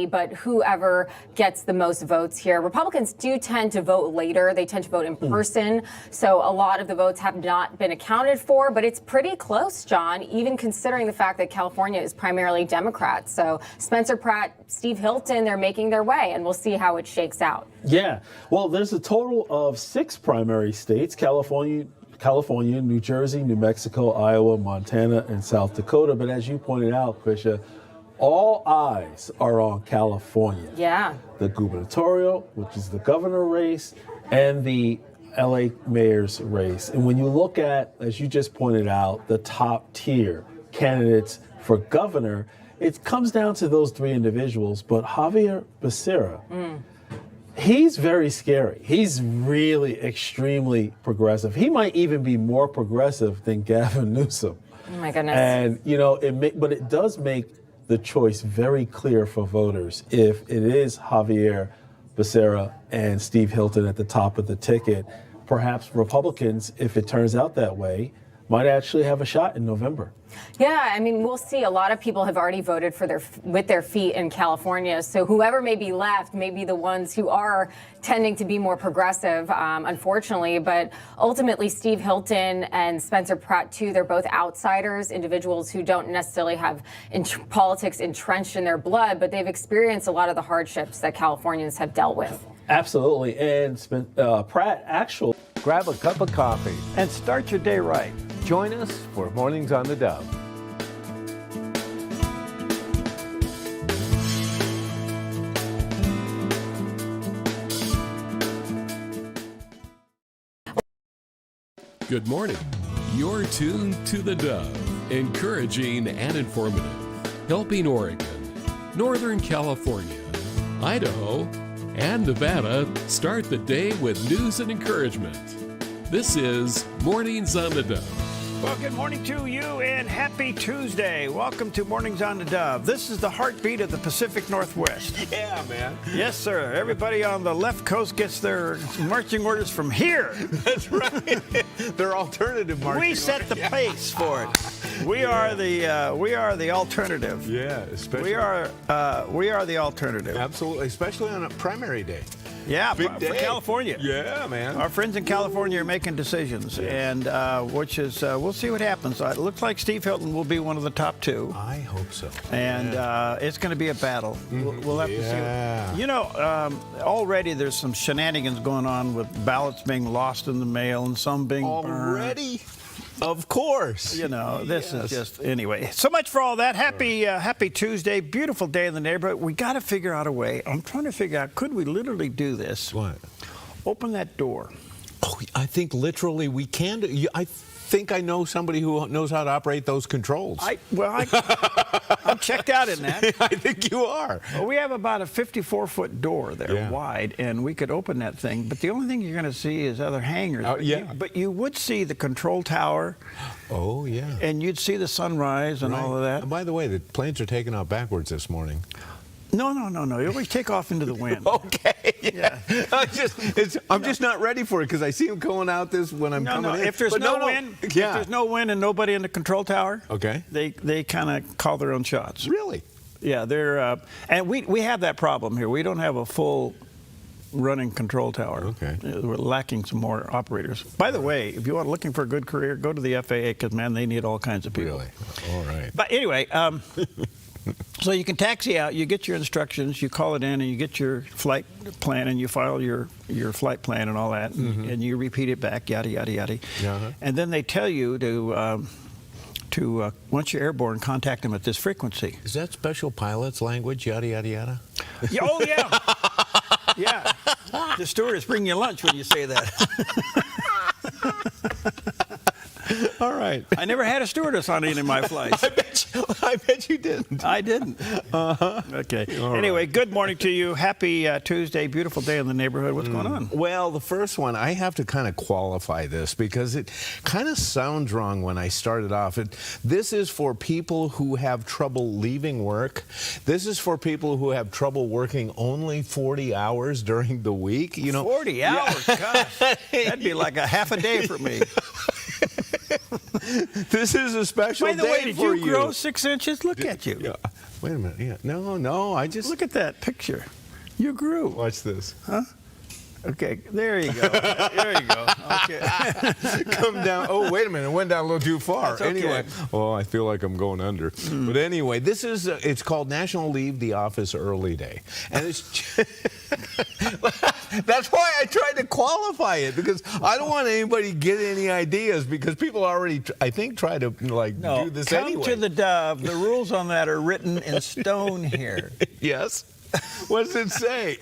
but whoever gets the most votes here. Republicans do tend to vote later. They tend to vote in person. So a lot of the votes have not been accounted for, but it's pretty close, John, even considering the fact that California is primarily Democrats. So Spencer Pratt, Steve Hilton, they're making their way, and we'll see how it shakes out. Yeah. Well, there's a total of 6 primary states: California, New Jersey, New Mexico, Iowa, Montana, and South Dakota. But as you pointed out, Krisha, all eyes are on California. Yeah. The gubernatorial, which is the governor race, and the LA mayor's race. And when you look at, as you just pointed out, the top tier candidates for governor, it comes down to those 3 individuals. But Javier Becerra, he's very scary. He's really extremely progressive. He might even be more progressive than Gavin Newsom. Oh my goodness. And, you know, but it does make the choice very clear for voters if it is Javier Becerra and Steve Hilton at the top of the ticket. Perhaps Republicans, if it turns out that way, might actually have a shot in November. Yeah, I mean, we'll see. A lot of people have already voted for with their feet in California. So whoever may be left may be the ones who are tending to be more progressive, unfortunately. But ultimately, Steve Hilton and Spencer Pratt, too, they're both outsiders, individuals who don't necessarily have politics entrenched in their blood, but they've experienced a lot of the hardships that Californians have dealt with. Absolutely. And Pratt actually. Grab a cup of coffee and start your day right. Join us for Mornings on the Dove. Good morning. You're tuned to the Dove, encouraging and informative, helping Oregon, Northern California, Idaho, and Nevada start the day with news and encouragement. This is Mornings on the Dove. Well, good morning to you and happy Tuesday. Welcome to Mornings on the Dove. This is the heartbeat of the Pacific Northwest. Yeah, man. Yes, sir. Everybody on the left coast gets their marching orders from here. That's right. They're alternative marching We set the pace for it. We are the alternative. Yeah, especially. We are the alternative. Absolutely, especially on a primary day. Yeah, Big for day. California. Yeah, man. Our friends in California are making decisions, and which is we'll see what happens. It looks like Steve Hilton will be one of the top 2. I hope so. And it's going to be a battle. We'll have to see. You know, already there's some shenanigans going on with ballots being lost in the mail and some being burned. Already? Of course. You know, this is just, anyway. So much for all that. Happy Tuesday. Beautiful day in the neighborhood. We got to figure out a way. I'm trying to figure out, could we literally do this? What? Open that door. Oh, I think literally we can do. I think I know somebody who knows how to operate those controls. I'm checked out in that. I think you are. Well, we have about a 54-foot door there wide, and we could open that thing. But the only thing you're going to see is other hangars. But you would see the control tower. Oh, yeah. And you'd see the sunrise and all of that. And by the way, the planes are taking off backwards this morning. No. You always take off into the wind. Okay. Yeah. I'm just not ready for it because I see them going out this when I'm coming in. If there's wind, if there's no wind and nobody in the control tower, they kind of call their own shots. Really? Yeah, they're and we have that problem here. We don't have a full running control tower. Okay. We're lacking some more operators. By the way, if you are looking for a good career, go to the FAA because, man, they need all kinds of people. Really? All right. But anyway, so you can taxi out, you get your instructions, you call it in, and you get your flight plan, and you file your flight plan and all that, and you repeat it back, yada, yada, yada. And then they tell you to once you're airborne, contact them at this frequency. Is that special pilot's language, yada, yada, yada? Yeah, oh, yeah. Yeah. The stewardess bring you lunch when you say that. All right. I never had a stewardess on any of my flights. I bet you didn't. I didn't. Okay. Anyway, good morning to you. Happy Tuesday. Beautiful day in the neighborhood. What's going on? Well, the first one, I have to kind of qualify this because it kind of sounds wrong when I started off. This is for people who have trouble leaving work. This is for people who have trouble working only 40 hours during the week. You know, 40 hours? Gosh, that'd be like a half a day for me. This is a special day for you. By the way, did you grow 6 inches? Look at you. Yeah. Wait a minute. Yeah. No. I just Look at that picture. You grew. watch this. Okay, there you go. There you go. Okay. Come down. Oh, wait a minute. It went down a little too far. That's okay. Anyway. Oh, I feel like I'm going under. But anyway, this is, it's called National Leave the Office Early Day. And it's, that's why I tried to qualify it, because I don't want anybody to get any ideas, because people already, I think, try to, like, do this come anyway. to the Dove. The rules on that are written in stone here. Yes. What does it say?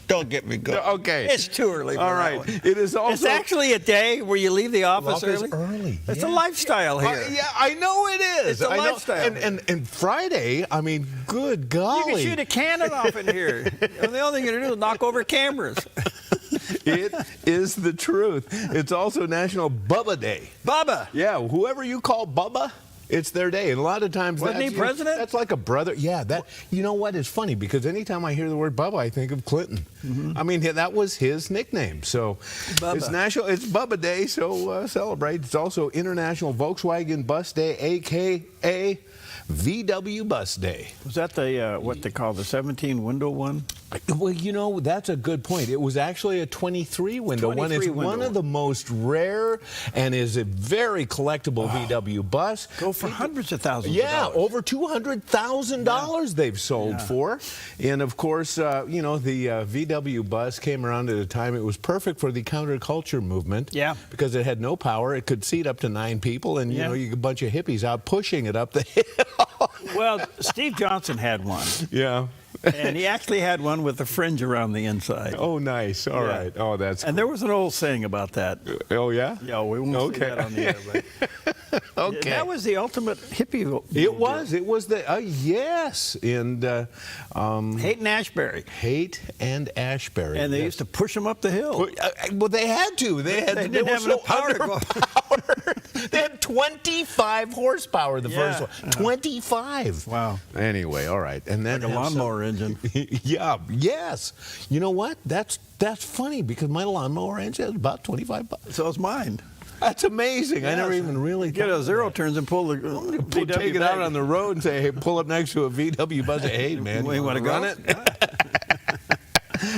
Don't get me going. Okay. It's too early for All that right. one. It is also... It's actually a day where you leave the office early. It's a lifestyle here. Yeah, I know it is. It's a I know. lifestyle. And Friday, I mean, good golly. You can shoot a cannon off in here. The only thing you're going to do is knock over cameras. It is the truth. It's also National Bubba Day. Bubba. Yeah, whoever you call Bubba, it's their day. And a lot of times Wasn't that's, he president? That's like a brother. Yeah, that. You know what? It's funny, because anytime I hear the word Bubba, I think of Clinton. I mean, that was his nickname. So Bubba. it's Bubba Day, so celebrate. It's also International Volkswagen Bus Day, a.k.a. VW Bus Day. Was that the what they call the 17-window one? Well, you know, that's a good point. It was actually a 23-window one. It's 23 one window of the most rare and is a very collectible VW bus. Go for hundreds of thousands Yeah, of dollars. over $200,000 they've sold for. And of course, you know, the VW bus came around at a time it was perfect for the counterculture movement. Yeah. Because it had no power. It could seat up to 9 people, and, you Yeah. know, you get a bunch of hippies out pushing it up the hill. Well, Steve Johnson had one. Yeah. And he actually had one with a fringe around the inside. Oh, nice. All Yeah. right. Oh, that's And there was an old saying about that. Oh, yeah? Yeah, we won't say that on the air. But Okay. that was the ultimate hippie. It was the, yes. And Hayden Ashbury. Haight and Ashbury. And they yes. used to push him up the hill. Well, they had to. They didn't were have so enough power to go. underpowered. They had 25 horsepower, the first Yeah. one. 25. Wow. Anyway, all right. And then Like a lawnmower engine. Yeah, yes. You know what? That's funny, because my lawnmower engine is about 25 bucks. So is mine. That's amazing. I never even really Get thought a of zero that. turns and pull the VW Take it out bag. on the road and say, hey, pull up next to a VW bus. Hey, man, You wanna go? run it?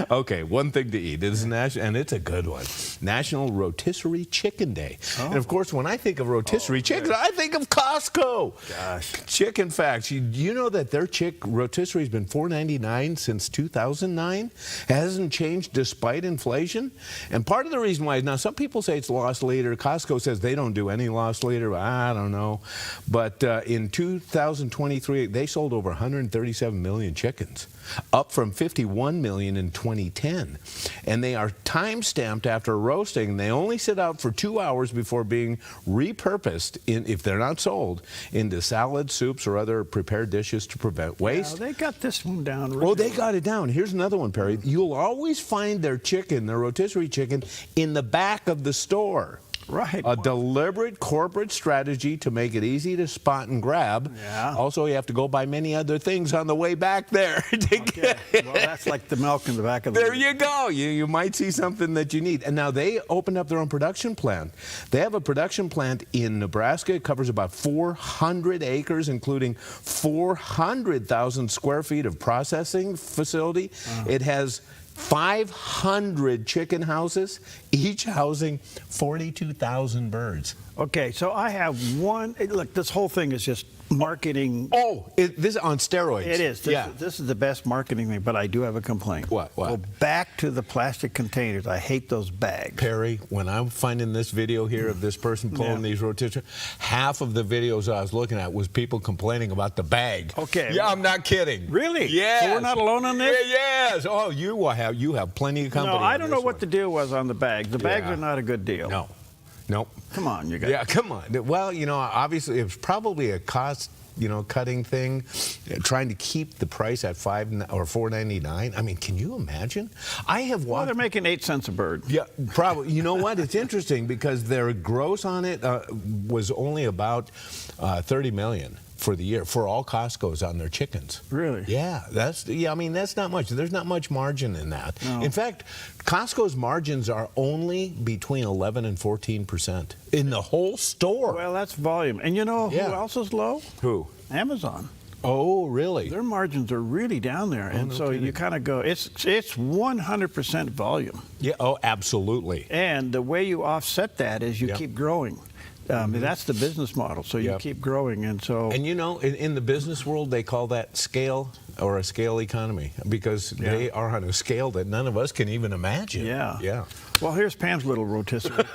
Okay, one thing to eat. It is national, and it's a good one. National Rotisserie Chicken Day. And of course, when I think of rotisserie chicken, I think of Costco. Gosh. Chicken facts. You know that their rotisserie has been $4.99 since 2009? It hasn't changed despite inflation. And part of the reason why, now some people say it's lost leader. Costco says they don't do any lost leader. I don't know. But in 2023, they sold over 137 million chickens, up from 51 million in 2010. And they are time-stamped after roasting. They only sit out for 2 hours before being repurposed, if they're not sold, into salads, soups, or other prepared dishes to prevent waste. Well, they got this one down. Really Oh, they got it down. Here's another one, Perry. You'll always find their chicken, their rotisserie chicken, in the back of the store. Right. A deliberate corporate strategy to make it easy to spot and grab. Yeah. Also, you have to go buy many other things on the way back there. Okay. Well, that's like the milk in the back of the... There you go. You might see something that you need. And now they opened up their own production plant. They have a production plant in Nebraska. It covers about 400 acres, including 400,000 square feet of processing facility. It has 500 chicken houses, each housing 42,000 birds. Okay, so I have one... Look, this whole thing is just marketing. Oh, this is on steroids. It is. Yeah. This is the best marketing thing, but I do have a complaint. What? Go back to the plastic containers. I hate those bags. Perry, when I'm finding this video here of this person pulling these rotisserie, half of the videos I was looking at was people complaining about the bag. Okay. Yeah, I'm not kidding. Really? Yes. So we're not alone on this? Yes. Oh, you have plenty of company. No, I on don't this know what one. the deal was on the bags. The bags Yeah. are not a good deal. No. Nope. Come on, you guys. Yeah, come on. Well, you know, obviously it was probably a cost, cutting thing, trying to keep the price at $4.99. I mean, can you imagine? I have Well, watched. they're making 8 cents a bird. Yeah, probably. You know what? It's interesting because their gross on it was only about $30 million for the year for all Costco's on their chickens. Really? Yeah, I mean, that's not much. There's not much margin in that. No. In fact, Costco's margins are only between 11 and 14% in the whole store. Well, that's volume. And you know who Yeah. else is low? Who? Amazon. Oh, really? Their margins are really down there, and no so kidding. you kind of go, it's 100% volume. Yeah. Oh, absolutely. And the way you offset that is you keep growing. That's the business model. So you keep growing, and so. And you know, in the business world, they call that scale or a scale economy because they are on a scale that none of us can even imagine. Yeah. Yeah. Well, here's Pam's little rotisserie.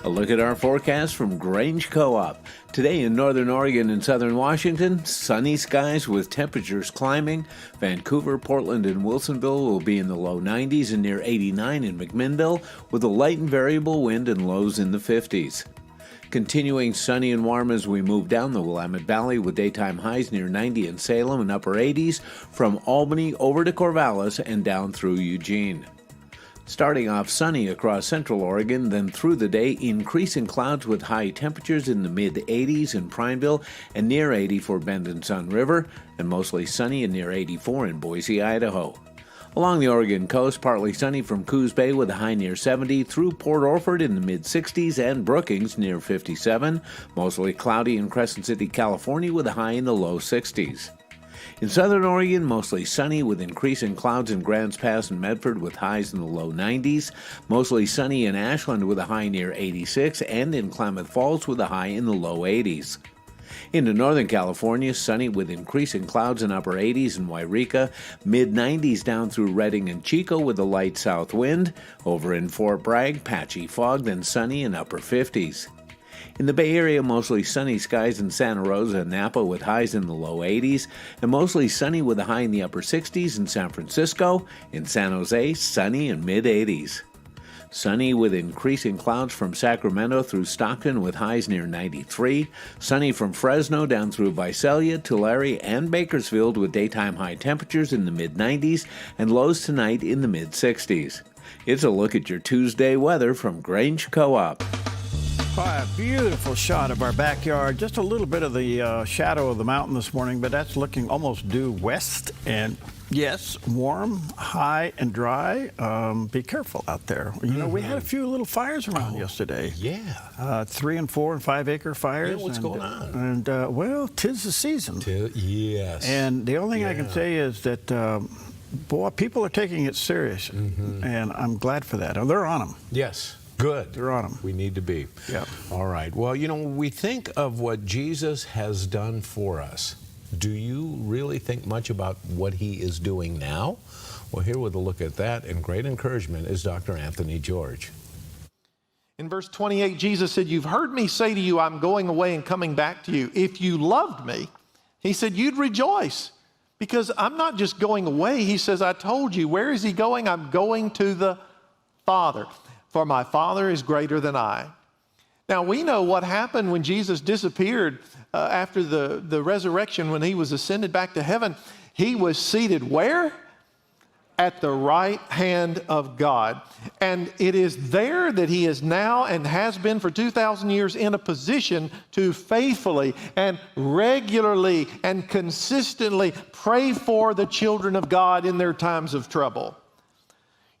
A look at our forecast from Grange Co-op. Today in northern Oregon and southern Washington, sunny skies with temperatures climbing. Vancouver, Portland, and Wilsonville will be in the low 90s and near 89 in McMinnville, with a light and variable wind and lows in the 50s. Continuing sunny and warm as we move down the Willamette Valley with daytime highs near 90 in Salem and upper 80s, from Albany over to Corvallis and down through Eugene. Starting off sunny across central Oregon, then through the day, increasing clouds with high temperatures in the mid-80s in Prineville and near 80 for Bend and Sun River, and mostly sunny and near 84 in Boise, Idaho. Along the Oregon coast, partly sunny from Coos Bay with a high near 70 through Port Orford in the mid-60s and Brookings near 57, mostly cloudy in Crescent City, California with a high in the low 60s. In southern Oregon, mostly sunny with increasing clouds in Grants Pass and Medford with highs in the low 90s. Mostly sunny in Ashland with a high near 86 and in Klamath Falls with a high in the low 80s. Into northern California, sunny with increasing clouds in upper 80s in Wairika, mid-90s down through Redding and Chico with a light south wind. Over in Fort Bragg, patchy fog, then sunny in upper 50s. In the Bay Area, mostly sunny skies in Santa Rosa and Napa with highs in the low 80s, and mostly sunny with a high in the upper 60s in San Francisco. In San Jose, sunny and mid-80s. Sunny with increasing clouds from Sacramento through Stockton with highs near 93. Sunny from Fresno down through Visalia, Tulare, and Bakersfield with daytime high temperatures in the mid-90s and lows tonight in the mid-60s. It's a look at your Tuesday weather from Grange Co-op. A beautiful shot of our backyard. Just a little bit of the shadow of the mountain this morning, but that's looking almost due west. And yes, warm, high, and dry. Be careful out there. You know, we had a few little fires around yesterday. Yeah. 3 and 4 and 5 acre fires. Yeah, what's going on? And well, 'tis the season. Yes. And the only thing I can say is that, boy, people are taking it serious, and I'm glad for that. They're on them. Yes. Good. They're on them. We need to be. Yeah. All right. Well, you know, when we think of what Jesus has done for us, do you really think much about what he is doing now? Well, here with a look at that and great encouragement is Dr. Anthony George. In verse 28, Jesus said, "You've heard me say to you, I'm going away and coming back to you. If you loved me," he said, "you'd rejoice, because I'm not just going away." He says, "I told you." Where is he going? "I'm going to the Father, for my Father is greater than I." Now, we know what happened when Jesus disappeared after the resurrection, when he was ascended back to heaven. He was seated where? At the right hand of God. And it is there that he is now and has been for 2,000 years in a position to faithfully and regularly and consistently pray for the children of God in their times of trouble.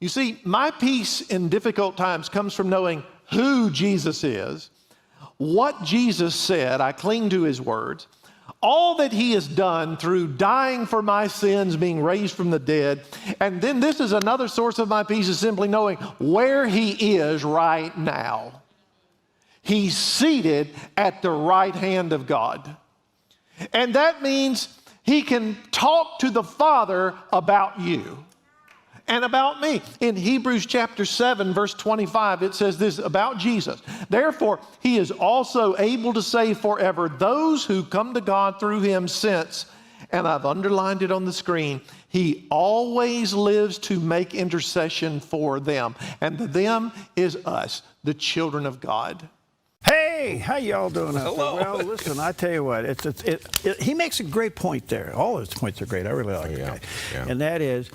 You see, my peace in difficult times comes from knowing who Jesus is, what Jesus said. I cling to his words, all that he has done through dying for my sins, being raised from the dead. And then this is another source of my peace, is simply knowing where he is right now. He's seated at the right hand of God. And that means he can talk to the Father about you and about me. In Hebrews chapter 7, verse 25, it says this about Jesus: "Therefore, he is also able to save forever those who come to God through him, since," and I've underlined it on the screen, "he always lives to make intercession for them." And the them is us, the children of God. Hey, how y'all doing out there? Well, listen, I tell you what, he makes a great point there. All his points are great. I really like the guy. Yeah. And that is,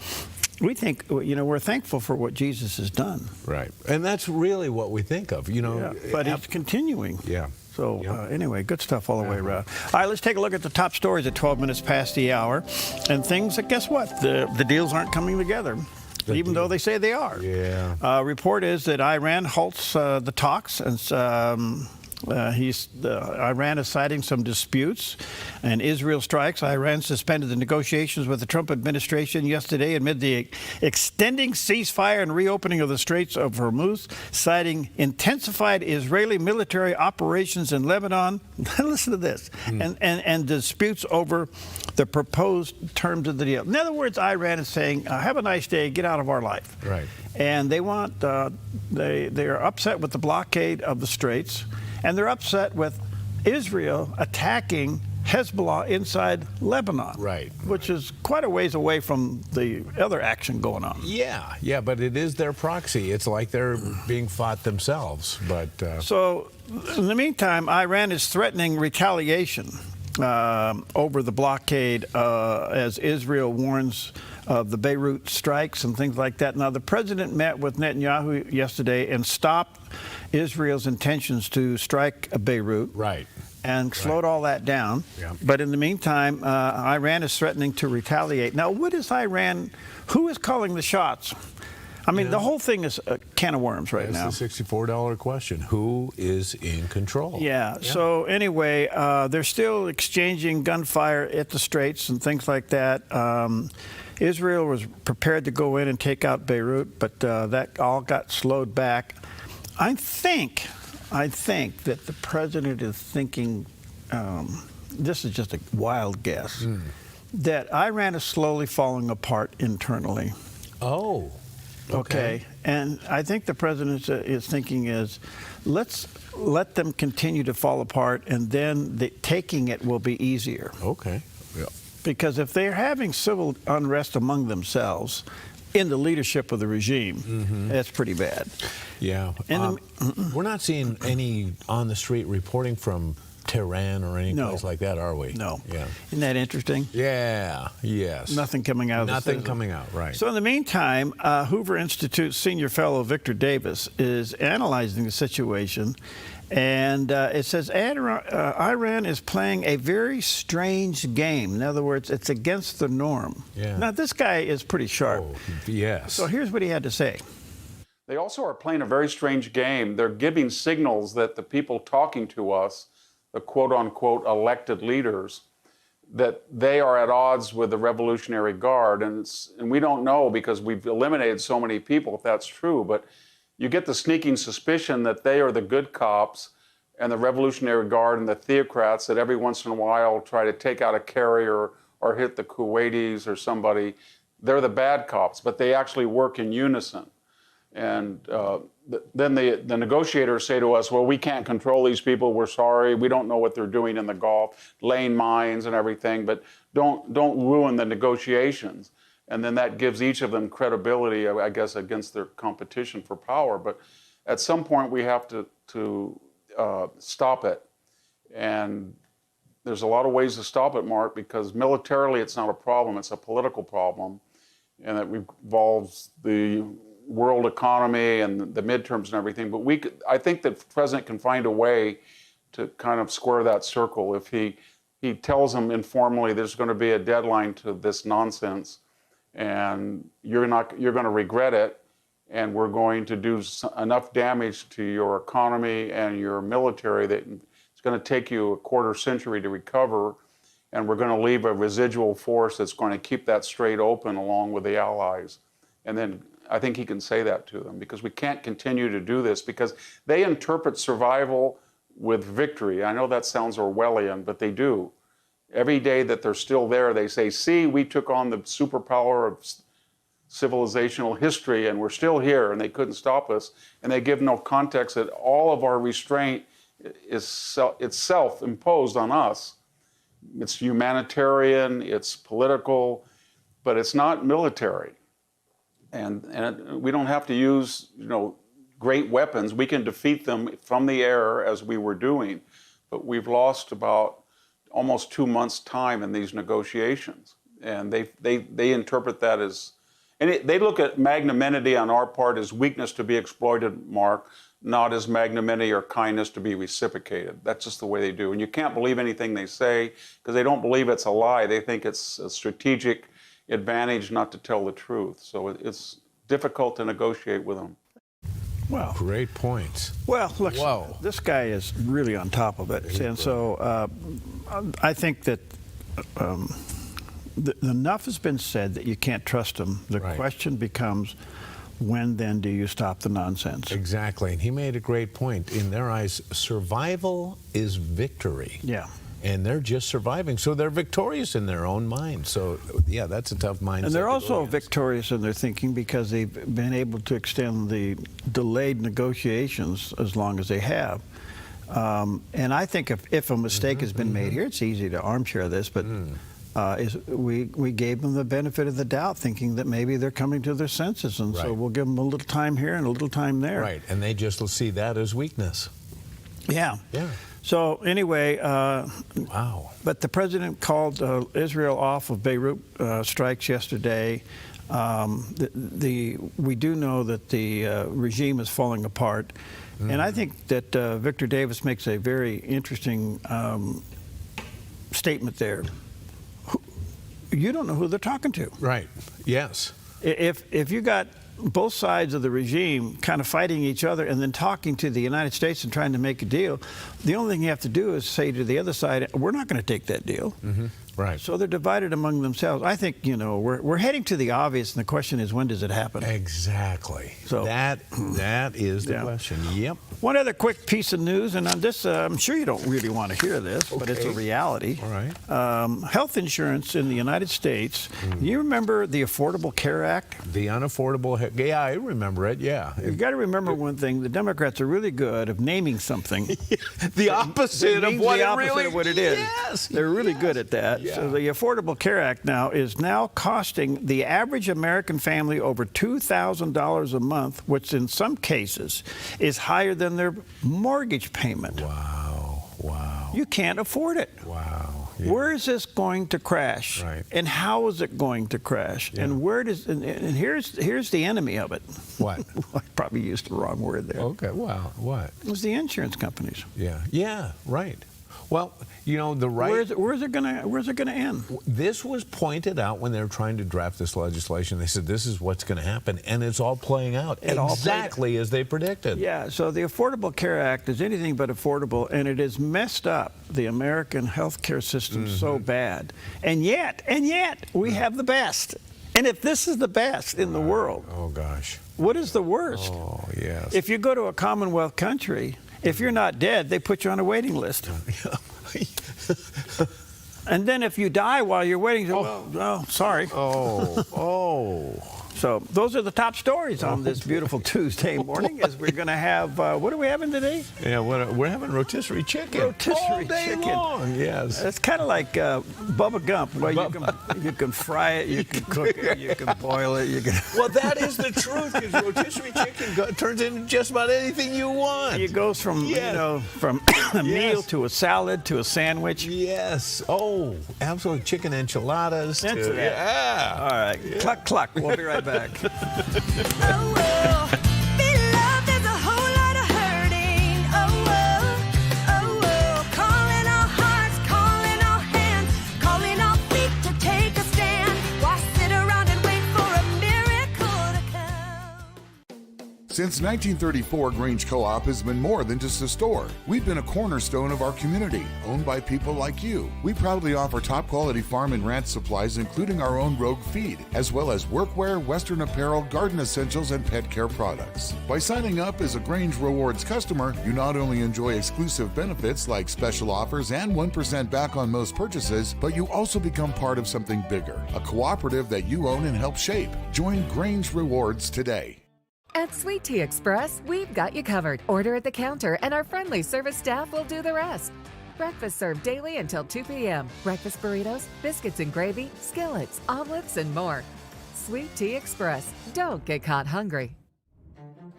we think, you know, we're thankful for what Jesus has done. Right. And that's really what we think of, you know. Yeah, but he's continuing. Yeah. So anyway, good stuff all the way around. All right, let's take a look at the top stories at 12 minutes past the hour. And things that, guess what? The deals aren't coming together, even though they say they are. Yeah. Report is that Iran halts the talks, and Iran is citing some disputes, and Israel strikes. Iran suspended the negotiations with the Trump administration yesterday amid the extending ceasefire and reopening of the Straits of Hormuz, citing intensified Israeli military operations in Lebanon. Listen to this, and disputes over the proposed terms of the deal. In other words, Iran is saying, "Have a nice day, get out of our life." Right. And they want they are upset with the blockade of the Straits. And they're upset with Israel attacking Hezbollah inside Lebanon. Right. Which is quite a ways away from the other action going on. Yeah, but it is their proxy. It's like they're being fought themselves. But So, in the meantime, Iran is threatening retaliation over the blockade as Israel warns of the Beirut strikes and things like that. Now, the president met with Netanyahu yesterday and stopped Israel's intentions to strike Beirut. Right. And slowed all that down. Yeah. But in the meantime, Iran is threatening to retaliate. Now, what is Iran? Who is calling the shots? I mean, the whole thing is a can of worms right now. It's the $64 question. Who is in control? Yeah. So anyway, they're still exchanging gunfire at the Straits and things like that. Israel was prepared to go in and take out Beirut, but that all got slowed back. I think that the president is thinking, this is just a wild guess, that Iran is slowly falling apart internally. Oh. Okay. And I think the president is thinking let's let them continue to fall apart, and then taking it will be easier. Okay. Yeah. Because if they're having civil unrest among themselves in the leadership of the regime, that's pretty bad. Yeah. We're not seeing any on the street reporting from Tehran or any place like that, are we? No. Yeah. Isn't that interesting? Yeah. Yes. Nothing coming out of this. Nothing coming out, right. So in the meantime, Hoover Institute senior fellow Victor Davis is analyzing the situation, and it says Iran is playing a very strange game. In other words, it's against the norm. Yeah. Now, this guy is pretty sharp. Oh, yes. So here's what he had to say. They also are playing a very strange game. They're giving signals that the people talking to us, the quote-unquote elected leaders, that they are at odds with the Revolutionary Guard. And we don't know, because we've eliminated so many people, if that's true. But you get the sneaking suspicion that they are the good cops, and the Revolutionary Guard and the theocrats that every once in a while try to take out a carrier or hit the Kuwaitis or somebody. They're the bad cops, but they actually work in unison. And then the negotiators say to us, well, we can't control these people. We're sorry. We don't know what they're doing in the Gulf, laying mines and everything, but don't ruin the negotiations. And then that gives each of them credibility, I guess, against their competition for power. But at some point, we have to stop it. And there's a lot of ways to stop it, Mark, because militarily it's not a problem. It's a political problem. And it involves the world economy and the midterms and everything. But I think that the president can find a way to kind of square that circle. If he tells them informally there's going to be a deadline to this nonsense, and you're going to regret it, and we're going to do enough damage to your economy and your military that it's going to take you a quarter century to recover, and we're going to leave a residual force that's going to keep that strait open along with the allies. And then I think he can say that to them, because we can't continue to do this, because they interpret survival with victory. I know that sounds Orwellian, but they do. Every day that they're still there, they say, see, we took on the superpower of civilizational history and we're still here, and they couldn't stop us. And they give no context that all of our restraint is self-imposed on us. It's humanitarian, it's political, but it's not military. And we don't have to use, great weapons. We can defeat them from the air, as we were doing. But we've lost about almost 2 months' time in these negotiations. And they interpret that as, and they look at magnanimity on our part as weakness to be exploited, Mark, not as magnanimity or kindness to be reciprocated. That's just the way they do. And you can't believe anything they say, because they don't believe it's a lie. They think it's a strategic advantage not to tell the truth. So it's difficult to negotiate with them. Well, Great points. well, look, Whoa. this guy is really on top of it. And so I think that enough has been said that you can't trust him. The Right. question becomes, when then do you stop the nonsense? Exactly. And he made a great point. In their eyes, survival is victory. Yeah. And they're just surviving. So they're victorious in their own mind. So, yeah, that's a tough mindset. And they're to go also against. victorious in their thinking because they've been able to extend the delayed negotiations as long as they have. And I think if a mistake has been made here, it's easy to armchair this, but we gave them the benefit of the doubt, thinking that maybe they're coming to their senses, and so Right. we'll give them a little time here and a little time there. Right. And they just will see that as weakness. Yeah. Yeah. So anyway, Wow. but the president called Israel off of Beirut strikes yesterday. We do know that the regime is falling apart. And I think that Victor Davis makes a very interesting statement there. You don't know who they're talking to. Right. Yes. If you got both sides of the regime kind of fighting each other and then talking to the United States and trying to make a deal, the only thing you have to do is say to the other side, we're not going to take that deal. Right. So they're divided among themselves. I think, we're heading to the obvious, and the question is, when does it happen? Exactly. So- that is the Yeah. question. Yep. One other quick piece of news, and on this, I'm sure you don't really want to hear this, but it's a Okay. reality. All right. Health insurance in the United States, you remember the Affordable Care Act? The unaffordable. Yeah, I remember it. Yeah. You got to remember one thing: the Democrats are really good at naming something. The opposite It of means what the it opposite really of what it is. Yes. They're really good at that. Yeah. So the Affordable Care Act now is costing the average American family over $2,000 a month, which in some cases is higher than their mortgage payment. Wow. Wow. You can't afford it. Wow. Yeah. Where is this going to crash? Right. And how is it going to crash? Yeah. And and here's the enemy of it. What? I probably used the wrong word there. Okay. Wow. What? It was the insurance companies. Yeah. Yeah. Right. Well, the right. Where's it gonna end? This was pointed out when they were trying to draft this legislation. They said this is what's going to happen, and it's all playing out exactly as they predicted. Yeah, so the Affordable Care Act is anything but affordable, and it has messed up the American health care system so bad. And yet, we have the best. And if this is the best in the world, Oh gosh. what is the worst? Oh yes. If you go to a Commonwealth country, if you're not dead, they put you on a waiting list. And then if you die while you're waiting, sorry. Oh. So those are the top stories on this beautiful Tuesday morning as we're going to have, what are we having today? Yeah, we're having rotisserie chicken all Rotisserie day chicken. long. Yes. It's kind of like Bubba Gump, where you can fry it, you can cook it, you can boil it, you can. Well, that is the truth, because rotisserie chicken turns into just about anything you want. It goes from from a meal to a salad to a sandwich. Yes. Oh, absolutely. Chicken enchiladas. Into that. Yeah. All right, cluck cluck. We'll be right back. Since 1934, Grange Co-op has been more than just a store. We've been a cornerstone of our community, owned by people like you. We proudly offer top-quality farm and ranch supplies, including our own Rogue feed, as well as workwear, Western apparel, garden essentials, and pet care products. By signing up as a Grange Rewards customer, you not only enjoy exclusive benefits like special offers and 1% back on most purchases, but you also become part of something bigger, a cooperative that you own and help shape. Join Grange Rewards today. At Sweet Tea Express, we've got you covered. Order at the counter and our friendly service staff will do the rest. Breakfast served daily until 2 p.m. Breakfast burritos, biscuits and gravy, skillets, omelets, and more. Sweet Tea Express. Don't get caught hungry.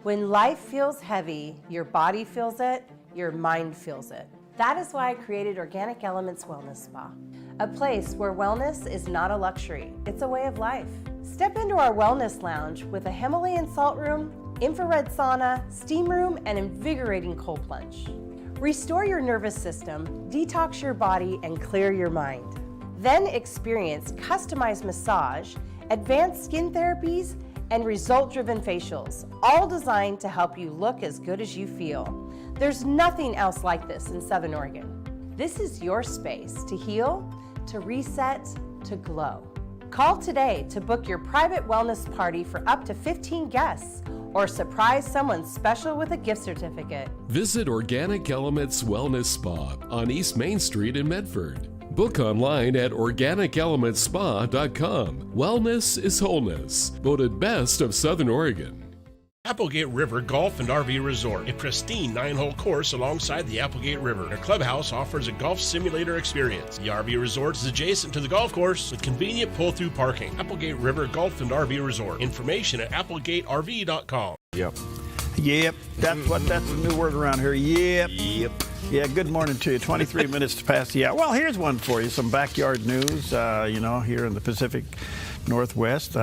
When life feels heavy, your body feels it, your mind feels it. That is why I created Organic Elements Wellness Spa, a place where wellness is not a luxury, it's a way of life. Step into our wellness lounge with a Himalayan salt room, infrared sauna, steam room, and invigorating cold plunge. Restore your nervous system, detox your body, and clear your mind. Then experience customized massage, advanced skin therapies, and result-driven facials, all designed to help you look as good as you feel. There's nothing else like this in Southern Oregon. This is your space to heal, to reset, to glow. Call today to book your private wellness party for up to 15 guests or surprise someone special with a gift certificate. Visit Organic Elements Wellness Spa on East Main Street in Medford. Book online at organicelementspa.com. Wellness is wholeness. Voted best of Southern Oregon. Applegate River Golf and RV Resort, a pristine 9-hole course alongside the Applegate River. Their clubhouse offers a golf simulator experience. The RV Resort is adjacent to the golf course with convenient pull-through parking. Applegate River Golf and RV Resort. Information at applegateRV.com. Yep. Yep, that's a new word around here. Yep. Yep. Yeah, good morning to you. 23 minutes to pass the hour. Well, here's one for you, some backyard news, here in the Pacific Northwest.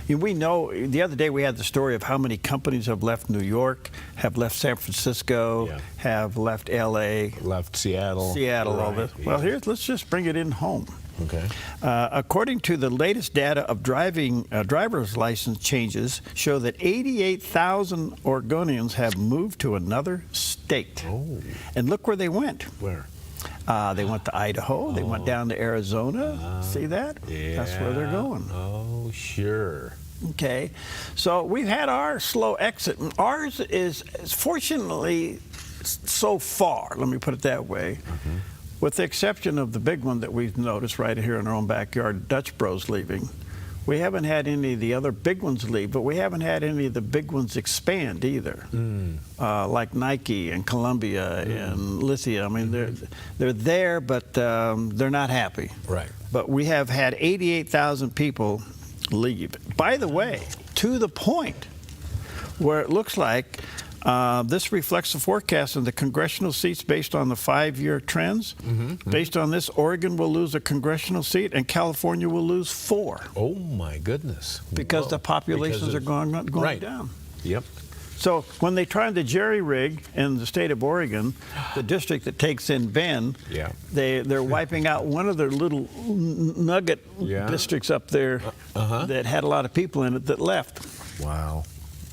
We know the other day we had the story of how many companies have left New York, have left San Francisco, have left L.A., left Seattle. All this. Well, let's just bring it in home. Okay. According to the latest data of driver's license changes, show that 88,000 Oregonians have moved to another state. Oh. And look where they went. Where? They went to Idaho. They went down to Arizona. See that? Yeah. That's where they're going. Oh, sure. Okay. So we've had our slow exit. And ours is fortunately so far, let me put it that way, with the exception of the big one that we've noticed right here in our own backyard, Dutch Bros leaving. We haven't had any of the other big ones leave, but we haven't had any of the big ones expand either, like Nike and Columbia and Lithia. I mean, they're there, but they're not happy. Right. But we have had 88,000 people leave. By the way, to the point where it looks like this reflects the forecast in the congressional seats based on the 5-year trends. Based on this, Oregon will lose a congressional seat and California will lose 4. Oh, my goodness. Because the populations are going down. Yep. So when they tried to jerry-rig in the state of Oregon, the district that takes in Bend, they're wiping out one of their little nugget districts up there that had a lot of people in it that left. Wow.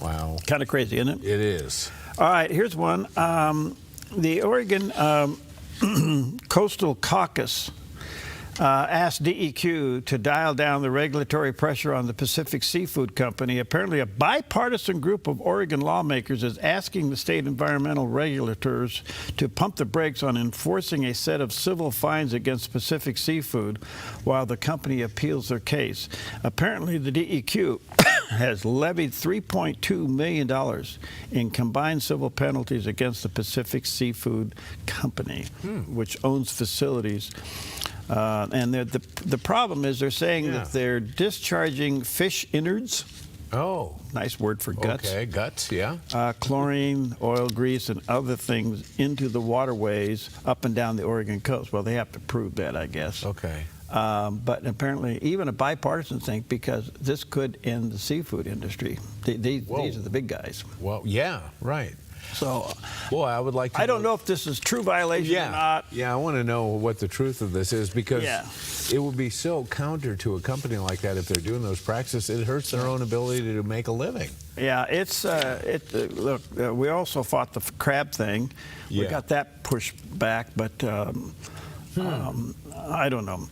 Wow. Kind of crazy, isn't it? It is. All right, here's one. The Oregon Coastal Caucus asked DEQ to dial down the regulatory pressure on the Pacific Seafood Company. Apparently, a bipartisan group of Oregon lawmakers is asking the state environmental regulators to pump the brakes on enforcing a set of civil fines against Pacific Seafood while the company appeals their case. Apparently, the DEQ has levied $3.2 million in combined civil penalties against the Pacific Seafood Company, which owns facilities. And the problem is they're saying that they're discharging fish innards. Oh. Nice word for guts. Okay, guts, yeah. Chlorine, oil, grease, and other things into the waterways up and down the Oregon coast. Well, they have to prove that, I guess. Okay. But apparently, even a bipartisan thing, because this could end the seafood industry. These are the big guys. Well, yeah, right. So, boy, I would like to. I don't know if this is true violation or not. Yeah, I want to know what the truth of this is, because it would be so counter to a company like that if they're doing those practices. It hurts their own ability to make a living. Yeah, look, we also fought the crab thing. We got that pushed back, but I don't know.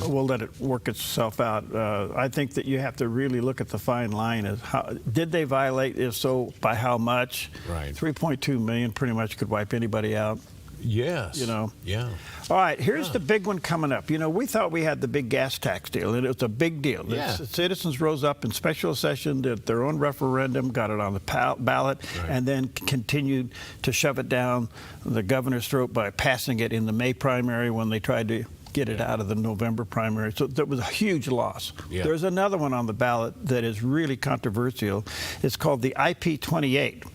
We'll let it work itself out. I think that you have to really look at the fine line as how did they violate? If so, by how much? Right. 3.2 million pretty much could wipe anybody out. Yes. Yeah. All right, here's the big one coming up. We thought we had the big gas tax deal, and it was a big deal. Yeah. The citizens rose up in special session, did their own referendum, got it on the ballot, and then continued to shove it down the governor's throat by passing it in the May primary when they tried to get it out of the November primary. So that was a huge loss. Yeah. There's another one on the ballot that is really controversial. It's called the IP28.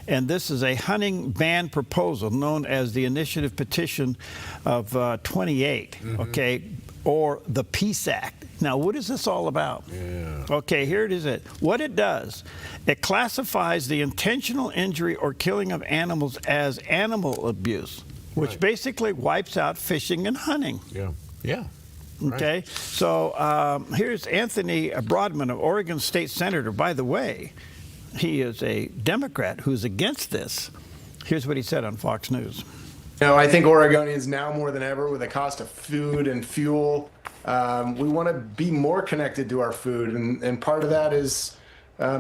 And this is a hunting ban proposal known as the Initiative Petition of 28, okay, or the Peace Act. Now, what is this all about? Okay, here it is. What it does, it classifies the intentional injury or killing of animals as animal abuse, which basically wipes out fishing and hunting. Yeah. Okay, so here's Anthony Broadman, of Oregon State Senator. By the way, he is a Democrat who's against this. Here's what he said on Fox News. You know, I think Oregonians now more than ever, with the cost of food and fuel, we want to be more connected to our food, and part of that is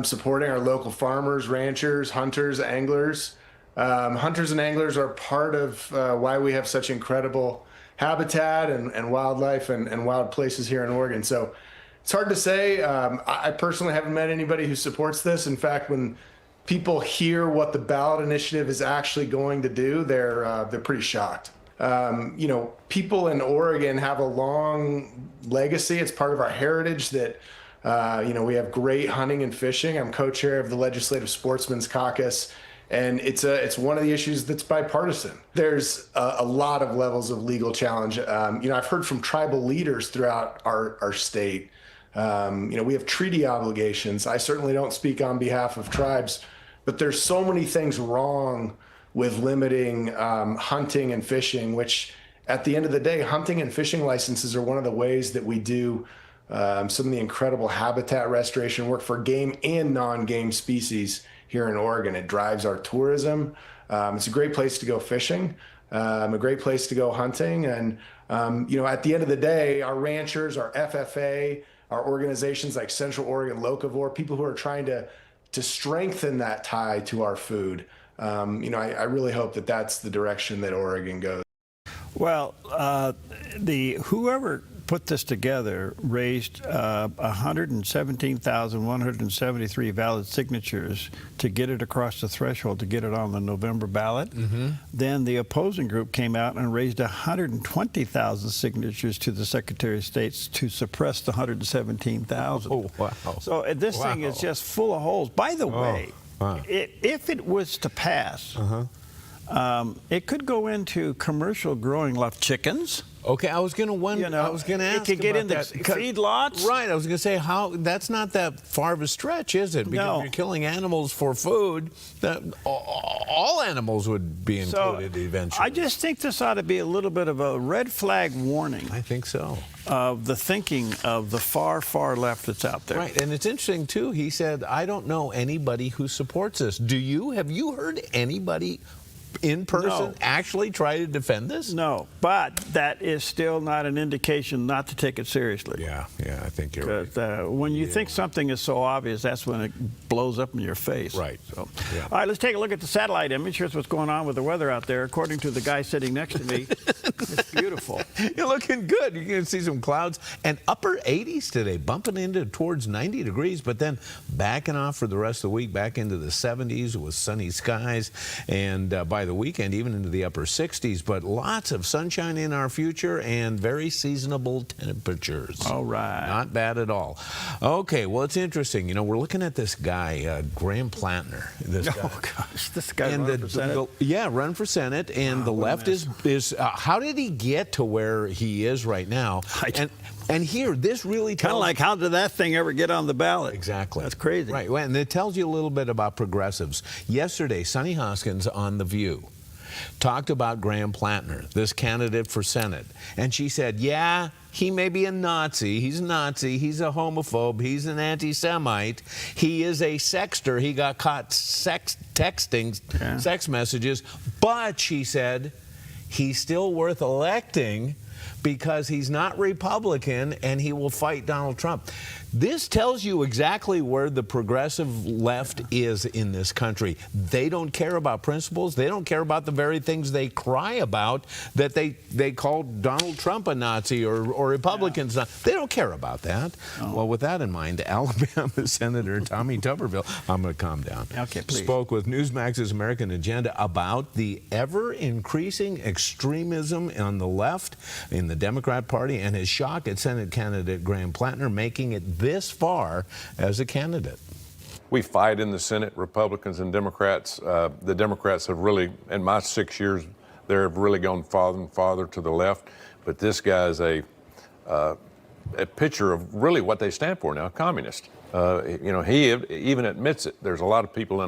supporting our local farmers, ranchers, hunters, anglers. Hunters and anglers are part of why we have such incredible habitat and wildlife and wild places here in Oregon. So it's hard to say. I personally haven't met anybody who supports this. In fact, when people hear what the ballot initiative is actually going to do, they're pretty shocked. You know, people in Oregon have a long legacy. It's part of our heritage that, you know, we have great hunting and fishing. I'm co-chair of the Legislative Sportsmen's Caucus, and it's one of the issues that's bipartisan. There's a lot of levels of legal challenge. You know, I've heard from tribal leaders throughout our state. You know, we have treaty obligations. I certainly don't speak on behalf of tribes, but there's so many things wrong with limiting hunting and fishing, which at the end of the day, hunting and fishing licenses are one of the ways that we do some of the incredible habitat restoration work for game and non-game species here in Oregon. It drives our tourism. It's a great place to go fishing, a great place to go hunting. And, you know, at the end of the day, our ranchers, our FFA, our organizations like Central Oregon Locavore, people who are trying to strengthen that tie to our food. You know, I really hope that that's the direction that Oregon goes. Well, whoever put this together raised 117,173 valid signatures to get it across the threshold, to get it on the November ballot. Then the opposing group came out and raised 120,000 signatures to the Secretary of State to suppress the 117,000. Oh, wow. So this thing is just full of holes. By the way, if it was to pass, it could go into commercial growing of chickens. Okay, I was going to wonder. You know, I was going to ask. It could get about into feedlots. Right. I was going to say that's not that far of a stretch, is it? Because if you're killing animals for food, all animals would be included eventually. I just think this ought to be a little bit of a red flag warning. I think so. Of the thinking of the far, far left that's out there. Right, and it's interesting too. He said, "I don't know anybody who supports this. Do you? Have you heard anybody in person actually try to defend this?" No, but that is still not an indication not to take it seriously. Yeah, I think you're right. When you think something is so obvious, that's when it blows up in your face. Right. So, all right, let's take a look at the satellite image. Here's what's going on with the weather out there. According to the guy sitting next to me, it's beautiful. You're looking good. You can see some clouds and upper 80s today, bumping into towards 90 degrees, but then backing off for the rest of the week, back into the 70s with sunny skies, and by the weekend even into the upper 60s, but lots of sunshine in our future and very seasonable temperatures. All right. Not bad at all. Okay, well, it's interesting. You know, we're looking at this guy, Graham Plattner. This guy. Oh, gosh, this guy run for Senate? Run for Senate, and the left is how did he get to where he is right now? And here, this really tells... Kind of like, how did that thing ever get on the ballot? Exactly. That's crazy. Right, and it tells you a little bit about progressives. Yesterday, Sunny Hoskins on The View talked about Graham Plattner, this candidate for Senate. And she said, yeah, he may be a Nazi. He's a Nazi. He's a homophobe. He's an anti-Semite. He is a sexter. He got caught texting sex messages. But, she said, he's still worth electing because he's not Republican and he will fight Donald Trump. This tells you exactly where the progressive left is in this country. They don't care about principles. They don't care about the very things they cry about, that they call Donald Trump a Nazi or Republicans. They don't care about that. Oh. Well, with that in mind, Alabama Senator Tommy Tuberville, I'm going to calm down, spoke with Newsmax's American Agenda about the ever-increasing extremism on the left in the Democrat Party and his shock at Senate candidate Graham Plattner making it this far as a candidate. We fight in the Senate, Republicans and Democrats. The Democrats have really, in my 6 years, they've really gone farther and farther to the left. But this guy is a picture of really what they stand for now, communist. You know, he even admits it. There's a lot of people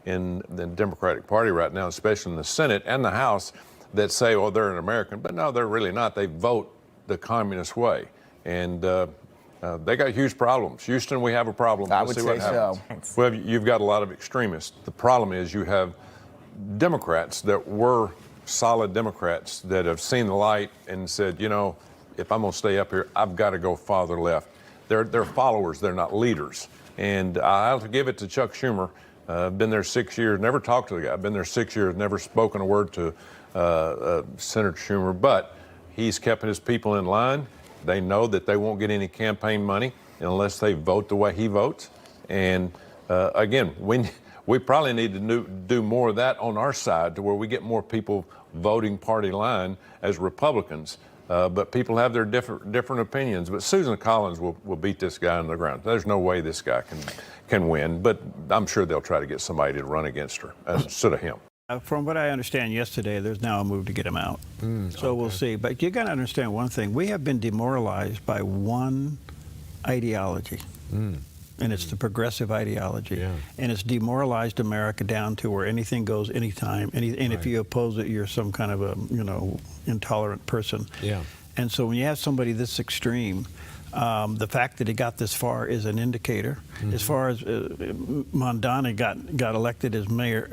in the Democratic Party right now, especially in the Senate and the House, that say, well, they're an American, but no, they're really not. They vote the communist way. And they got huge problems. Houston, we have a problem. I Let's would see what say so. happens. Well, you've got a lot of extremists. The problem is you have Democrats that were solid Democrats that have seen the light and said, you know, if I'm going to stay up here, I've got to go farther left. They're followers. They're not leaders. And I have to give it to Chuck Schumer. I've been there 6 years, never talked to the guy. I've been there 6 years, never spoken a word to Senator Schumer, but he's kept his people in line. They know that they won't get any campaign money unless they vote the way he votes. And again, we probably need to do more of that on our side to where we get more people voting party line as Republicans. But people have their different opinions. But Susan Collins will beat this guy on the ground. There's no way this guy can win. But I'm sure they'll try to get somebody to run against her instead of him. From what I understand yesterday, there's now a move to get him out. So we'll see. But you got to understand one thing. We have been demoralized by one ideology. And it's the progressive ideology. Yeah. And it's demoralized America down to where anything goes anytime. And if you oppose it, you're some kind of a, intolerant person. Yeah. And so when you have somebody this extreme, the fact that he got this far is an indicator. As far as Mondani got elected as mayor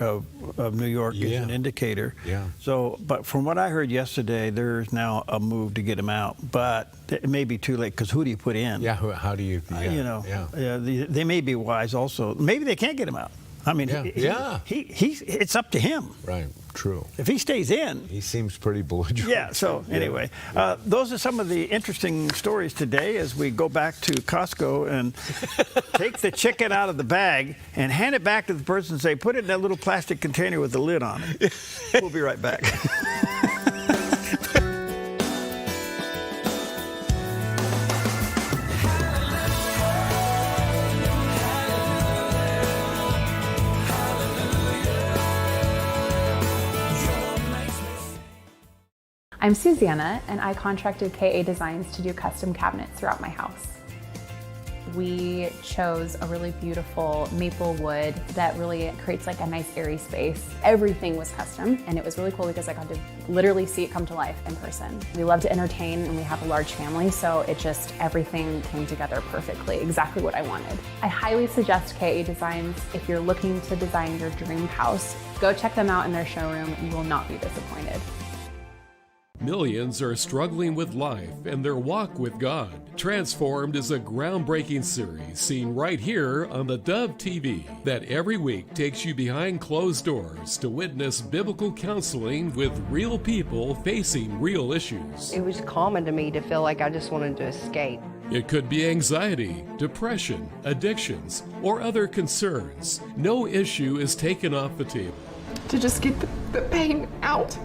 of New York is an indicator. Yeah. So, but from what I heard yesterday, there's now a move to get him out. But it may be too late because who do you put in? Yeah. How do you? They may be wise also. Maybe they can't get him out. I mean, it's up to him. Right. True. If he stays in, he seems pretty belligerent. Yeah. So anyway, those are some of the interesting stories today as we go back to Costco and take the chicken out of the bag and hand it back to the person and say, put it in that little plastic container with the lid on it. We'll be right back. I'm Susanna, and I contracted KA Designs to do custom cabinets throughout my house. We chose a really beautiful maple wood that really creates like a nice airy space. Everything was custom, and it was really cool because I got to literally see it come to life in person. We love to entertain, and we have a large family, so everything came together perfectly, exactly what I wanted. I highly suggest KA Designs if you're looking to design your dream house. Go check them out in their showroom. You will not be disappointed. Millions are struggling with life and their walk with God. Transformed is a groundbreaking series seen right here on the Dove TV that every week takes you behind closed doors to witness biblical counseling with real people facing real issues. It was common to me to feel like I just wanted to escape. It could be anxiety, depression, addictions, or other concerns. No issue is taken off the table. To just get the pain out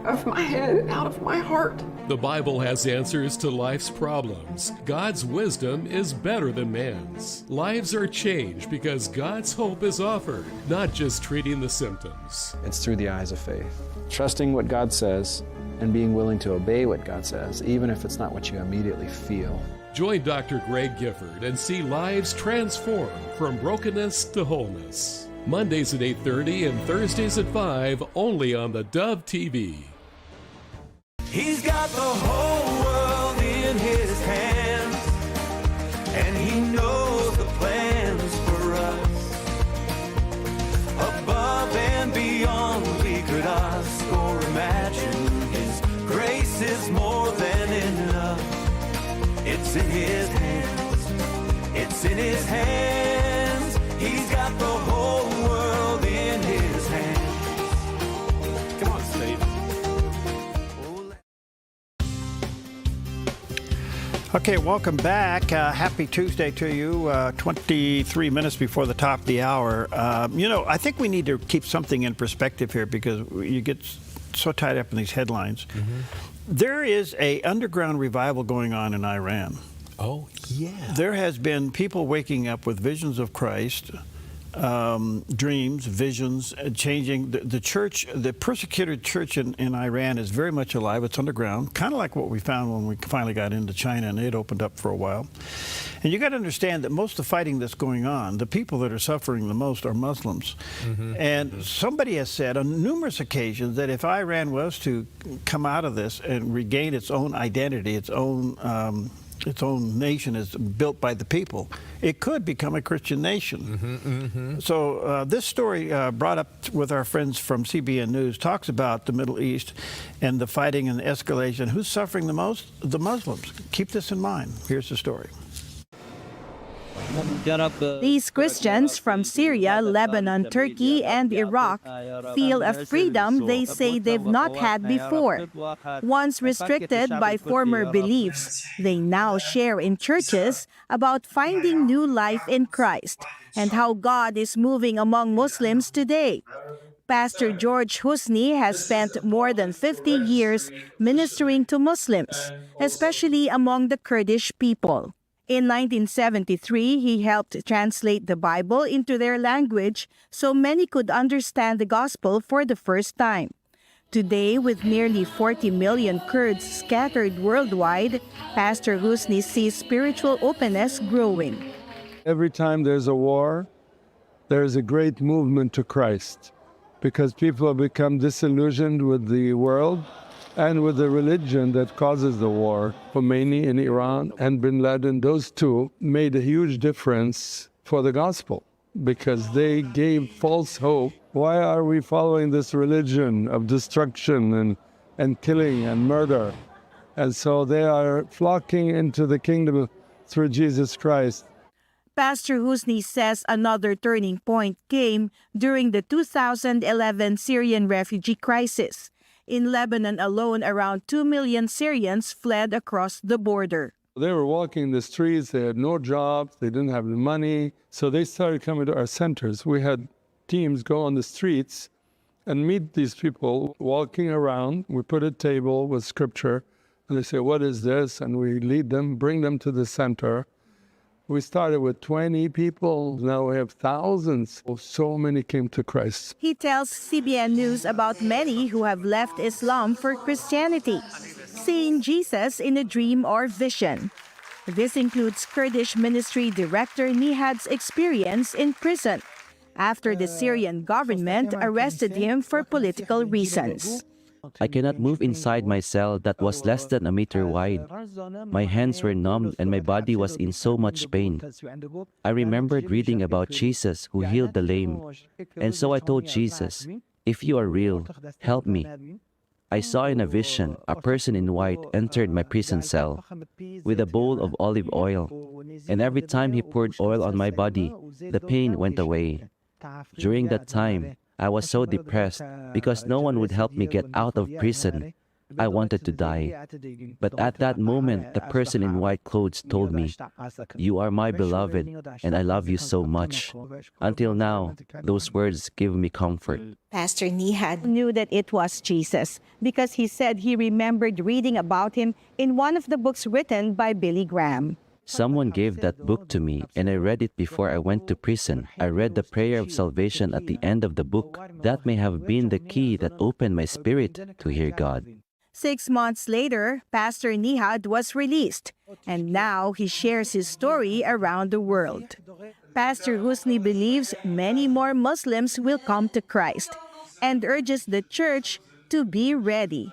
of my head and out of my heart. The Bible has answers to life's problems. God's wisdom is better than man's. Lives are changed because God's hope is offered, not just treating the symptoms. It's through the eyes of faith. Trusting what God says and being willing to obey what God says, even if it's not what you immediately feel. Join Dr. Greg Gifford and see lives transformed from brokenness to wholeness. Mondays at 8:30 and Thursdays at 5, only on the Dove TV. He's got the whole world in his hands, and he knows the plans for us. Above and beyond we could ask or imagine, his grace is more than enough. It's in his hands, it's in his hands. He's got the whole world in his hands. Come on, Steve. Okay, welcome back. Happy Tuesday to you. 23 minutes before the top of the hour. I think we need to keep something in perspective here because you get so tied up in these headlines. There is a underground revival going on in Iran. Oh, yeah. There has been people waking up with visions of Christ, dreams, visions, changing. The church, the persecuted church in Iran is very much alive. It's underground, kind of like what we found when we finally got into China and it opened up for a while. And you got to understand that most of the fighting that's going on, the people that are suffering the most are Muslims. And somebody has said on numerous occasions that if Iran was to come out of this and regain its own identity, its own nation is built by the people, it could become a Christian nation. So this story brought up with our friends from CBN News talks about the Middle East and the fighting and the escalation. Who's suffering the most? The Muslims. Keep this in mind. Here's the story. These Christians from Syria, Lebanon, Turkey, and Iraq feel a freedom they say they've not had before. Once restricted by former beliefs, they now share in churches about finding new life in Christ and how God is moving among Muslims today. Pastor George Husni has spent more than 50 years ministering to Muslims, especially among the Kurdish people. In 1973, he helped translate the Bible into their language so many could understand the gospel for the first time. Today, with nearly 40 million Kurds scattered worldwide, Pastor Husni sees spiritual openness growing. Every time there's a war, there's a great movement to Christ because people have become disillusioned with the world and with the religion that causes the war. Khomeini in Iran and bin Laden, those two made a huge difference for the gospel because they gave false hope. Why are we following this religion of destruction and killing and murder? And so they are flocking into the kingdom through Jesus Christ. Pastor Husni says another turning point came during the 2011 Syrian refugee crisis. In Lebanon alone, around 2 million Syrians fled across the border. They were walking the streets, they had no jobs, they didn't have the money, so they started coming to our centers. We had teams go on the streets and meet these people walking around. We put a table with scripture, and they say, "What is this?" And we lead them, bring them to the center. We started with 20 people. Now we have thousands. So many came to Christ. He tells CBN News about many who have left Islam for Christianity, seeing Jesus in a dream or vision. This includes Kurdish ministry director Nihad's experience in prison after the Syrian government arrested him for political reasons. I cannot move inside my cell that was less than a meter wide. My hands were numb and my body was in so much pain. I remembered reading about Jesus who healed the lame. And so I told Jesus, "If you are real, help me." I saw in a vision a person in white entered my prison cell with a bowl of olive oil. And every time he poured oil on my body, the pain went away. During that time, I was so depressed because no one would help me get out of prison. I wanted to die. But at that moment, the person in white clothes told me, "You are my beloved, and I love you so much." Until now, those words give me comfort. Pastor Nihad knew that it was Jesus because he said he remembered reading about him in one of the books written by Billy Graham. Someone gave that book to me, and I read it before I went to prison. I read the prayer of salvation at the end of the book. That may have been the key that opened my spirit to hear God. 6 months later, Pastor Nihad was released, and now he shares his story around the world. Pastor Husni believes many more Muslims will come to Christ and urges the church to be ready.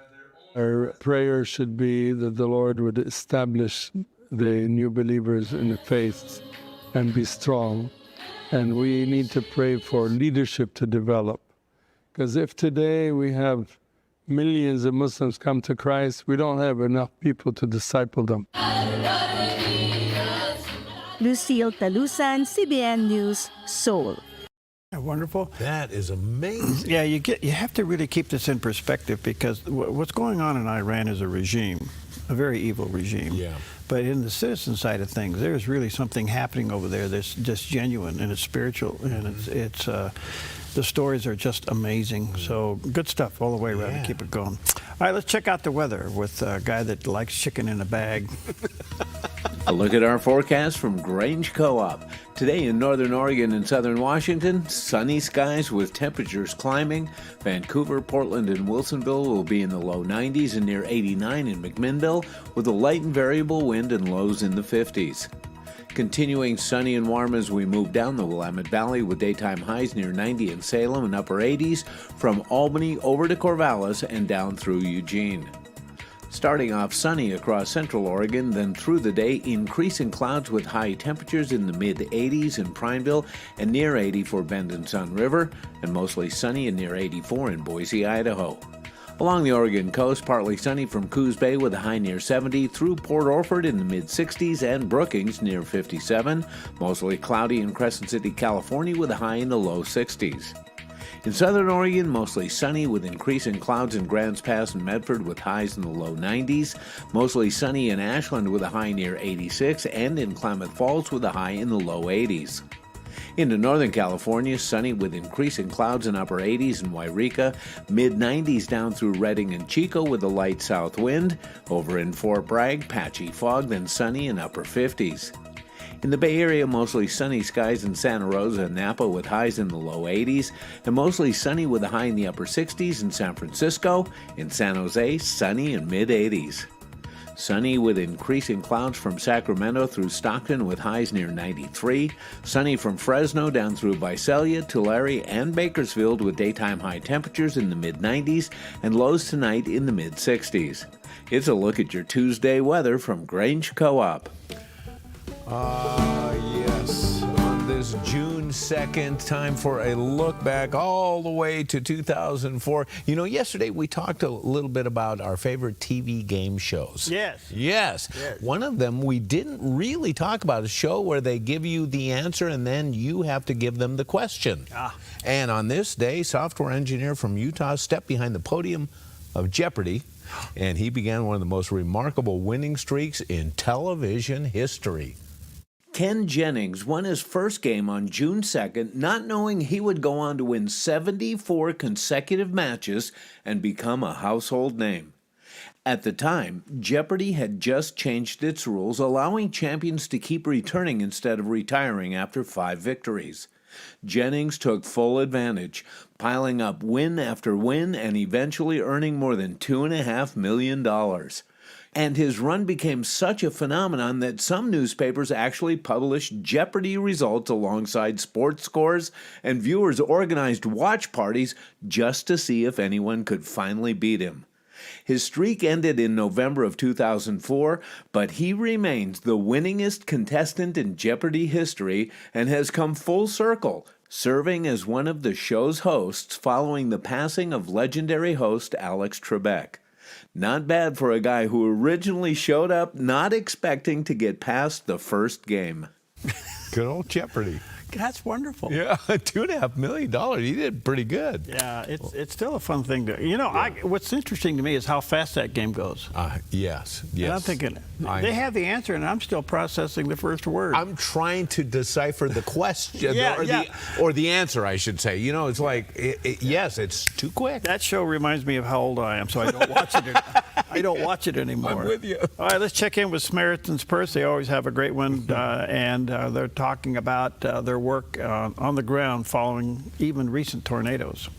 Our prayer should be that the Lord would establish the new believers in the faith and be strong. And we need to pray for leadership to develop. Because if today we have millions of Muslims come to Christ, we don't have enough people to disciple them. Lucille Talusan, CBN News, Seoul. Wonderful. That is amazing. Yeah, you have to really keep this in perspective because what's going on in Iran is a regime, a very evil regime. Yeah. But in the citizen side of things, there's really something happening over there that's just genuine and it's spiritual and it's the stories are just amazing. So good stuff all the way around. Keep it going. All right, let's check out the weather with a guy that likes chicken in a bag. A look at our forecast from Grange Co-op. Today in northern Oregon and southern Washington, sunny skies with temperatures climbing. Vancouver, Portland, and Wilsonville will be in the low 90s and near 89 in McMinnville, with a light and variable wind and lows in the 50s. Continuing sunny and warm as we move down the Willamette Valley with daytime highs near 90 in Salem and upper 80s, from Albany over to Corvallis and down through Eugene. Starting off sunny across central Oregon, then through the day, increasing clouds with high temperatures in the mid-80s in Prineville and near 80 for Bend and Sun River, and mostly sunny and near 84 in Boise, Idaho. Along the Oregon coast, partly sunny from Coos Bay with a high near 70, through Port Orford in the mid-60s and Brookings near 57, mostly cloudy in Crescent City, California with a high in the low 60s. In southern Oregon, mostly sunny with increasing clouds in Grants Pass and Medford with highs in the low 90s, mostly sunny in Ashland with a high near 86, and in Klamath Falls with a high in the low 80s. Into northern California, sunny with increasing clouds in upper 80s in Wairika, mid-90s down through Redding and Chico with a light south wind. Over in Fort Bragg, patchy fog, then sunny in upper 50s. In the Bay Area, mostly sunny skies in Santa Rosa and Napa with highs in the low 80s, and mostly sunny with a high in the upper 60s in San Francisco. In San Jose, sunny in mid-80s. Sunny with increasing clouds from Sacramento through Stockton with highs near 93. Sunny from Fresno down through Visalia, Tulare, and Bakersfield with daytime high temperatures in the mid-90s and lows tonight in the mid-60s. It's a look at your Tuesday weather from Grange Co-op. Yes. On this June 2nd, time for a look back all the way to 2004. You know, yesterday we talked a little bit about our favorite TV game shows. Yes. One of them we didn't really talk about, a show where they give you the answer and then you have to give them the question. And on this day, software engineer from Utah stepped behind the podium of Jeopardy! And he began one of the most remarkable winning streaks in television history. Ken Jennings won his first game on June 2nd, not knowing he would go on to win 74 consecutive matches and become a household name. At the time, Jeopardy! Had just changed its rules, allowing champions to keep returning instead of retiring after 5 victories. Jennings took full advantage, piling up win after win and eventually earning more than $2.5 million. And his run became such a phenomenon that some newspapers actually published Jeopardy! Results alongside sports scores, and viewers organized watch parties just to see if anyone could finally beat him. His streak ended in November of 2004, but he remains the winningest contestant in Jeopardy! History and has come full circle, serving as one of the show's hosts following the passing of legendary host Alex Trebek. Not bad for a guy who originally showed up not expecting to get past the first game. Good old Jeopardy! That's wonderful. Yeah, $2.5 million. He did pretty good. Yeah, it's still a fun thing to, you know, what's interesting to me is how fast that game goes. Yes. And I'm thinking, they have the answer and I'm still processing the first word. I'm trying to decipher the question, or the answer, I should say. You know, it's like, yes, it's too quick. That show reminds me of how old I am, so I don't watch it. I don't watch it anymore. I'm with you. All right, let's check in with Samaritan's Purse. They always have a great one, and they're talking about their work on the ground following even recent tornadoes.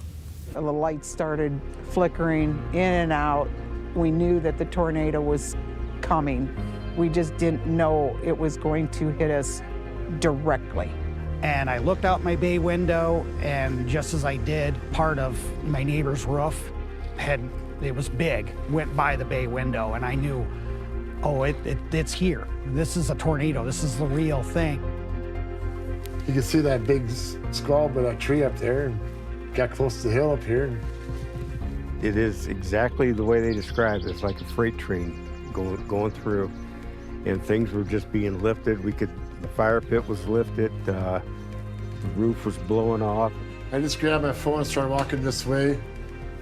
The lights started flickering in and out. We knew that the tornado was coming. We just didn't know it was going to hit us directly. And I looked out my bay window, and just as I did, part of my neighbor's roof it was big, went by the bay window, and I knew, oh, it's here. This is a tornado. This is the real thing. You can see that big skull by that tree up there, and got close to the hill up here. It is exactly the way they described it. It's like a freight train going through, and things were just being lifted. The fire pit was lifted, the roof was blowing off. I just grabbed my phone and started walking this way,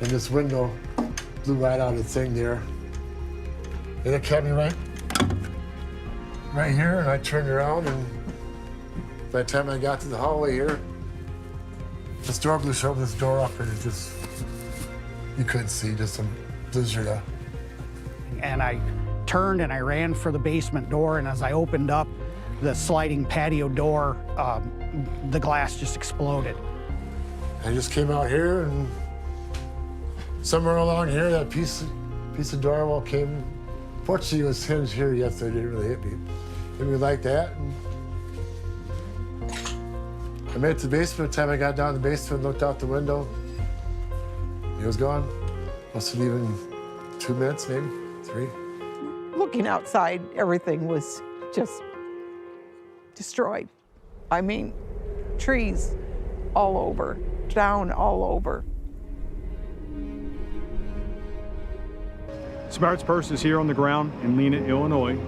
and this window blew right out of the thing there. And it kept me right here, and I turned around, and by the time I got to the hallway here, this door blew shut, this door up, and it just, you couldn't see, just a blizzard. And I turned and I ran for the basement door, and as I opened up the sliding patio door, the glass just exploded. I just came out here, and somewhere along here, that piece of drywall came. Fortunately, it was hinged here yesterday. It didn't really hit me. Hit me like that. And I made it to the basement. By the time I got down to the basement, looked out the window, it was gone. Must have even 2 minutes, maybe 3. Looking outside, everything was just destroyed. I mean, trees all over, down all over. Samaritan's Purse is here on the ground in Lena, Illinois.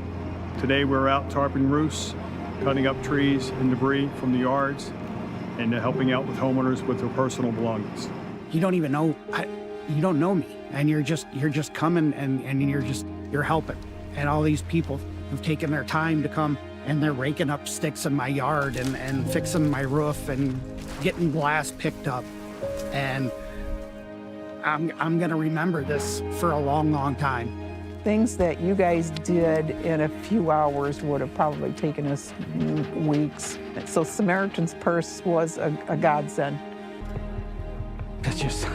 Today we're out tarping roofs, cutting up trees and debris from the yards, and helping out with homeowners with their personal belongings. You don't even know, you don't know me, and you're just coming and you're helping. And all these people have taken their time to come, and they're raking up sticks in my yard and fixing my roof and getting glass picked up. And I'm gonna remember this for a long, long time. Things that you guys did in a few hours would have probably taken us weeks. So Samaritan's Purse was a godsend. It's just,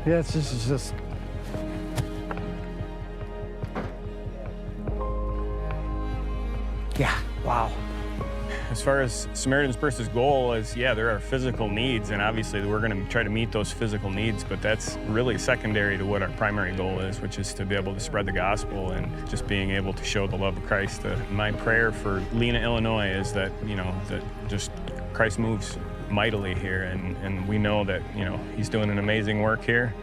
yeah, it's just. Yeah, wow. As far as Samaritan's Purse's goal is, yeah, there are physical needs, and obviously we're going to try to meet those physical needs, but that's really secondary to what our primary goal is, which is to be able to spread the gospel and just being able to show the love of Christ. My prayer for Lena, Illinois is that, that just Christ moves mightily here, and we know that, he's doing an amazing work here.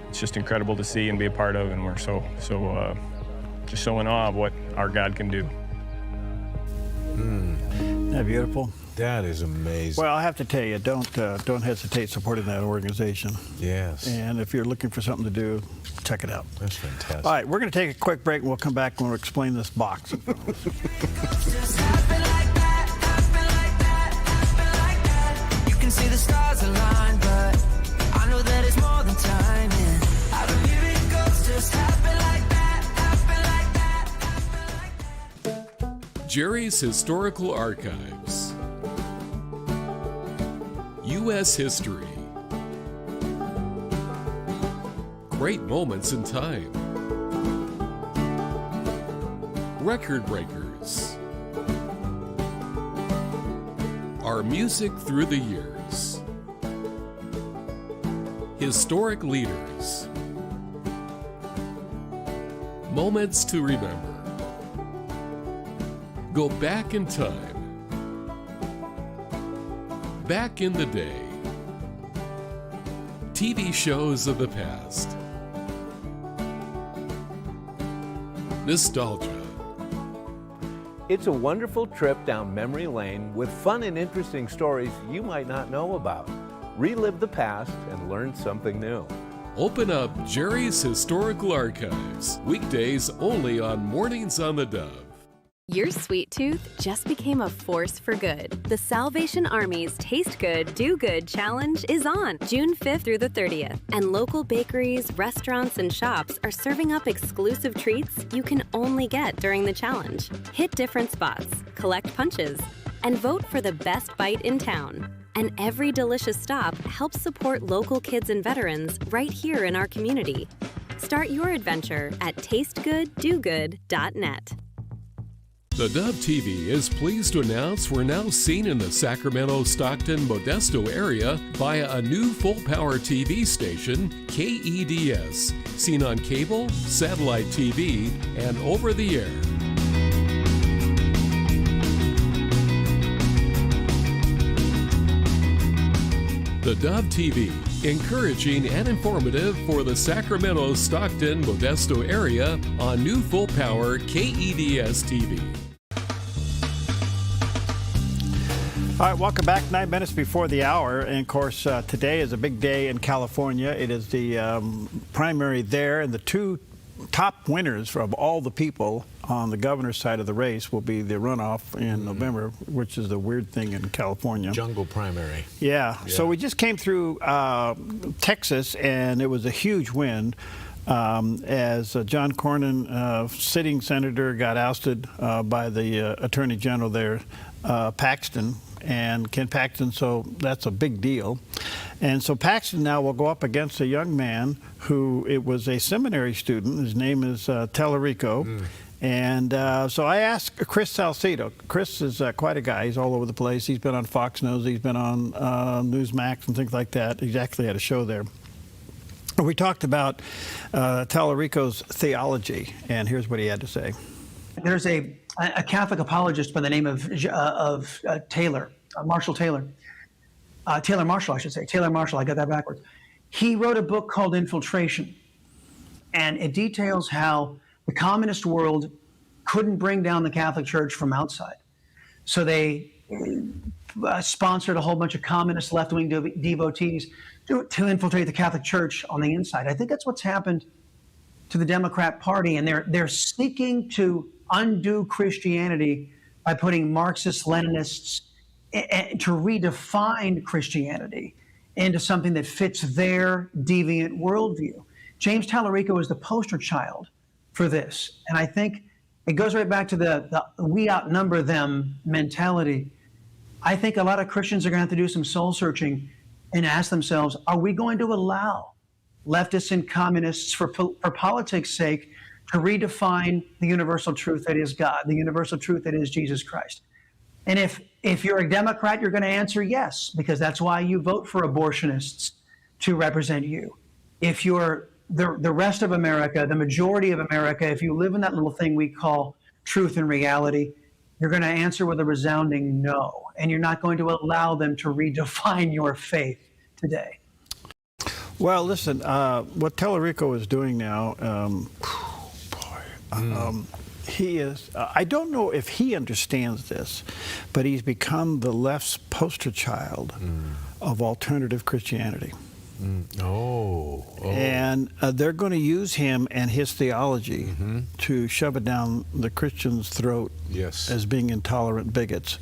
It's just incredible to see and be a part of, and we're so in awe of what our God can do. Isn't that beautiful? That is amazing. Well, I have to tell you, don't hesitate supporting that organization. Yes. And if you're looking for something to do, check it out. That's fantastic. All right, we're going to take a quick break, and we'll come back and we'll explain this box. You can see the stars align, but I know that it's more than timing. I don't hear it goes just happen like that, happen like that, happen like that. Jerry's Historical Archives. U.S. history. Great moments in time. Record breakers. Our music through the years. Historic leaders. Moments to remember. Go back in time. Back in the day. TV shows of the past. Nostalgia. It's a wonderful trip down memory lane with fun and interesting stories you might not know about. Relive the past and learn something new. Open up Jerry's Historical Archives. Weekdays only on Mornings on the Dove. Your sweet tooth just became a force for good. The Salvation Army's Taste Good, Do Good Challenge is on June 5th through the 30th. And local bakeries, restaurants, and shops are serving up exclusive treats you can only get during the challenge. Hit different spots, collect punches, and vote for the best bite in town. And every delicious stop helps support local kids and veterans right here in our community. Start your adventure at tastegooddogood.net. The Dove TV is pleased to announce we're now seen in the Sacramento, Stockton, Modesto area via a new full-power TV station, KEDS, seen on cable, satellite TV, and over the air. The Dove TV, encouraging and informative for the Sacramento, Stockton, Modesto area on new full-power KEDS TV. All right, welcome back. 9 minutes before the hour. And of course, today is a big day in California. It is the primary there, and the two top winners of all the people on the governor's side of the race will be the runoff in November, which is the weird thing in California. Jungle primary. Yeah. So we just came through Texas, and it was a huge win as John Cornyn, sitting senator, got ousted by the Attorney General there, Paxton, and Ken Paxton, so that's a big deal. And so Paxton now will go up against a young man who, it was a seminary student. His name is Tellerico. And so I asked Chris Salcedo. Chris is quite a guy. He's all over the place. He's been on Fox News. He's been on Newsmax and things like that. He's actually had a show there. We talked about Tellerico's theology, and here's what he had to say. There's a Catholic apologist by the name of Taylor, Marshall Taylor. Taylor Marshall, I should say. Taylor Marshall, I got that backwards. He wrote a book called Infiltration, and it details how the communist world couldn't bring down the Catholic Church from outside. So they sponsored a whole bunch of communist left-wing devotees to infiltrate the Catholic Church on the inside. I think that's what's happened to the Democrat Party, and they're seeking to undo Christianity by putting Marxist-Leninists to redefine Christianity into something that fits their deviant worldview. James Tellerico is the poster child for this, and I think it goes right back to the we outnumber them mentality. I think a lot of Christians are going to have to do some soul searching and ask themselves, are we going to allow leftists and communists for politics' sake to redefine the universal truth that is God, the universal truth that is Jesus Christ? And if you're a Democrat, you're going to answer yes, because that's why you vote for abortionists to represent you. If you're the rest of America, the majority of America, if you live in that little thing we call truth and reality, you're going to answer with a resounding no, and you're not going to allow them to redefine your faith today. Well, listen, what Tellerico is doing now, he is, I don't know if he understands this, but he's become the left's poster child of alternative Christianity. And they're going to use him and his theology to shove it down the Christians' throat as being intolerant bigots.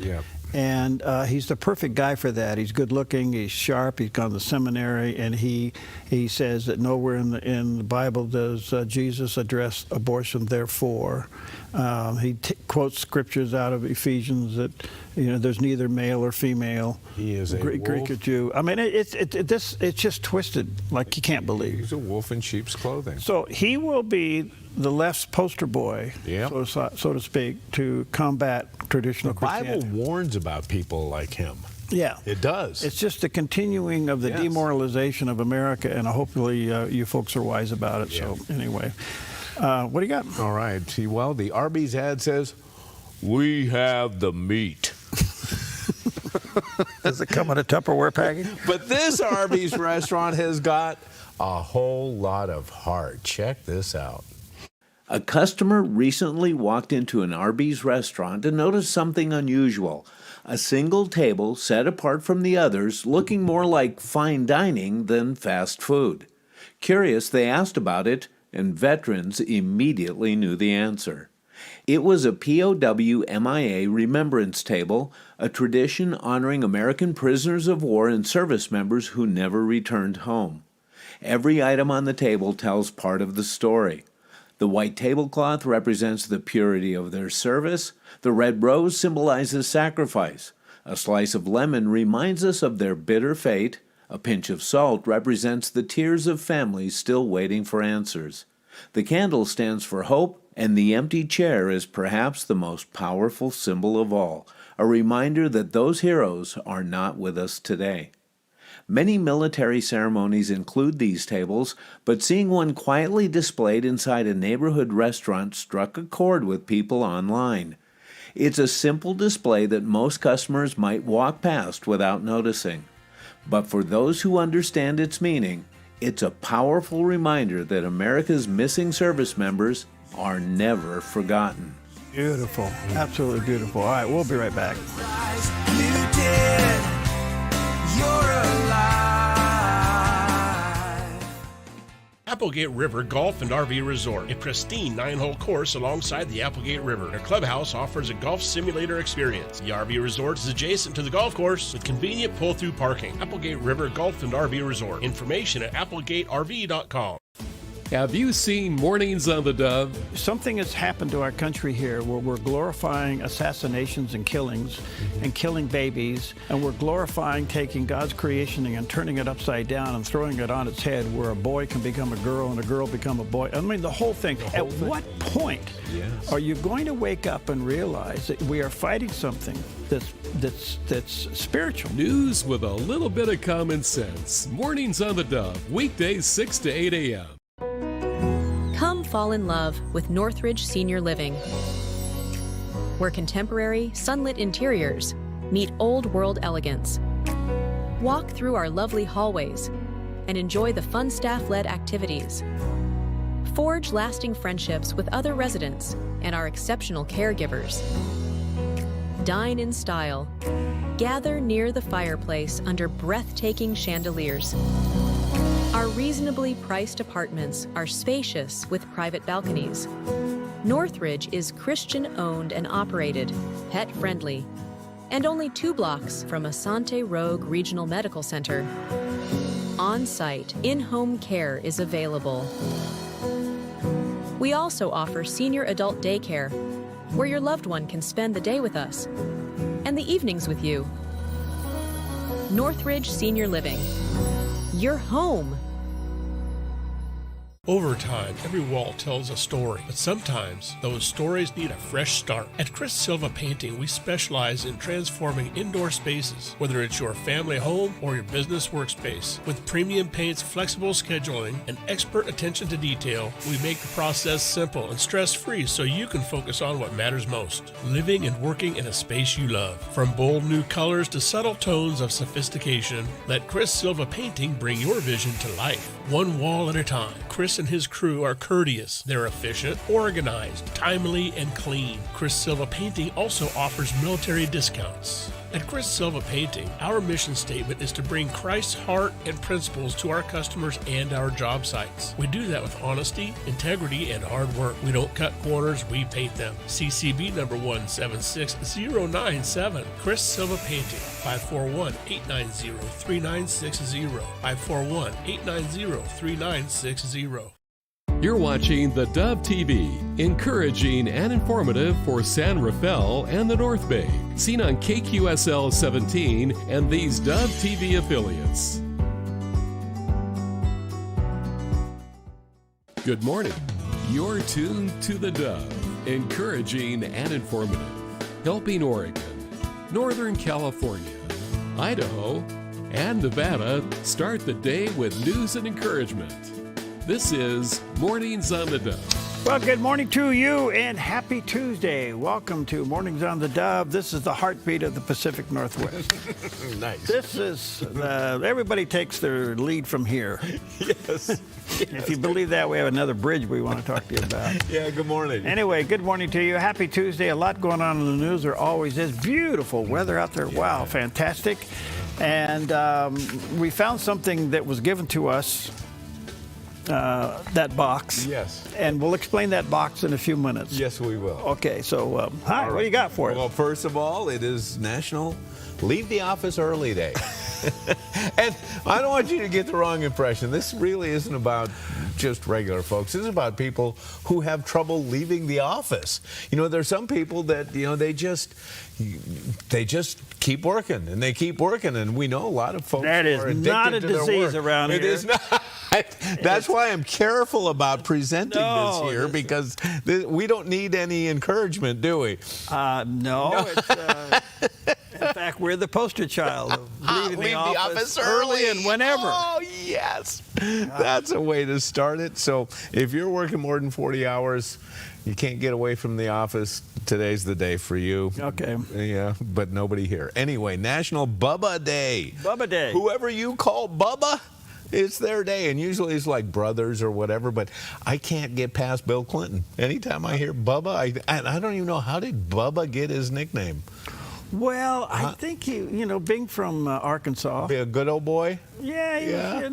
And he's the perfect guy for that. He's good looking, he's sharp, he's gone to seminary, and he says that nowhere in the Bible does Jesus address abortion, therefore. He quotes scriptures out of Ephesians that, there's neither male or female. He is a Greek or Jew. I mean, it's just twisted like you can't believe. He's a wolf in sheep's clothing. So he will be the left's poster boy, so to speak, to combat traditional Christianity. The Bible warns about people like him. Yeah. It does. It's just the continuing of the demoralization of America, and hopefully you folks are wise about it. So anyway, what do you got? All right. Well, the Arby's ad says, "We have the meat." Does it come in a Tupperware package? But this Arby's restaurant has got a whole lot of heart. Check this out. A customer recently walked into an Arby's restaurant and noticed something unusual. A single table set apart from the others, looking more like fine dining than fast food. Curious, they asked about it, and veterans immediately knew the answer. It was a POW MIA remembrance table, a tradition honoring American prisoners of war and service members who never returned home. Every item on the table tells part of the story. The white tablecloth represents the purity of their service. The red rose symbolizes sacrifice. A slice of lemon reminds us of their bitter fate. A pinch of salt represents the tears of families still waiting for answers. The candle stands for hope, and the empty chair is perhaps the most powerful symbol of all, a reminder that those heroes are not with us today. Many military ceremonies include these tables, but seeing one quietly displayed inside a neighborhood restaurant struck a chord with people online. It's a simple display that most customers might walk past without noticing. But for those who understand its meaning, it's a powerful reminder that America's missing service members are never forgotten. Beautiful. Absolutely beautiful. All right, we'll be right back. Applegate River Golf and RV Resort, a pristine 9-hole course alongside the Applegate River. Their clubhouse offers a golf simulator experience. The RV Resort is adjacent to the golf course with convenient pull-through parking. Applegate River Golf and RV Resort. Information at applegaterv.com. Have you seen Mornings on the Dove? Something has happened to our country here where we're glorifying assassinations and killings and killing babies, and we're glorifying taking God's creation and turning it upside down and throwing it on its head, where a boy can become a girl and a girl become a boy. I mean, the whole thing. At what point are you going to wake up and realize that we are fighting something that's spiritual? News with a little bit of common sense. Mornings on the Dove, weekdays 6 to 8 a.m. Come fall in love with Northridge Senior Living, where contemporary, sunlit interiors meet old-world elegance. Walk through our lovely hallways and enjoy the fun staff-led activities. Forge lasting friendships with other residents and our exceptional caregivers. Dine in style. Gather near the fireplace under breathtaking chandeliers. Our reasonably priced apartments are spacious with private balconies. Northridge is Christian-owned and operated, pet-friendly, and only 2 blocks from Asante Rogue Regional Medical Center. On-site, in-home care is available. We also offer senior adult daycare, where your loved one can spend the day with us and the evenings with you. Northridge Senior Living. Your home. Over time, every wall tells a story, but sometimes those stories need a fresh start. At Chris Silva Painting, we specialize in transforming indoor spaces, whether it's your family home or your business workspace. With premium paints, flexible scheduling, and expert attention to detail, we make the process simple and stress-free so you can focus on what matters most, living and working in a space you love. From bold new colors to subtle tones of sophistication, let Chris Silva Painting bring your vision to life, one wall at a time. Chris and his crew are courteous. They're efficient, organized, timely, and clean. Chris Silva Painting also offers military discounts. At Chris Silva Painting, our mission statement is to bring Christ's heart and principles to our customers and our job sites. We do that with honesty, integrity, and hard work. We don't cut corners, we paint them. CCB number 176097. Chris Silva Painting, 541-890-3960. 541-890-3960. You're watching the Dove TV, encouraging and informative for San Rafael and the North Bay. Seen on KQSL 17 and these Dove TV affiliates. Good morning. You're tuned to the Dove, encouraging and informative, helping Oregon, Northern California, Idaho, and Nevada start the day with news and encouragement. This is Mornings on the Dove. Well, good morning to you and happy Tuesday. Welcome to Mornings on the Dove. This is the heartbeat of the Pacific Northwest. Nice. This is, everybody takes their lead from here. Yes. If you believe that, we have another bridge we want to talk to you about. Yeah, good morning. Anyway, good morning to you. Happy Tuesday. A lot going on in the news. There always is. Beautiful weather out there. Wow, fantastic. And we found something that was given to us. That box. Yes. And we'll explain that box in a few minutes. Yes, we will. Okay, so hi, what do you got for us? Well, first of all, it is National Leave the Office Early Day. And I don't want you to get the wrong impression. This really isn't about just regular folks. This is about people who have trouble leaving the office. You know, there's some people that, you know, they just keep working and they keep working, and we know a lot of folks that is are addicted not a to their disease work. around here. It is not. That's why I'm careful about presenting this here, because we don't need any encouragement, do we? No. It's, in fact, we're the poster child of leaving the office early and whenever. Oh, yes. That's a way to start it. So if you're working more than 40 hours, you can't get away from the office, today's the day for you. Okay. Yeah, but nobody here. Anyway, National Bubba Day. Bubba Day. Whoever you call Bubba, it's their day, and usually it's like brothers or whatever, but I can't get past Bill Clinton. Anytime I hear Bubba, I don't even know, how did Bubba get his nickname? Well, I think being from Arkansas. Be a good old boy? Yeah.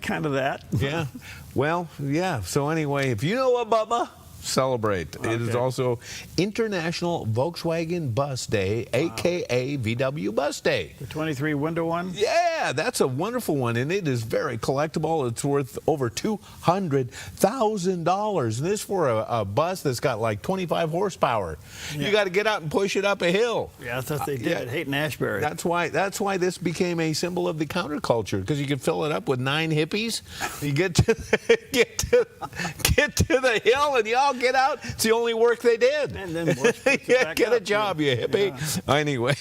Kind of that. Yeah. Well, yeah. So anyway, if you know a Bubba, celebrate. Okay. It is also International Volkswagen Bus Day, a.k.a. VW Bus Day. The 23 window one? Yeah. Yeah, that's a wonderful one, and it is very collectible. It's worth over $200,000. This for a bus that's got like 25 horsepower. Yeah. You got to get out and push it up a hill. Yeah, that's what they did at Haight-Ashbury. That's why this became a symbol of the counterculture, because you can fill it up with 9 hippies. You get to the hill, and you all get out. It's the only work they did. And then get a job, you hippie. Yeah. Anyway,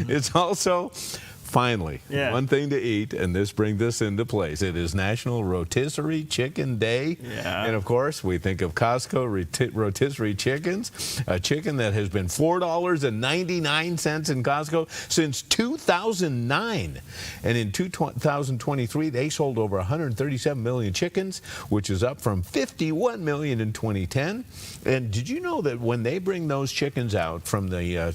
it's also, finally, one thing to eat, and this brings this into place. It is National Rotisserie Chicken Day. Yeah. And, of course, we think of Costco rotisserie chickens, a chicken that has been $4.99 in Costco since 2009. And in 2023, they sold over 137 million chickens, which is up from 51 million in 2010. And did you know that when they bring those chickens out from the,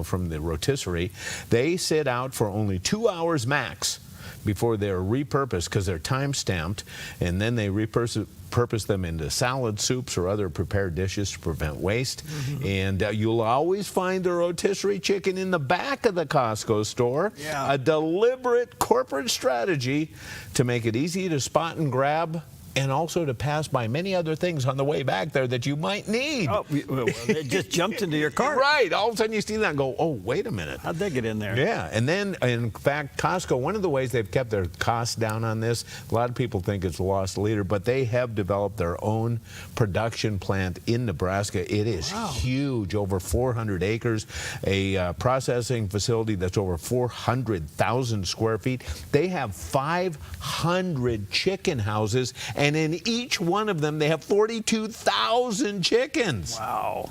from the rotisserie, they sit out for only 2 hours max before they're repurposed, because they're time-stamped, and then they repurpose them into salad soups or other prepared dishes to prevent waste. And you'll always find the rotisserie chicken in the back of the Costco store. Yeah. A deliberate corporate strategy to make it easy to spot and grab, and also to pass by many other things on the way back there that you might need. Oh, well, it just jumped into your cart. Right. All of a sudden you see that and go, oh, wait a minute. How'd they get in there? Yeah. And then, in fact, Costco, one of the ways they've kept their costs down on this, a lot of people think it's a lost leader, but they have developed their own production plant in Nebraska. It is huge, over 400 acres, a processing facility that's over 400,000 square feet. They have 500 chicken houses, and in each one of them, they have 42,000 chickens. Wow.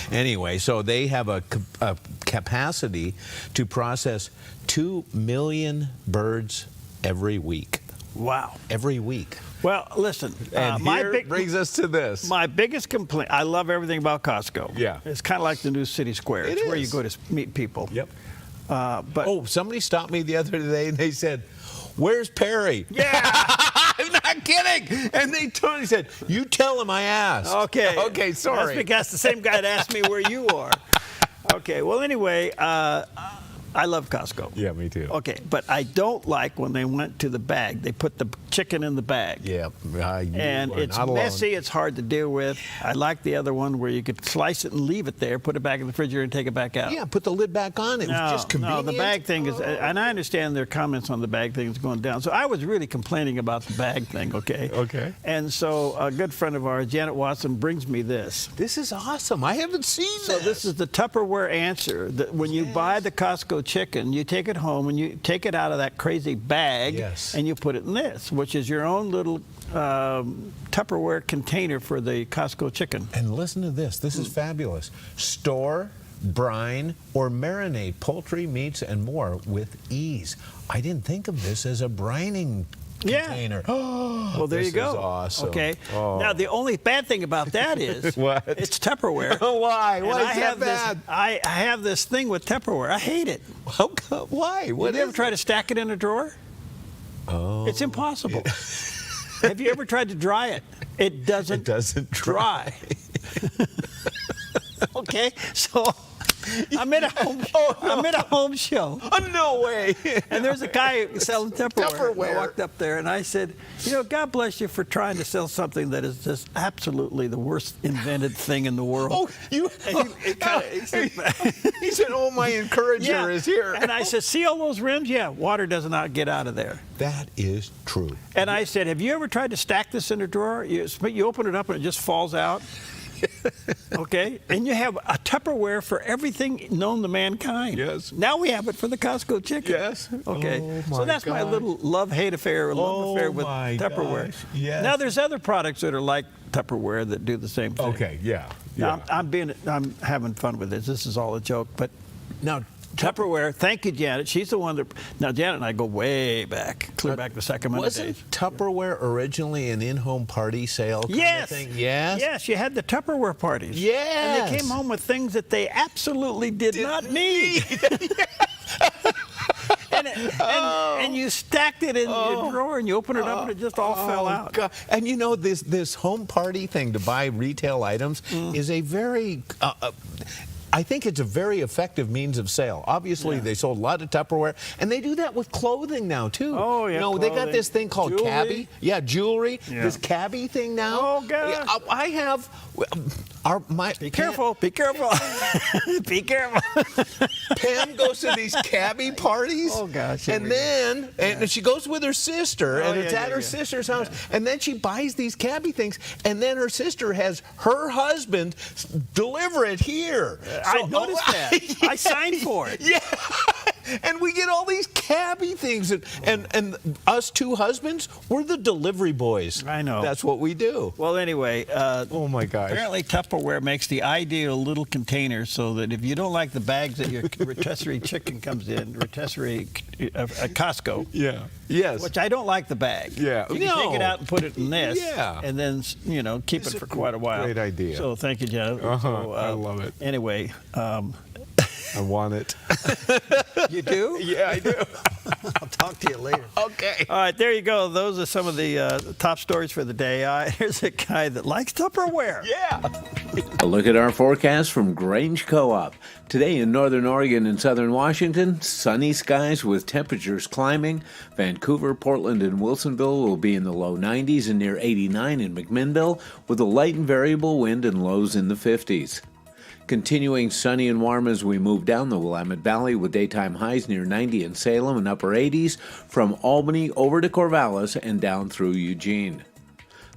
Anyway, so they have a capacity to process 2 million birds every week. Wow. Every week. Well, listen. And brings us to this. My biggest complaint, I love everything about Costco. Yeah. It's kind of like the new City Square. It's where you go to meet people. Yep. But somebody stopped me the other day and they said, "Where's Perry?" Yeah. I'm not kidding. And they totally said, "You tell him I asked." Okay. Okay, sorry. That's because the same guy that asked me where you are. Okay. Well, anyway, I love Costco. Yeah, me too. Okay, but I don't like when they went to the bag. They put the chicken in the bag. Yeah. And it's messy. It's hard to deal with. I like the other one where you could slice it and leave it there, put it back in the refrigerator and take it back out. Yeah, put the lid back on. It was just convenient. No, the bag thing is, and I understand their comments on the bag thing is going down. So I was really complaining about the bag thing, okay? Okay. And so a good friend of ours, Janet Watson, brings me this. This is awesome. I haven't seen this. So this is the Tupperware answer. That when you buy the Costco chicken, you take it home and you take it out of that crazy bag and you put it in this, which is your own little Tupperware container for the Costco chicken. And listen to this. This is fabulous. Store, brine, or marinate poultry, meats, and more with ease. I didn't think of this as a brining container. Well, there you go. This is awesome. Okay. Oh. Now, the only bad thing about that is what? It's Tupperware. Why? Why is that bad? I have this thing with Tupperware. I hate it. Why? Have you ever tried to stack it in a drawer? Oh. It's impossible. Have you ever tried to dry it? It doesn't dry. Okay, so I'm at a home show. Oh, no way. And there's a guy selling Tupperware. I walked up there and I said, God bless you for trying to sell something that is just absolutely the worst invented thing in the world. Oh, he said, "Oh, my encourager is here." And I said, "See all those rims? Yeah, water does not get out of there." That is true. And I said, "Have you ever tried to stack this in a drawer? You open it up and it just falls out." Okay, and you have a Tupperware for everything known to mankind. Yes. Now we have it for the Costco chicken. Yes. Okay. Oh, So that's my little love-hate affair, love affair with Tupperware. Gosh. Yes. Now there's other products that are like Tupperware that do the same thing. Okay. Yeah. Now, I'm having fun with this. This is all a joke, but now. Tupperware, thank you, Janet. She's the one that. Now, Janet and I go way back, clear back to Sacramento days. Wasn't Tupperware originally an in-home party sale kind of thing? Yes. Yes, you had the Tupperware parties. Yes. And they came home with things that they absolutely did not need. And you stacked it in your drawer and you open it up and it just all fell out. God. And this home party thing to buy retail items is a very I think it's a very effective means of sale. Obviously, they sold a lot of Tupperware, and they do that with clothing now, too. Oh, yeah, You know, they got clothing, this thing called jewelry. cabbie. Yeah, jewelry. Yeah. This cabbie thing now. Oh, gosh. Yeah, I have... Be careful. Be careful. Be careful. Pam goes to these cabbie parties. Oh, gosh. And then and she goes with her sister, and it's at her sister's house. And then she buys these cabbie things, and then her sister has her husband deliver it here. I noticed that. I signed for it. Yeah. And we get all these cabbie things, and us two husbands, we're the delivery boys. I know. That's what we do. Well, anyway. Oh, my gosh. Apparently, Tupperware makes the ideal little container so that if you don't like the bags that your rotisserie chicken comes in, rotisserie Costco. Yeah. Yes. Which I don't like the bag. Yeah. You can take it out and put it in this. Yeah. And then, you know, keep it for quite a while. Great idea. So thank you, Jeff. So, I love it. Anyway. I want it. You do? Yeah, I do. I'll talk to you later. Okay. All right, there you go. Those are some of the top stories for the day. Here's a guy that likes Tupperware. Yeah. A look at our forecast from Grange Co-op. Today in northern Oregon and southern Washington, sunny skies with temperatures climbing. Vancouver, Portland, and Wilsonville will be in the low 90s and near 89 in McMinnville, with a light and variable wind and lows in the 50s. Continuing sunny and warm as we move down the Willamette Valley with daytime highs near 90 in Salem and upper 80s from Albany over to Corvallis and down through Eugene.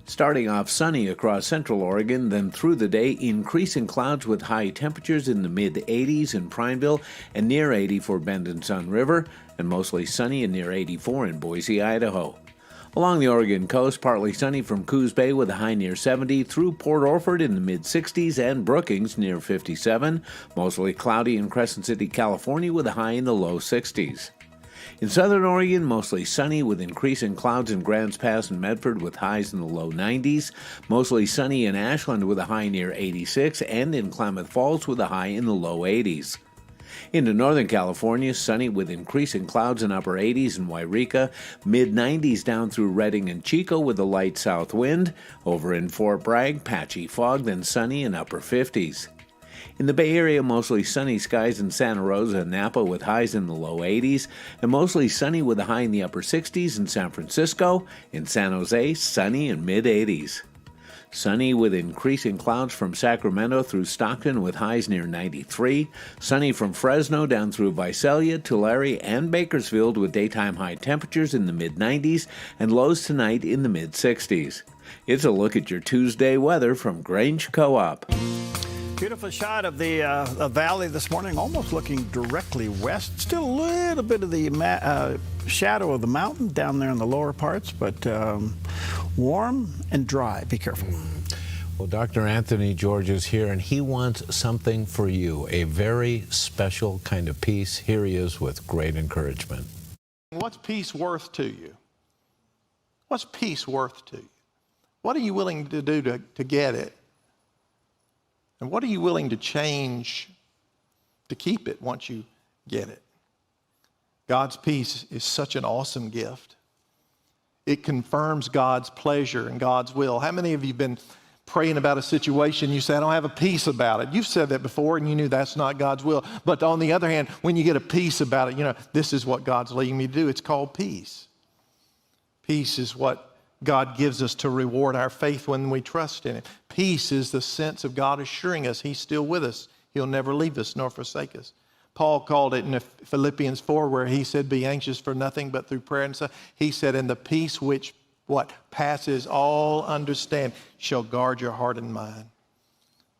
Starting off sunny across central Oregon, then through the day increasing clouds with high temperatures in the mid-80s in Prineville and near 80 for Bend and Sun River, and mostly sunny and near 84 in Boise, Idaho. Along the Oregon coast, partly sunny from Coos Bay with a high near 70, through Port Orford in the mid-60s and Brookings near 57, mostly cloudy in Crescent City, California with a high in the low 60s. In southern Oregon, mostly sunny with increasing clouds in Grants Pass and Medford with highs in the low 90s, mostly sunny in Ashland with a high near 86, and in Klamath Falls with a high in the low 80s. Into northern California, sunny with increasing clouds in upper 80s in Wairika, mid-90s down through Redding and Chico with a light south wind. Over in Fort Bragg, patchy fog, then sunny in upper 50s. In the Bay Area, mostly sunny skies in Santa Rosa and Napa with highs in the low 80s, and mostly sunny with a high in the upper 60s in San Francisco. In San Jose, sunny in mid-80s. Sunny with increasing clouds from Sacramento through Stockton with highs near 93. Sunny from Fresno down through Visalia, Tulare, and Bakersfield with daytime high temperatures in the mid-90s and lows tonight in the mid-60s. It's a look at your Tuesday weather from Grange Co-op. Beautiful shot of the valley this morning, almost looking directly west. Still a little bit of the shadow of the mountain down there in the lower parts, but warm and dry. Be careful. Well, Dr. Anthony George is here, and he wants something for you, a very special kind of peace. Here he is with great encouragement. What's peace worth to you? What's peace worth to you? What are you willing to do to get it? And what are you willing to change to keep it once you get it? God's peace is such an awesome gift. It confirms God's pleasure and God's will. How many of you have been praying about a situation, you say, I don't have a peace about it? You've said that before and you knew that's not God's will. But on the other hand, when you get a peace about it, you know, this is what God's leading me to do. It's called peace. Peace is what God gives us to reward our faith when we trust in Him. Peace is the sense of God assuring us He's still with us. He'll never leave us nor forsake us. Paul called it in Philippians 4 where he said, be anxious for nothing but through prayer and stuff. He said, and the peace which, what? Passes all understanding shall guard your heart and mind.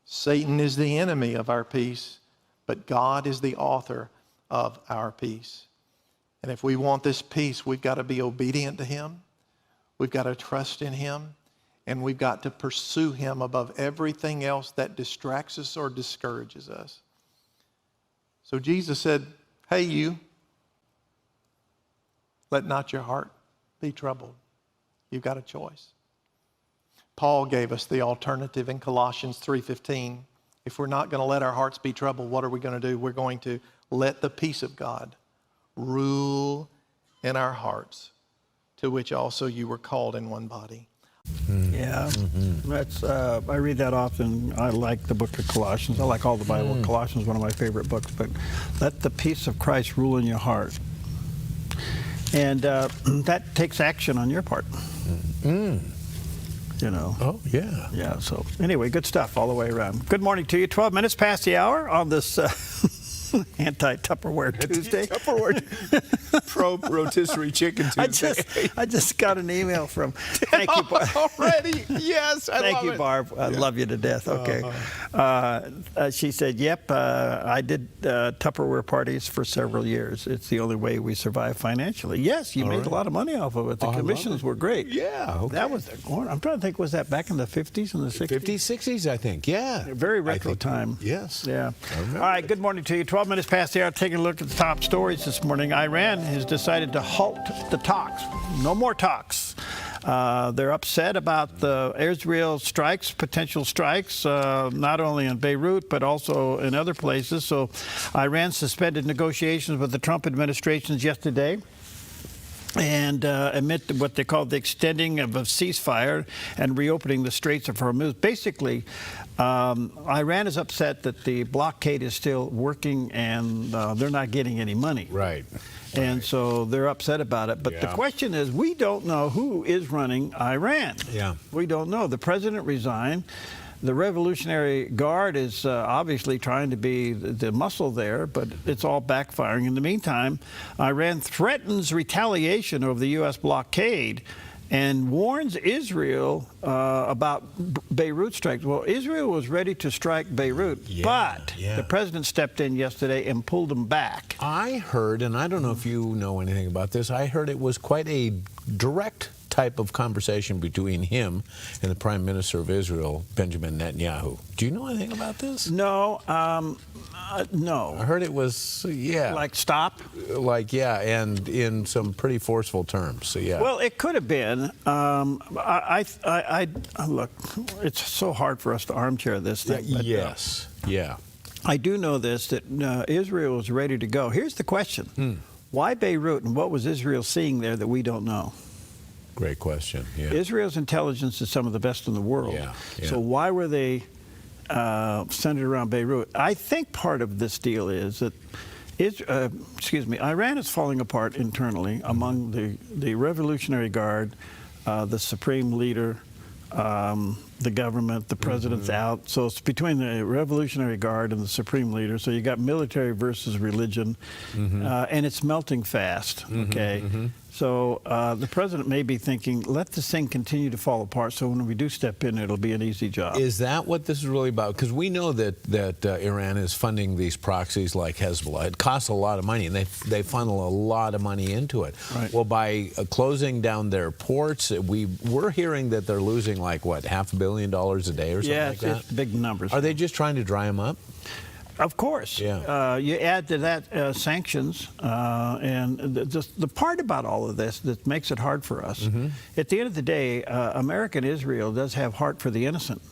Satan is the enemy of our peace, but God is the author of our peace. And if we want this peace, we've got to be obedient to Him. We've got to trust in Him, and we've got to pursue Him above everything else that distracts us or discourages us. So Jesus said, hey, you, let not your heart be troubled. You've got a choice. Paul gave us the alternative in Colossians 3:15. If we're not going to let our hearts be troubled, what are we going to do? We're going to let the peace of God rule in our hearts, to which also you were called in one body. Yeah, that's. I read that often. I like the book of Colossians. I like all the Bible. Colossians is one of my favorite books. But let the peace of Christ rule in your heart, and that takes action on your part. You know. Oh, yeah. Yeah. So anyway, good stuff all the way around. Good morning to you. 12 minutes past the hour on this anti-Tupperware Tuesday. Tupperware pro-rotisserie chicken Tuesday. I just got an email from. Thank you, Barb. Already? Yes, I Thank love you, it. Barb. I love you to death. Okay. She said, "Yep, I did Tupperware parties for several years. It's the only way we survive financially." Yes, you made a lot of money off of it. The commissions were great. Yeah. Okay. That was. I'm trying to think. Was that back in the 50s and the 60s? 50s, 60s, I think. Yeah. Very retro time. Yes. Yeah. All right. Good morning to you. 12 minutes past the hour. Taking a look at the top stories this morning. Iran has decided to halt the talks. No more talks. They're upset about the Israel strikes, potential strikes, not only in Beirut, but also in other places. So Iran suspended negotiations with the Trump administration yesterday and amid what they call the extending of a ceasefire and reopening the Straits of Hormuz. Basically, Iran is upset that the blockade is still working and they're not getting any money. Right. And so they're upset about it. But the question is, we don't know who is running Iran. Yeah. We don't know. The president resigned. The Revolutionary Guard is obviously trying to be the muscle there, but it's all backfiring. In the meantime, Iran threatens retaliation over the U.S. blockade and warns Israel about Beirut strikes. Well, Israel was ready to strike Beirut, but the president stepped in yesterday and pulled them back. I heard, and I don't know if you know anything about this, I heard it was quite a direct type of conversation between him and the Prime Minister of Israel, Benjamin Netanyahu. Do you know anything about this? No, no. I heard it was, like stop? Like, and in some pretty forceful terms, so Well, it could have been. Look, it's so hard for us to armchair this thing. But, I do know this, that Israel is ready to go. Here's the question. Why Beirut, and what was Israel seeing there that we don't know? Great question. Yeah. Israel's intelligence is some of the best in the world. So why were they centered around Beirut? I think part of this deal is that Iran is falling apart internally among the Revolutionary Guard, the supreme leader, the government, the president's out. So it's between the Revolutionary Guard and the supreme leader. So you got military versus religion, and it's melting fast. So the president may be thinking, let this thing continue to fall apart so when we do step in, it'll be an easy job. Is that what this is really about? Because we know that Iran is funding these proxies like Hezbollah. It costs a lot of money, and they funnel a lot of money into it. Right. Well, by closing down their ports, we're hearing that they're losing like, what, $500 million a day or something like that? Yeah, it's big numbers. Are they just trying to dry them up? Of course. Yeah. You add to that sanctions, and the part about all of this that makes it hard for us, at the end of the day, American Israel does have heart for the innocent.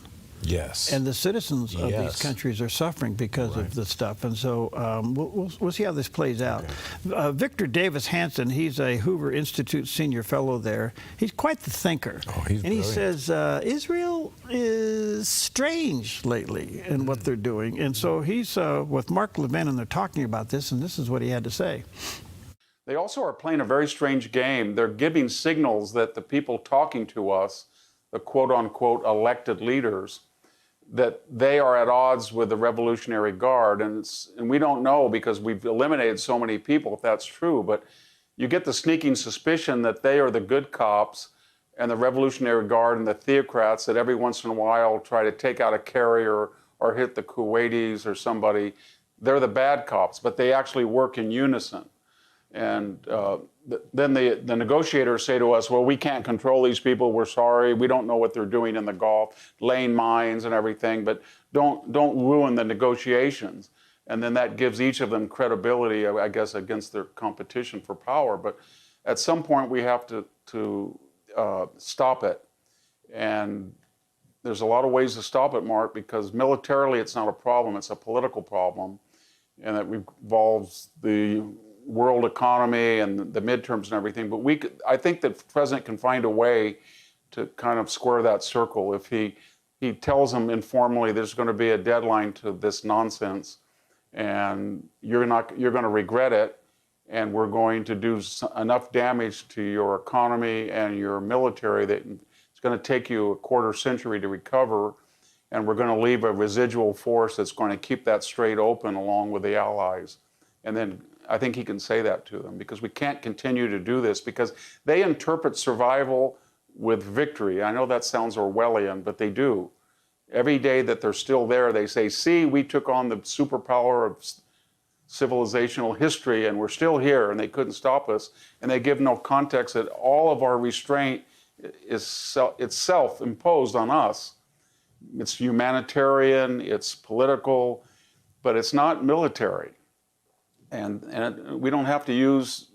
Yes. And the citizens of these countries are suffering because of this stuff. And so we'll see how this plays out. Okay. Victor Davis Hanson, he's a Hoover Institute senior fellow there. He's quite the thinker. He's and he says Israel is strange lately in what they're doing. And so he's with Mark Levin, and they're talking about this, and this is what he had to say. They also are playing a very strange game. They're giving signals that the people talking to us, the quote-unquote elected leaders, that they are at odds with the Revolutionary Guard. And we don't know, because we've eliminated so many people, if that's true. But you get the sneaking suspicion that they are the good cops, and the Revolutionary Guard and the theocrats that every once in a while try to take out a carrier or hit the Kuwaitis or somebody. They're the bad cops, but they actually work in unison. And then the negotiators say to us, well, we can't control these people. We're sorry. We don't know what they're doing in the Gulf, laying mines and everything, but don't ruin the negotiations. And then that gives each of them credibility, I guess, against their competition for power. But at some point, we have to stop it. And there's a lot of ways to stop it, Mark, because militarily it's not a problem. It's a political problem. And it involves the world economy and the midterms and everything. But I think that the president can find a way to kind of square that circle. If he tells them informally there's going to be a deadline to this nonsense, and you're going to regret it, and we're going to do enough damage to your economy and your military that it's going to take you a quarter century to recover, and we're going to leave a residual force that's going to keep that strait open along with the Allies. And then I think he can say that to them, because we can't continue to do this, because they interpret survival with victory. I know that sounds Orwellian, but they do. Every day that they're still there, they say, see, we took on the superpower of civilizational history and we're still here, and they couldn't stop us. And they give no context that all of our restraint is it's self-imposed on us. It's humanitarian, it's political, but it's not military. And we don't have to use,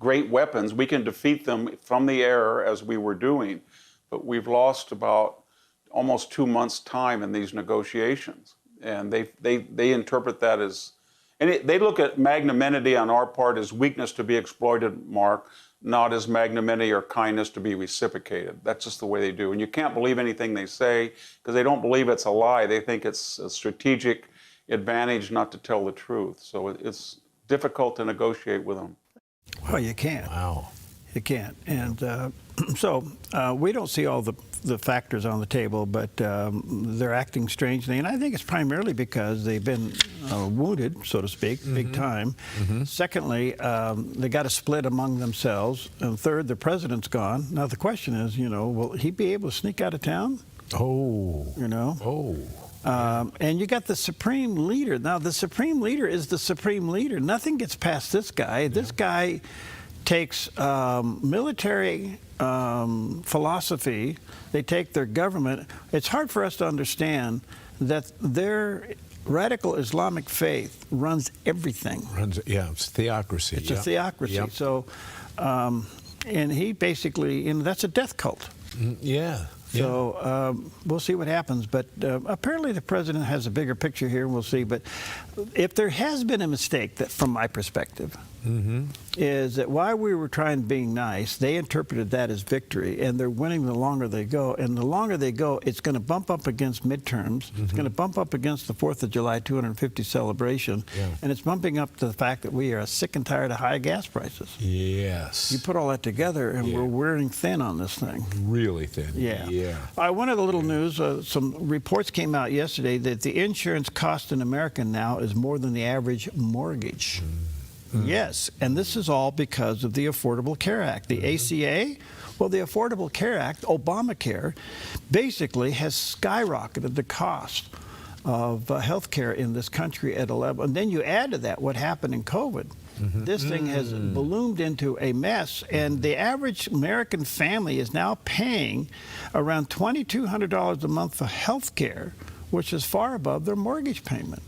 great weapons. We can defeat them from the air, as we were doing. But we've lost about almost 2 months' time in these negotiations. And they interpret that as, and they look at magnanimity on our part as weakness to be exploited, Mark, not as magnanimity or kindness to be reciprocated. That's just the way they do. And you can't believe anything they say, because they don't believe it's a lie. They think it's a strategic advantage not to tell the truth. So it's difficult to negotiate with them. Well, you can't. Wow. You can't. And so we don't see all the factors on the table, but they're acting strangely. And I think it's primarily because they've been wounded, so to speak, big time. Secondly, they got a split among themselves. And third, the president's gone. Now, the question is, will he be able to sneak out of town? Oh. And you got the supreme leader. Now, the supreme leader is the supreme leader. Nothing gets past this guy. Yeah. This guy takes military philosophy. They take their government. It's hard for us to understand that their radical Islamic faith runs everything. It's theocracy. It's a theocracy. Yep. So, and he basically, that's a death cult. Yeah. So we'll see what happens. But apparently the president has a bigger picture here, and we'll see. But if there has been a mistake, that, from my perspective, is that while we were trying being nice, they interpreted that as victory, and they're winning the longer they go. And the longer they go, it's going to bump up against midterms. It's going to bump up against the 4th of July 250 celebration. Yeah. And it's bumping up to the fact that we are sick and tired of high gas prices. Yes. You put all that together, and we're wearing thin on this thing. Really thin. Yeah. One of the little news, some reports came out yesterday that the insurance cost in America now is more than the average mortgage. Yes, and this is all because of the Affordable Care Act. The ACA, well, the Affordable Care Act, Obamacare, basically has skyrocketed the cost of health care in this country at a level. And then you add to that what happened in COVID. This thing has ballooned into a mess, and the average American family is now paying around $2,200 a month for health care, which is far above their mortgage payment.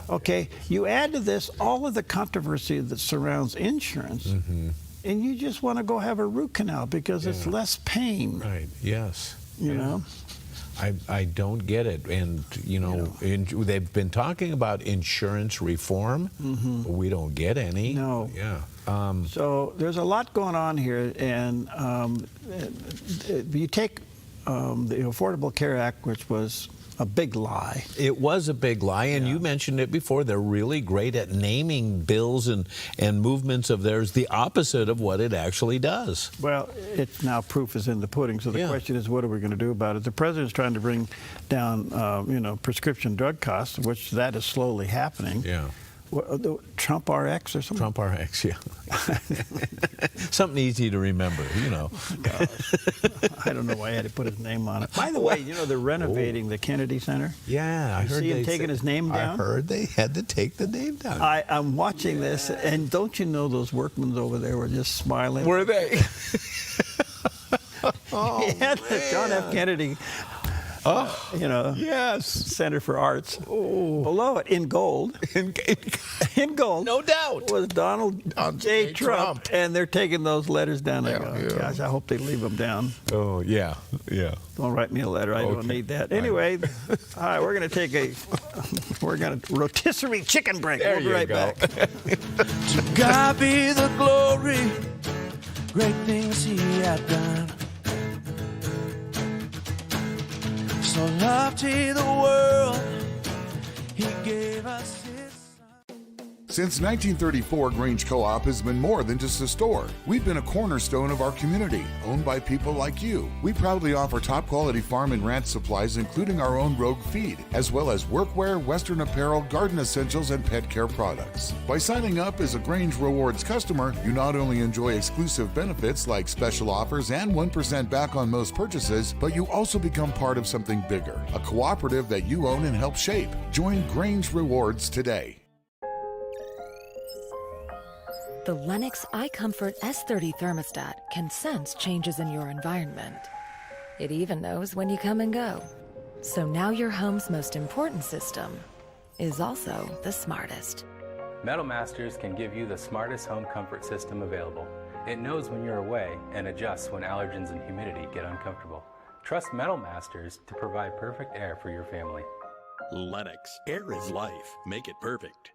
Okay, you add to this all of the controversy that surrounds insurance, and you just want to go have a root canal because it's less pain. Right, yes. You know? I don't get it. And, they've been talking about insurance reform, but we don't get any. No. Yeah. So there's a lot going on here, and you take the Affordable Care Act, which was a big lie. It was a big lie, and you mentioned it before. They're really great at naming bills and movements of theirs the opposite of what it actually does. Well, it's now proof is in the pudding, so the question is, what are we going to do about it? The president's trying to bring down, prescription drug costs, which that is slowly happening. Yeah. Trump RX or something? Trump RX, yeah. Something easy to remember, Gosh. I don't know why I had to put his name on it. By the way, they're renovating the Kennedy Center. Yeah, I heard see him taking his name down? I heard they had to take the name down. I'm watching this, and don't you know those workmen over there were just smiling? Were they? John F. Kennedy. Yes. Center for Arts. Below it, in gold, in gold, no doubt, was Donald J. Trump. And they're taking those letters down. Gosh, I hope they leave them down. Oh, yeah. Don't write me a letter. I don't need that. Anyway, all right, we're going to take a rotisserie chicken break. There we'll be right back. To God be the glory, great things he had done. so loved he the world, he gave us his. Since 1934, Grange Co-op has been more than just a store. We've been a cornerstone of our community, owned by people like you. We proudly offer top-quality farm and ranch supplies, including our own Rogue feed, as well as workwear, Western apparel, garden essentials, and pet care products. By signing up as a Grange Rewards customer, you not only enjoy exclusive benefits like special offers and 1% back on most purchases, but you also become part of something bigger, a cooperative that you own and help shape. Join Grange Rewards today. The Lennox iComfort S30 thermostat can sense changes in your environment. It even knows when you come and go. So now your home's most important system is also the smartest. Metal Masters can give you the smartest home comfort system available. It knows when you're away and adjusts when allergens and humidity get uncomfortable. Trust Metal Masters to provide perfect air for your family. Lennox. Air is life. Make it perfect.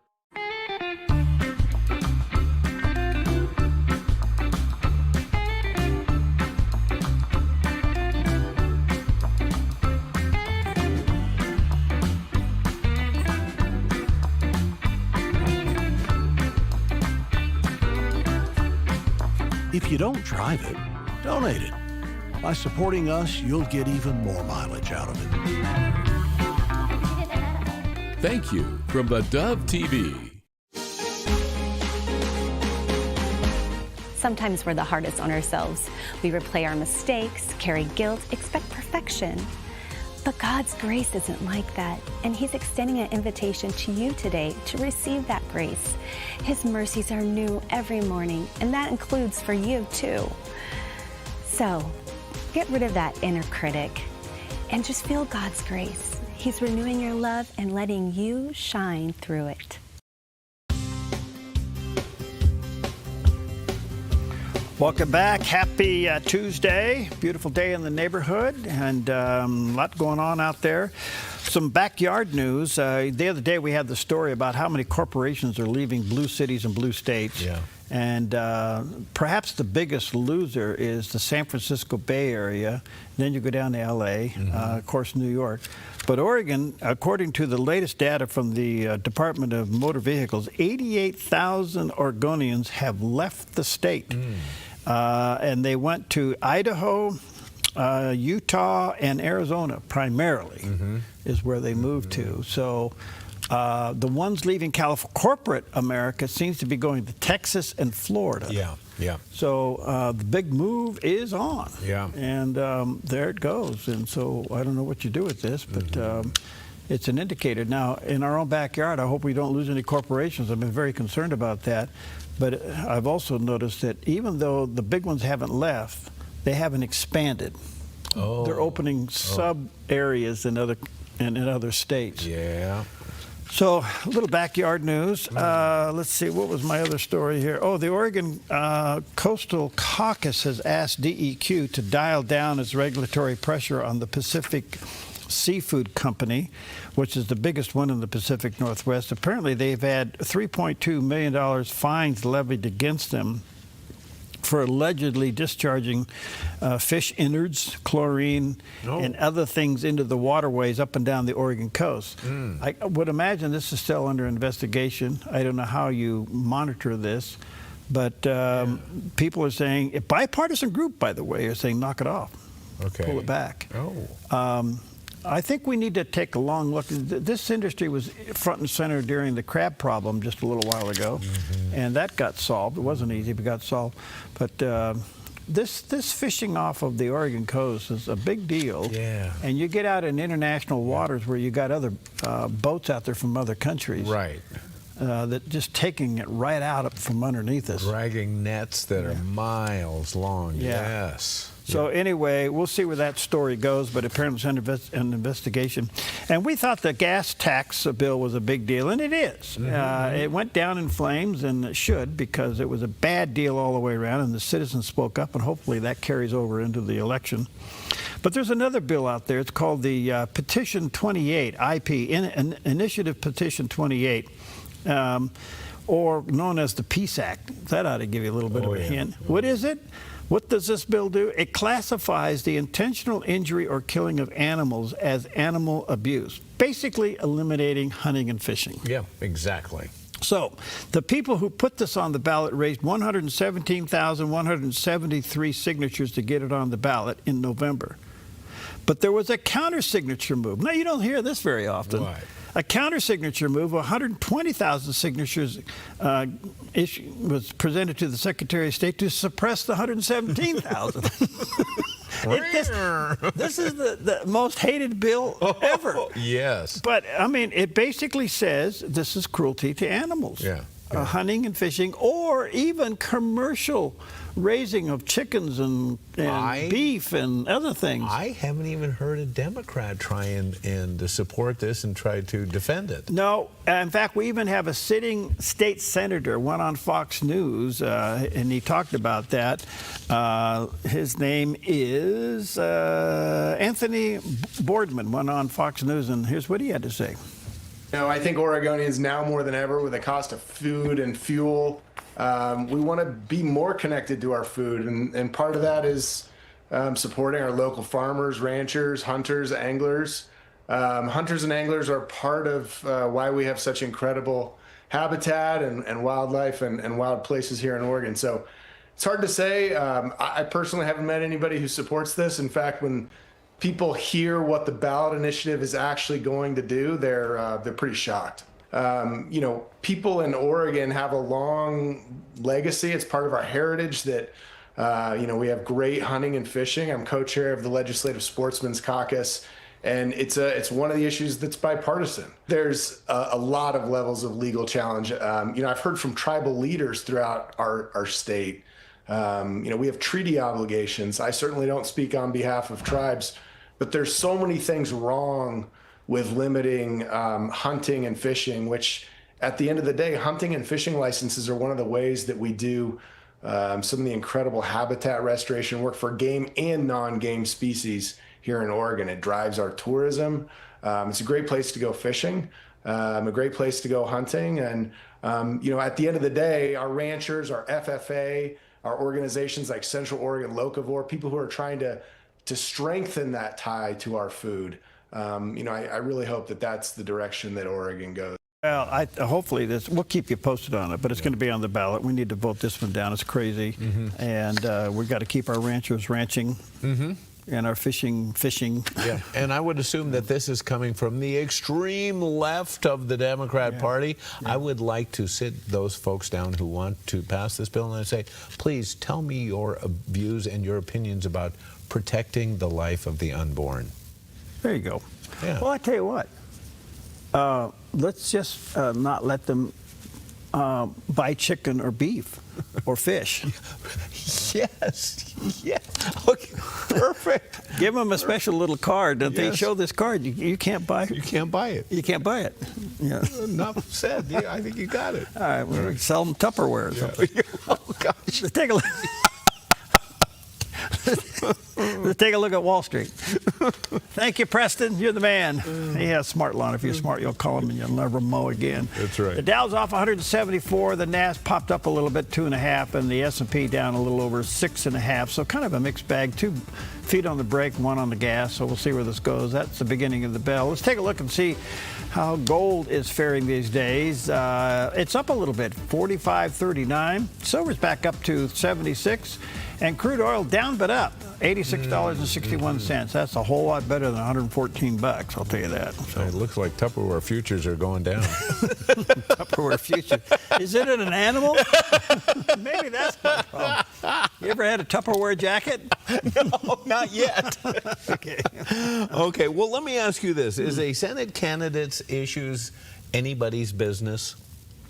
If you don't drive it, donate it. By supporting us, you'll get even more mileage out of it. Thank you from the Dove TV. Sometimes we're the hardest on ourselves. We replay our mistakes, carry guilt, expect perfection. But God's grace isn't like that, and He's extending an invitation to you today to receive that grace. His mercies are new every morning, and that includes for you too. So, get rid of that inner critic and just feel God's grace. He's renewing your love and letting you shine through it. Welcome back. Happy Tuesday. Beautiful day in the neighborhood, and a lot going on out there. Some backyard news. The other day we had the story about how many corporations are leaving blue cities and blue states. Yeah. And perhaps the biggest loser is the San Francisco Bay Area. Then you go down to L.A., of course, New York. But Oregon, according to the latest data from the Department of Motor Vehicles, 88,000 Oregonians have left the state. And they went to Idaho, Utah, and Arizona primarily is where they moved to. So the ones leaving corporate America seems to be going to Texas and Florida. Yeah. So the big move is on. Yeah. And there it goes. And so I don't know what you do with this, but it's an indicator. Now, in our own backyard, I hope we don't lose any corporations. I've been very concerned about that. But I've also noticed that even though the big ones haven't left, they haven't expanded. They're opening sub areas in other states. Yeah. So, a little backyard news. Let's see, what was my other story here? Oh, the Oregon Coastal Caucus has asked DEQ to dial down its regulatory pressure on the Pacific Seafood Company, which is the biggest one in the Pacific Northwest. Apparently, they've had $3.2 million fines levied against them for allegedly discharging fish innards, chlorine, and other things into the waterways up and down the Oregon coast. I would imagine this is still under investigation. I don't know how you monitor this, but people are saying, a bipartisan group, by the way, are saying knock it off, pull it back. I think we need to take a long look. This industry was front and center during the crab problem just a little while ago, and that got solved. It wasn't easy, but got solved. But this fishing off of the Oregon coast is a big deal. Yeah. And you get out in international waters where you got other boats out there from other countries. Right. That just taking it right out from underneath us. Dragging nets that are miles long. Yeah. Yes. So anyway, we'll see where that story goes, but apparently it's an investigation. And we thought the gas tax bill was a big deal, and it is. It went down in flames, and it should, because it was a bad deal all the way around, and the citizens spoke up, and hopefully that carries over into the election. But there's another bill out there. It's called the Petition 28, IP, Initiative Petition 28. or known as the Peace Act. That ought to give you a little bit of a hint. What is it? What does this bill do? It classifies the intentional injury or killing of animals as animal abuse, basically eliminating hunting and fishing. Yeah, exactly. So the people who put this on the ballot raised 117,173 signatures to get it on the ballot in November. But there was a counter-signature move. Now, you don't hear this very often. Why? A counter-signature move, 120,000 signatures was presented to the Secretary of State to suppress the 117,000. This is the most hated bill ever. Yes. But, I mean, it basically says this is cruelty to animals. Yeah. Hunting and fishing, or even commercial raising of chickens and beef and other things. I haven't even heard a Democrat try and support this and try to defend it. No. In fact, we even have a sitting state senator, went on Fox News, and he talked about that. His name is Anthony Boardman, went on Fox News, and here's what he had to say. You know, I think Oregonians now more than ever, with the cost of food and fuel, we want to be more connected to our food, and part of that is supporting our local farmers, ranchers, hunters, anglers. Hunters and anglers are part of why we have such incredible habitat and wildlife and wild places here in Oregon. So it's hard to say. I personally haven't met anybody who supports this. In fact, when people hear what the ballot initiative is actually going to do, they're pretty shocked. You know, people in Oregon have a long legacy. It's part of our heritage that, you know, we have great hunting and fishing. I'm co-chair of the Legislative Sportsmen's Caucus, and it's one of the issues that's bipartisan. There's a lot of levels of legal challenge. You know, I've heard from tribal leaders throughout our state. You know, we have treaty obligations. I certainly don't speak on behalf of tribes, but there's so many things wrong with limiting hunting and fishing, which at the end of the day, hunting and fishing licenses are one of the ways that we do some of the incredible habitat restoration work for game and non-game species here in Oregon. It drives our tourism. It's a great place to go fishing, a great place to go hunting. And, you know, at the end of the day, our ranchers, our FFA, our organizations like Central Oregon Locavore, people who are trying to strengthen that tie to our food. You know, I really hope that that's the direction that Oregon goes. Well, hopefully we'll keep you posted on it, but it's going to be on the ballot. We need to vote this one down. It's crazy. And we've got to keep our ranchers ranching and our fishing. Yeah, and I would assume that this is coming from the extreme left of the Democrat Party. Yeah. I would like to sit those folks down who want to pass this bill and I'd say, please tell me your views and your opinions about protecting the life of the unborn. There you go. Yeah. Well, I tell you what, let's just not let them buy chicken or beef or fish. Yes. Yeah. Okay. Perfect. Give them a special little card that they show this card. You can't buy it. You can't buy it. You can't buy it. Yeah. Enough said. Yeah, I think you got it. All right. We're going to sell them Tupperware or something. Oh, gosh. Let's take a look. Let's take a look at Wall Street. Thank you, Preston. You're the man. He has smart lawn. If you're smart, you'll call him and you'll never mow again. That's right. The Dow's off 174. The Nas popped up a little bit, 2.5, and the S&P down a little over 6.5. So kind of a mixed bag. 2 feet on the brake, 1 on the gas. So we'll see where this goes. That's the beginning of the bell. Let's take a look and see how gold is faring these days. It's up a little bit, 45.39. Silver's back up to 76. And crude oil down but up, $86.61. That's a whole lot better than 114 bucks, I'll tell you that. So it looks like Tupperware futures are going down. Tupperware futures. Is it an animal? Maybe that's the problem. You ever had a Tupperware jacket? No, not yet. Okay. Okay, well, let me ask you this. Is a Senate candidate's issues anybody's business?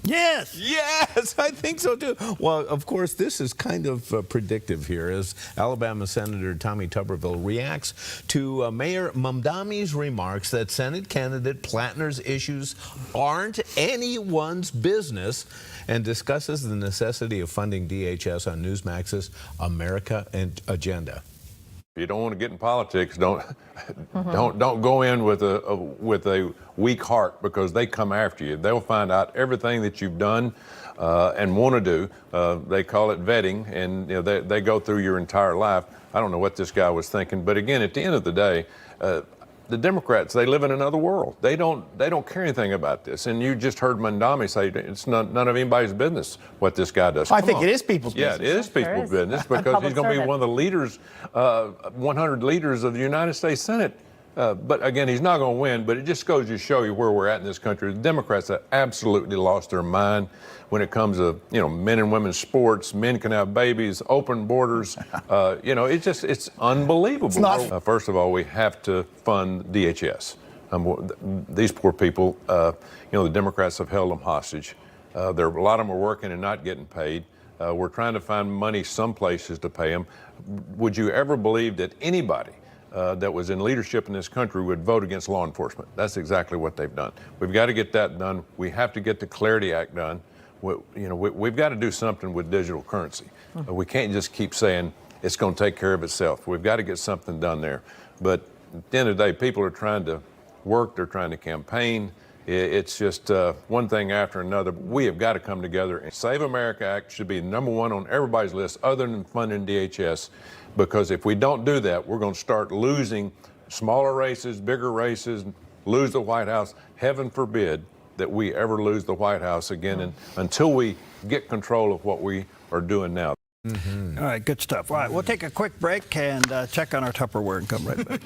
Yes. Yes, I think so too. Well, of course, this is kind of predictive here as Alabama Senator Tommy Tuberville reacts to Mayor Mamdani's remarks that Senate candidate Plattner's issues aren't anyone's business and discusses the necessity of funding DHS on Newsmax's America Agenda. If you don't want to get in politics, don't go in with a weak heart, because they come after you. They'll find out everything that you've done and want to do. They call it vetting, and they go through your entire life. I don't know what this guy was thinking, but again, at the end of the day, the Democrats, they live in another world. They don't care anything about this. And you just heard Mandami say it's none of anybody's business what this guy does. I think it is people's business. Yeah, it is people's business, because he's going to be one of the leaders, 100 leaders of the United States Senate. But again, he's not going to win, but it just goes to show you where we're at in this country. The Democrats have absolutely lost their mind when it comes to, men and women's sports. Men can have babies, open borders. It's unbelievable. First of all, we have to fund DHS. These poor people, the Democrats have held them hostage. A lot of them are working and not getting paid. We're trying to find money some places to pay them. Would you ever believe that anybody that was in leadership in this country would vote against law enforcement? That's exactly what they've done. We've got to get that done. We have to get the Clarity Act done. We've got to do something with digital currency. We can't just keep saying it's going to take care of itself. We've got to get something done there. But at the end of the day, people are trying to work. They're trying to campaign. It's just one thing after another. We have got to come together. And Save America Act should be number one on everybody's list other than funding DHS. Because if we don't do that, we're going to start losing smaller races, bigger races, lose the White House. Heaven forbid that we ever lose the White House again, and until we get control of what we are doing now. All right, good stuff. All right, we'll take a quick break and check on our Tupperware and come right back.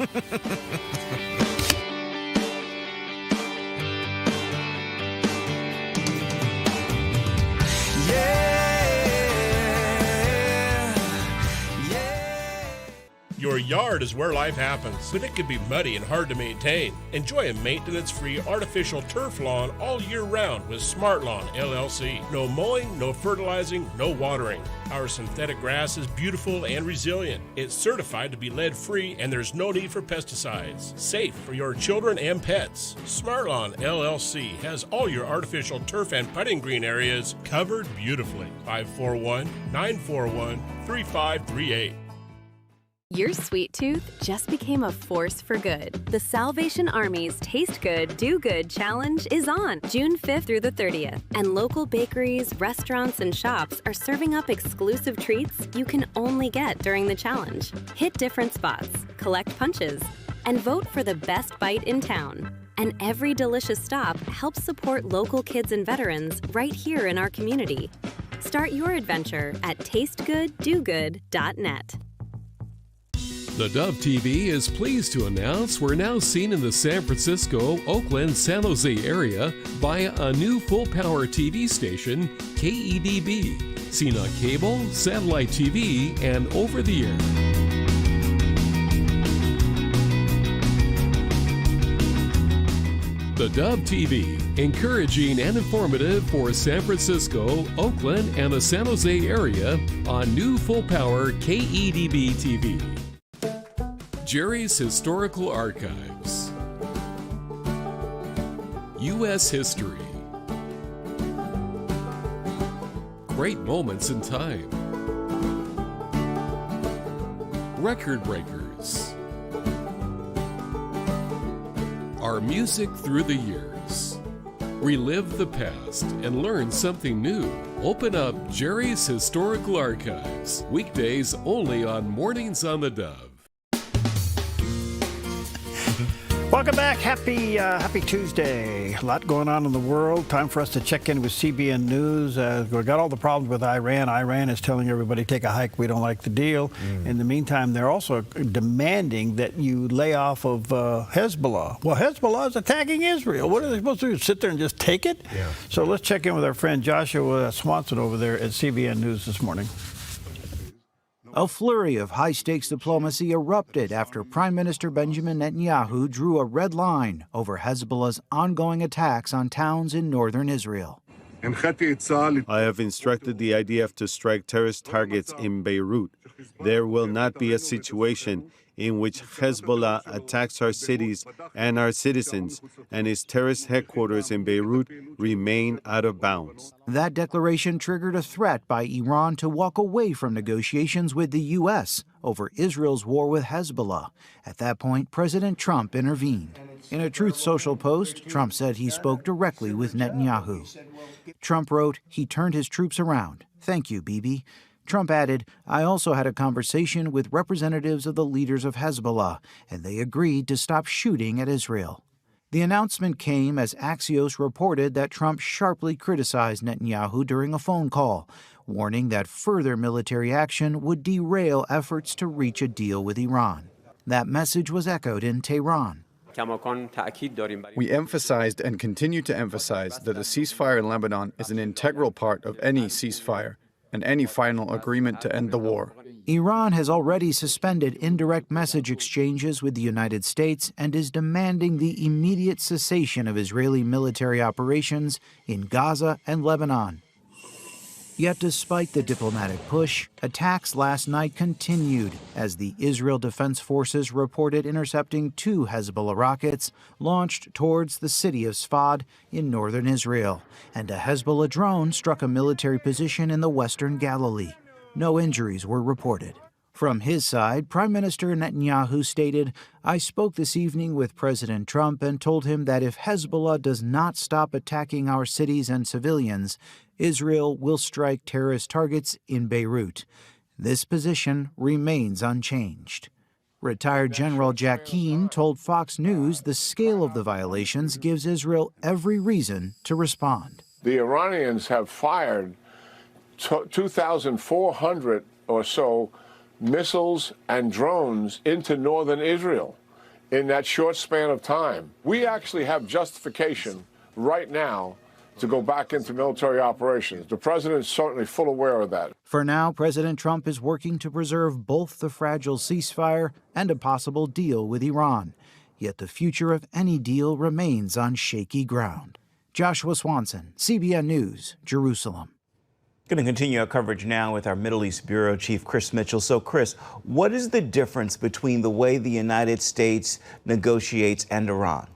Your yard is where life happens, but it can be muddy and hard to maintain. Enjoy a maintenance-free artificial turf lawn all year round with Smart Lawn LLC. No mowing, no fertilizing, no watering. Our synthetic grass is beautiful and resilient. It's certified to be lead-free, and there's no need for pesticides. Safe for your children and pets. Smart Lawn LLC has all your artificial turf and putting green areas covered beautifully. 541-941-3538. Your sweet tooth just became a force for good. The Salvation Army's Taste Good, Do Good Challenge is on June 5th through the 30th. And local bakeries, restaurants, and shops are serving up exclusive treats you can only get during the challenge. Hit different spots, collect punches, and vote for the best bite in town. And every delicious stop helps support local kids and veterans right here in our community. Start your adventure at tastegooddogood.net. The Dove TV is pleased to announce we're now seen in the San Francisco, Oakland, San Jose area via a new full-power TV station, KEDB, seen on cable, satellite TV, and over-the-air. The Dove TV, encouraging and informative for San Francisco, Oakland, and the San Jose area on new full-power KEDB TV. Jerry's Historical Archives. U.S. History. Great moments in time. Record breakers. Our music through the years. Relive the past and learn something new. Open up Jerry's Historical Archives. Weekdays only on Mornings on the Dove. Welcome back. Happy Tuesday. A lot going on in the world. Time for us to check in with CBN News. We've got all the problems with Iran. Iran is telling everybody, take a hike. We don't like the deal. In the meantime, they're also demanding that you lay off of Hezbollah. Well, Hezbollah is attacking Israel. What are they supposed to do? Sit there and just take it? Yeah. So let's check in with our friend Joshua Swanson over there at CBN News this morning. A flurry of high-stakes diplomacy erupted after Prime Minister Benjamin Netanyahu drew a red line over Hezbollah's ongoing attacks on towns in northern Israel. I have instructed the IDF to strike terrorist targets in Beirut. There will not be a situation in which Hezbollah attacks our cities and our citizens, and its terrorist headquarters in Beirut remain out of bounds. That declaration triggered a threat by Iran to walk away from negotiations with the U.S. over Israel's war with Hezbollah. At that point, President Trump intervened. In a Truth Social post, Trump said he spoke directly with Netanyahu. Trump wrote he turned his troops around. Thank you, Bibi. Trump added, I also had a conversation with representatives of the leaders of Hezbollah, and they agreed to stop shooting at Israel. The announcement came as Axios reported that Trump sharply criticized Netanyahu during a phone call, warning that further military action would derail efforts to reach a deal with Iran. That message was echoed in Tehran. We emphasized and continue to emphasize that a ceasefire in Lebanon is an integral part of any ceasefire and any final agreement to end the war. Iran has already suspended indirect message exchanges with the United States and is demanding the immediate cessation of Israeli military operations in Gaza and Lebanon. Yet despite the diplomatic push, attacks last night continued as the Israel Defense Forces reported intercepting 2 Hezbollah rockets launched towards the city of Sfad in northern Israel, and a Hezbollah drone struck a military position in the western Galilee. No injuries were reported. From his side, Prime Minister Netanyahu stated, I spoke this evening with President Trump and told him that if Hezbollah does not stop attacking our cities and civilians, Israel will strike terrorist targets in Beirut. This position remains unchanged. Retired General Jack Keane told Fox News the scale of the violations gives Israel every reason to respond. The Iranians have fired 2,400 or so missiles and drones into northern Israel in that short span of time. We actually have justification right now to go back into military operations. The president is certainly full aware of that. For now, President Trump is working to preserve both the fragile ceasefire and a possible deal with Iran. Yet the future of any deal remains on shaky ground. Joshua Swanson, CBN News, Jerusalem. Going to continue our coverage now with our Middle East Bureau Chief Chris Mitchell. So, Chris, what is the difference between the way the United States negotiates and Iran?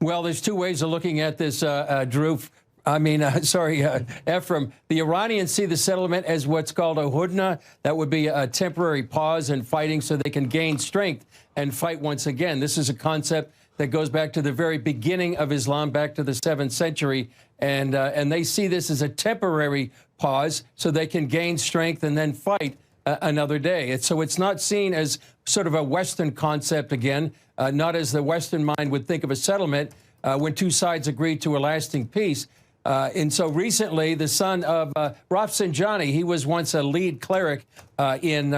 Well, there's 2 ways of looking at this, Drew. Ephraim. The Iranians see the settlement as what's called a hudna. That would be a temporary pause in fighting so they can gain strength and fight once again. This is a concept that goes back to the very beginning of Islam, back to the 7th century. And they see this as a temporary pause so they can gain strength and then fight another day. So it's not seen as sort of a Western concept again, not as the Western mind would think of a settlement when 2 sides agreed to a lasting peace. And so recently, the son of Rafsanjani, he was once a lead cleric in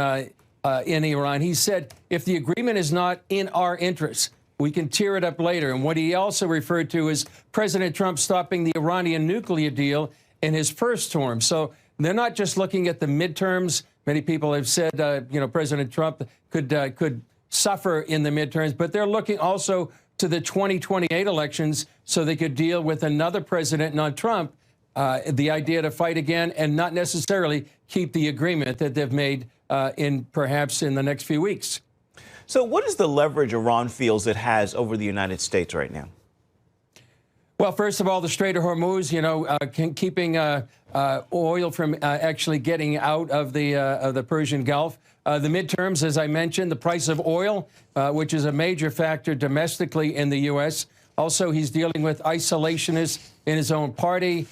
Iran. He said, if the agreement is not in our interests, we can tear it up later. And what he also referred to is President Trump stopping the Iranian nuclear deal in his first term. So they're not just looking at the midterms. Many people have said, President Trump could suffer in the midterms, but they're looking also to the 2028 elections so they could deal with another president, not Trump, the idea to fight again and not necessarily keep the agreement that they've made perhaps in the next few weeks. So what is the leverage Iran feels it has over the United States right now? Well, first of all, the Strait of Hormuz, keeping oil from actually getting out of the Persian Gulf. The midterms, as I mentioned, the price of oil, which is a major factor domestically in the U.S. Also, he's dealing with isolationists in his own party.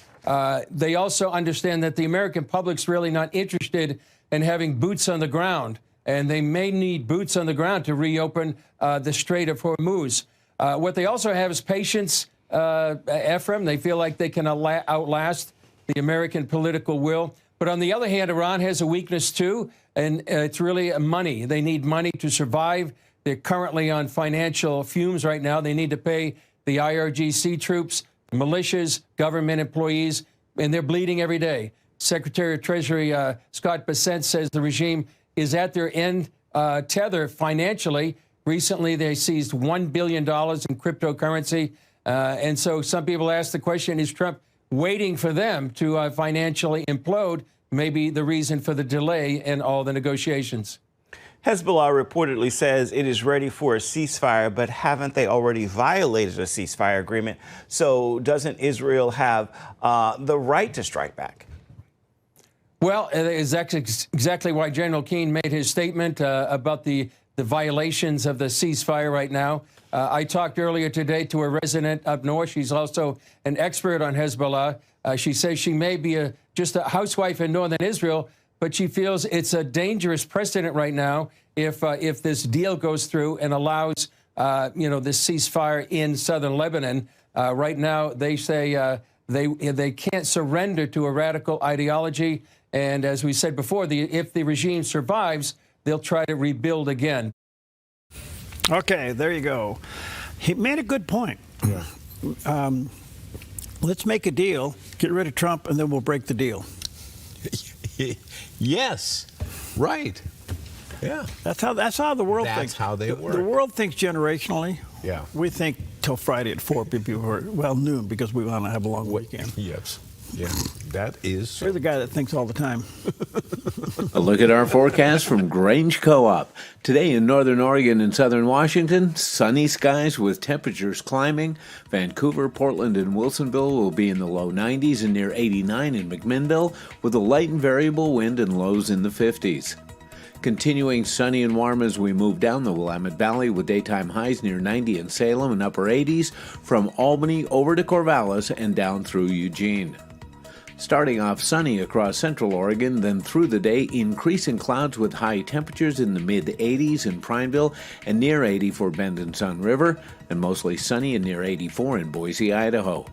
They also understand that the American public's really not interested in having boots on the ground, and they may need boots on the ground to reopen the Strait of Hormuz. What they also have is patience, Ephraim. They feel like they can outlast the American political will. But on the other hand, Iran has a weakness, too, and it's really money. They need money to survive. They're currently on financial fumes right now. They need to pay the IRGC troops, militias, government employees, and they're bleeding every day. Secretary of Treasury Scott Bessent says the regime is at their end tether financially. Recently, they seized $1 billion in cryptocurrency. And so some people ask the question, is Trump waiting for them to financially implode? Maybe the reason for the delay in all the negotiations. Hezbollah reportedly says it is ready for a ceasefire, but haven't they already violated a ceasefire agreement? So doesn't Israel have the right to strike back? Well, it's exactly why General Keane made his statement about the violations of the ceasefire right now. I talked earlier today to a resident up north. She's also an expert on Hezbollah. She says she may be just a housewife in northern Israel, but she feels it's a dangerous precedent right now if this deal goes through and allows this ceasefire in southern Lebanon. Right now, they say they can't surrender to a radical ideology. And as we said before, if the regime survives, they'll try to rebuild again. Okay, there you go. He made a good point. Yeah. Let's make a deal, get rid of Trump, and then we'll break the deal. Yes, right. Yeah. That's how the world thinks. That's how they work. The world thinks generationally. Yeah. We think till Friday at 4 p.m. noon, because we want to have a long weekend. Yes. Yeah, that is. You're the guy that thinks all the time. A look at our forecast from Grange Co-op. Today in northern Oregon and southern Washington, sunny skies with temperatures climbing. Vancouver, Portland, and Wilsonville will be in the low 90s and near 89 in McMinnville, with a light and variable wind and lows in the 50s. Continuing sunny and warm as we move down the Willamette Valley, with daytime highs near 90 in Salem and upper 80s, from Albany over to Corvallis and down through Eugene. Starting off sunny across central Oregon, then through the day, increasing clouds with high temperatures in the mid-80s in Prineville and near 80 for Bend and Sun River, and mostly sunny and near 84 in Boise, Idaho.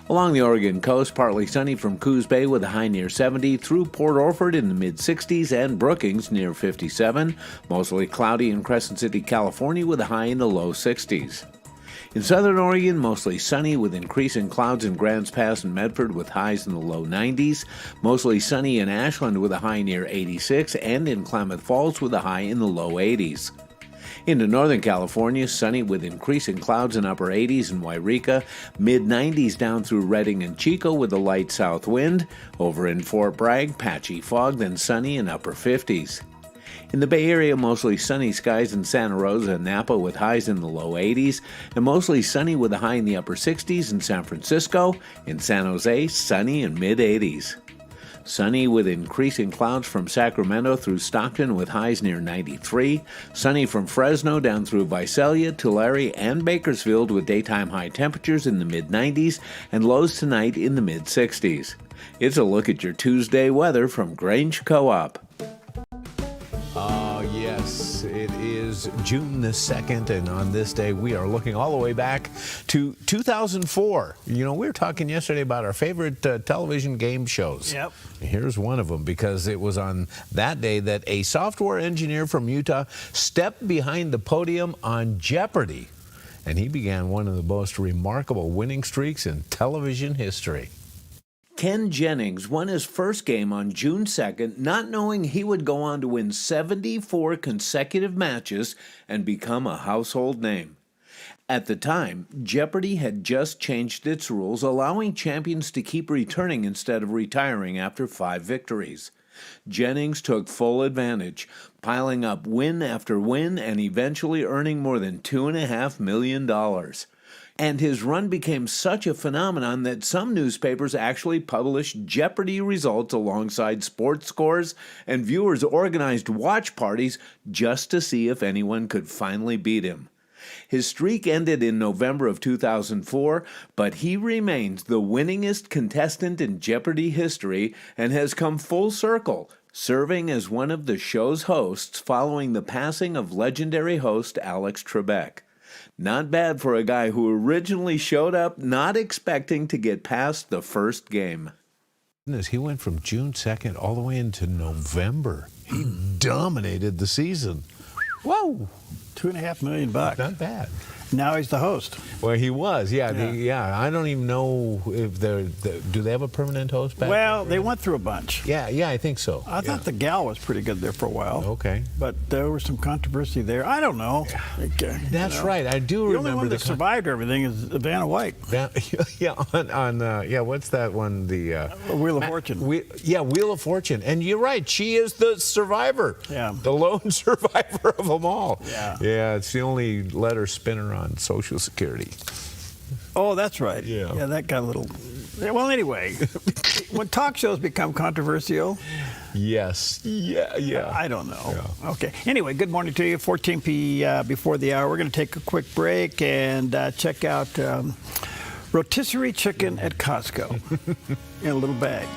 Along the Oregon coast, partly sunny from Coos Bay with a high near 70 through Port Orford in the mid-60s and Brookings near 57, mostly cloudy in Crescent City, California with a high in the low 60s. In southern Oregon, mostly sunny with increasing clouds in Grants Pass and Medford with highs in the low 90s. Mostly sunny in Ashland with a high near 86 and in Klamath Falls with a high in the low 80s. Into northern California, sunny with increasing clouds in upper 80s in Wairika, mid-90s down through Redding and Chico with a light south wind. Over in Fort Bragg, patchy fog, then sunny in upper 50s. In the Bay Area, mostly sunny skies in Santa Rosa and Napa with highs in the low 80s, and mostly sunny with a high in the upper 60s in San Francisco. In San Jose, sunny in mid-80s. Sunny with increasing clouds from Sacramento through Stockton with highs near 93. Sunny from Fresno down through Visalia, Tulare, and Bakersfield with daytime high temperatures in the mid-90s and lows tonight in the mid-60s. It's a look at your Tuesday weather from Grange Co-op. Yes, it is June the 2nd, and on this day we are looking all the way back to 2004. You know, we were talking yesterday about our favorite television game shows. Yep. Here's one of them, because it was on that day that a software engineer from Utah stepped behind the podium on Jeopardy, and he began one of the most remarkable winning streaks in television history. Ken Jennings won his first game on June 2nd, not knowing he would go on to win 74 consecutive matches and become a household name. At the time, Jeopardy had just changed its rules, allowing champions to keep returning instead of retiring after 5 victories. Jennings took full advantage, piling up win after win and eventually earning more than $2.5 million. And his run became such a phenomenon that some newspapers actually published Jeopardy results alongside sports scores, and viewers organized watch parties just to see if anyone could finally beat him. His streak ended in November of 2004, but he remains the winningest contestant in Jeopardy history and has come full circle, serving as one of the show's hosts following the passing of legendary host Alex Trebek. Not bad for a guy who originally showed up not expecting to get past the first game. He went from June 2nd all the way into November. He dominated the season. Whoa! $2.5 million. Not bad. Now he's the host. Well, he was, yeah. Yeah. I don't even know if do they have a permanent host back Well, they went through a bunch. Yeah, I think so. I thought the gal was pretty good there for a while. Okay. But there was some controversy there. I don't know. That's right. I do the remember only one that survived everything is Vanna White. What's that one? The Wheel of Fortune. Wheel of Fortune. And you're right. She is the survivor. Yeah. The lone survivor of them all. Yeah. Yeah. It's the only letter spinner on Social Security. Oh, that's right. Yeah. That got a little. Well, anyway, when talk shows become controversial. Yes. Yeah. I don't know. Yeah. Okay. Anyway, good morning to you. 14 before the hour. We're going to take a quick break and check out rotisserie chicken at Costco in a little bag.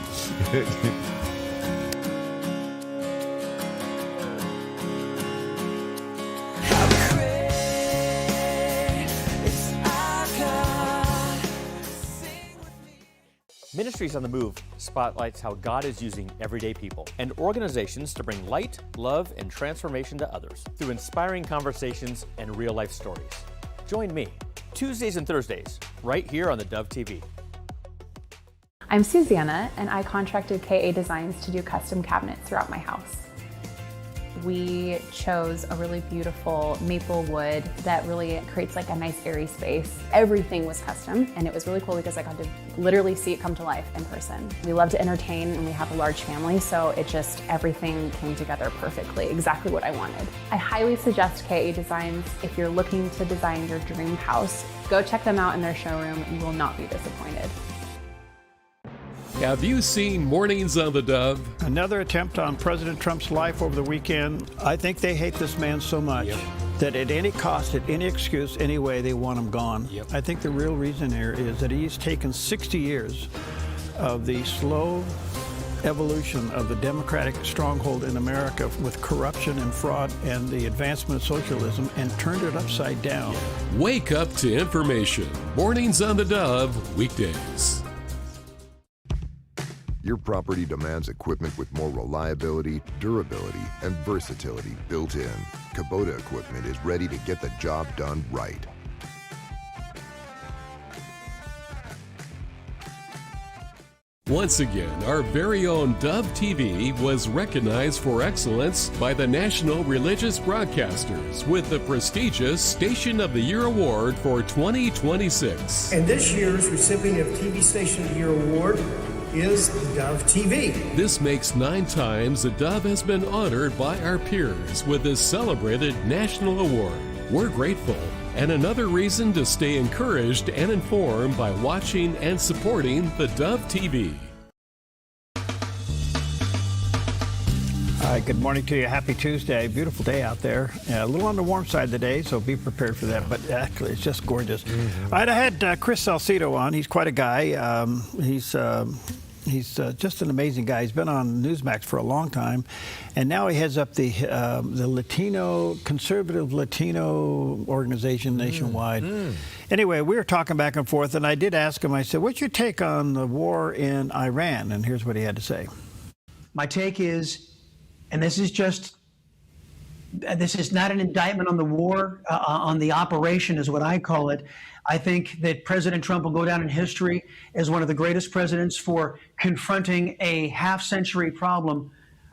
Ministries on the Move spotlights how God is using everyday people and organizations to bring light, love, and transformation to others through inspiring conversations and real-life stories. Join me Tuesdays and Thursdays right here on theDove TV. I'm Susanna, and I contracted KA Designs to do custom cabinets throughout my house. We chose a really beautiful maple wood that really creates like a nice airy space. Everything was custom, and it was really cool because I got to literally see it come to life in person. We love to entertain, and we have a large family, so everything came together perfectly, exactly what I wanted. I highly suggest KA Designs. If you're looking to design your dream house, go check them out in their showroom. You will not be disappointed. Have you seen Mornings on the Dove? Another attempt on President Trump's life over the weekend. I think they hate this man so much that at any cost, at any excuse, any way, they want him gone. I think the real reason here is that he's taken 60 years of the slow evolution of the Democratic stronghold in America with corruption and fraud and the advancement of socialism and turned it upside down. Wake up to information. Mornings on the Dove, weekdays. Your property demands equipment with more reliability, durability, and versatility built in. Kubota equipment is ready to get the job done right. Once again, our very own Dove TV was recognized for excellence by the National Religious Broadcasters with the prestigious Station of the Year Award for 2026. And this year's recipient of TV Station of the Year Award is Dove TV. This makes 9 times the Dove has been honored by our peers with this celebrated national award. We're grateful, and another reason to stay encouraged and informed by watching and supporting the Dove TV. All right, good morning to you. Happy Tuesday. Beautiful day out there. A little on the warm side of the day, so be prepared for that. But actually, it's just gorgeous. All right, I had Chris Salcedo on. He's quite a guy. He's just an amazing guy. He's been on Newsmax for a long time, and now he heads up the conservative Latino organization nationwide. Anyway, we were talking back and forth, and I did ask him, I said, what's your take on the war in Iran? And here's what he had to say. My take is, and this is not an indictment on the war, on the operation is what I call it. I think that President Trump will go down in history as one of the greatest presidents for confronting a half-century problem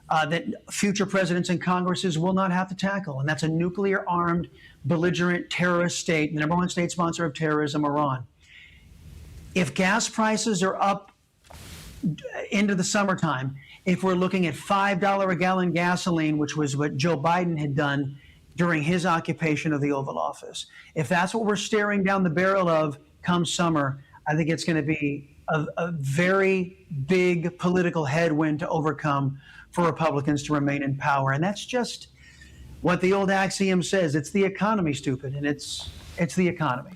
that future presidents and Congresses will not have to tackle, and that's a nuclear-armed, belligerent terrorist state, the #1 state sponsor of terrorism, Iran. If gas prices are up into the summertime, if we're looking at $5 a gallon gasoline, which was what Joe Biden had done during his occupation of the Oval Office, if that's what we're staring down the barrel of come summer, I think it's going to be a very big political headwind to overcome for Republicans to remain in power. And that's just what the old axiom says. It's the economy, stupid, and it's the economy.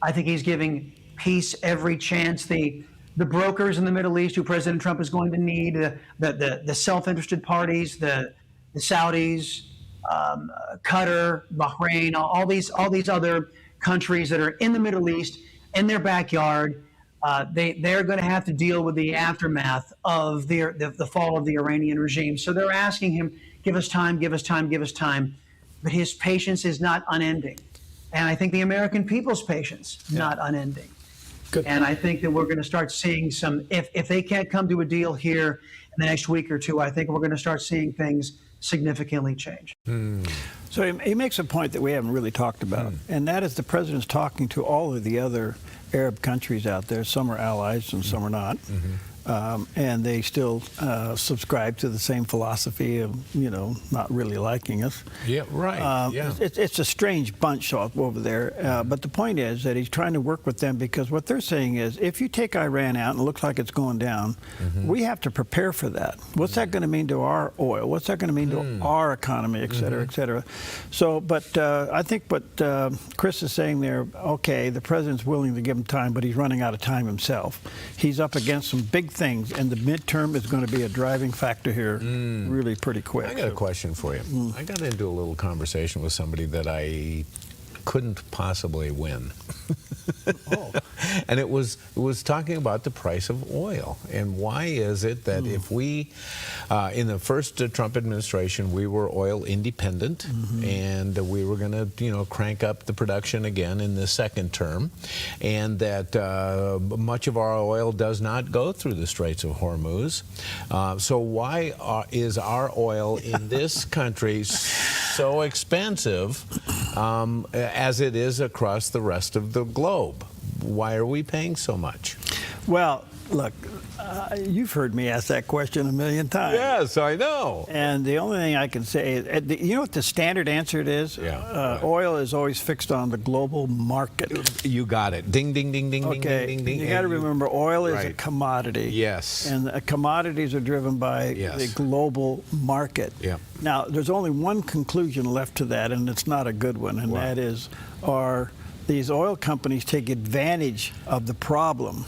I think he's giving peace every chance. The brokers in the Middle East who President Trump is going to need, the self-interested parties, the Saudis, Qatar, Bahrain, all these other countries that are in the Middle East, in their backyard, they're going to have to deal with the aftermath of the fall of the Iranian regime. So they're asking him, give us time, give us time, give us time. But his patience is not unending. And I think the American people's patience, not unending. Good. And I think that we're going to start seeing some, if they can't come to a deal here in the next week or two, I think we're going to start seeing things significantly change. So he makes a point that we haven't really talked about, and that is the president's talking to all of the other Arab countries out there. Some are allies and some are not. And they still subscribe to the same philosophy of, not really liking us. Yeah, right. It's a strange bunch over there. But the point is that he's trying to work with them because what they're saying is if you take Iran out and it looks like it's going down, we have to prepare for that. What's that going to mean to our oil? What's that going to mean to our economy, et cetera, et cetera? So, but I think what Chris is saying there, okay, the president's willing to give him time, but he's running out of time himself. He's up against some big things, and the midterm is going to be a driving factor here really pretty quick. I got a question for you. I got into a little conversation with somebody that I couldn't possibly win. And it was talking about the price of oil and why is it that if we in the first Trump administration we were oil independent and we were going to crank up the production again in the second term, and that much of our oil does not go through the Straits of Hormuz. So why is our oil in this country so expensive as it is across the rest of the globe? Why are we paying so much? Well, look, you've heard me ask that question a million times. Yes, I know. And the only thing I can say is, you know what the standard answer is? Oil is always fixed on the global market. You got it. Ding, ding, ding, ding, ding, ding, ding, ding. You got to remember, oil is a commodity. Yes. And commodities are driven by the global market. Yeah. Now, there's only one conclusion left to that, and it's not a good one, and that is, these oil companies take advantage of the problem.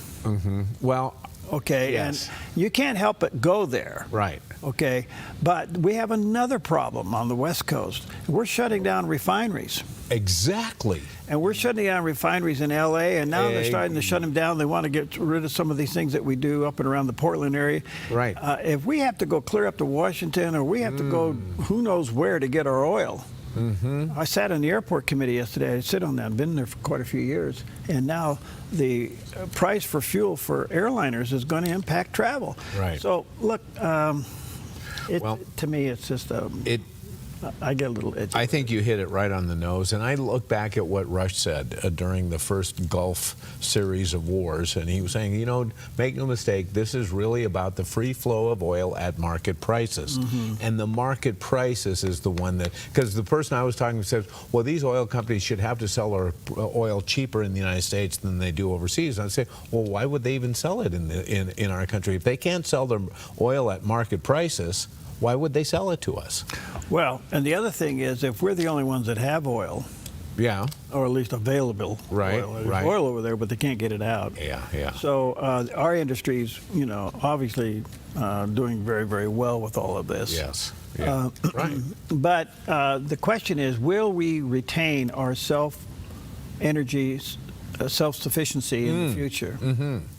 Well, okay, yes. And you can't help but go there. Right. Okay, but we have another problem on the West Coast. We're shutting down refineries. Exactly. And we're shutting down refineries in L.A., and now they're starting to shut them down. They want to get rid of some of these things that we do up and around the Portland area. Right. If we have to go clear up to Washington, or we have to go who knows where to get our oil. I sat on the airport committee yesterday. I sit on that. I've been there for quite a few years. And now the price for fuel for airliners is going to impact travel. Right. So, look, to me, it's just I get a little itchy. I think you hit it right on the nose. And I look back at what Rush said during the first Gulf series of wars. And he was saying, make no mistake, this is really about the free flow of oil at market prices. And the market prices is the one that, because the person I was talking to said, well, these oil companies should have to sell our oil cheaper in the United States than they do overseas. And I'd say, well, why would they even sell it in our country? If they can't sell their oil at market prices, why would they sell it to us? Well, and the other thing is, if we're the only ones that have oil, or at least available oil, there's oil over there, but they can't get it out. So our industry's, obviously doing very, very well with all of this. Yes. Right. But the question is, will we retain our self-energy, self-sufficiency in the future?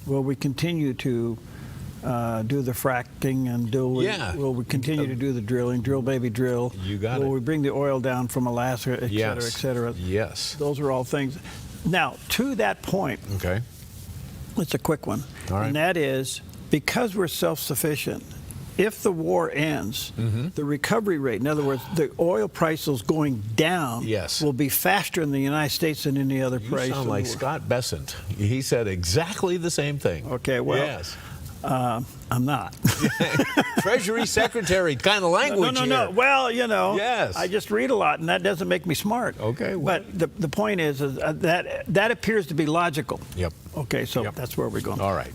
Will we continue to do the fracking and will we continue to do the drilling, drill baby drill? You got it. Will we bring the oil down from Alaska, et cetera, et cetera? Yes. Those are all things. Now, to that point, it's a quick one, and that is, because we're self-sufficient, if the war ends, the recovery rate, in other words, the oil prices going down, will be faster in the United States than any other place. You sound like Scott Bessent. He said exactly the same thing. Okay, well. Yes. I'm not. Treasury Secretary kind of language No. here. Well, Yes. I just read a lot, and that doesn't make me smart. Okay. Well. But the point is that appears to be logical. Yep. Okay, so that's where we're going. All right.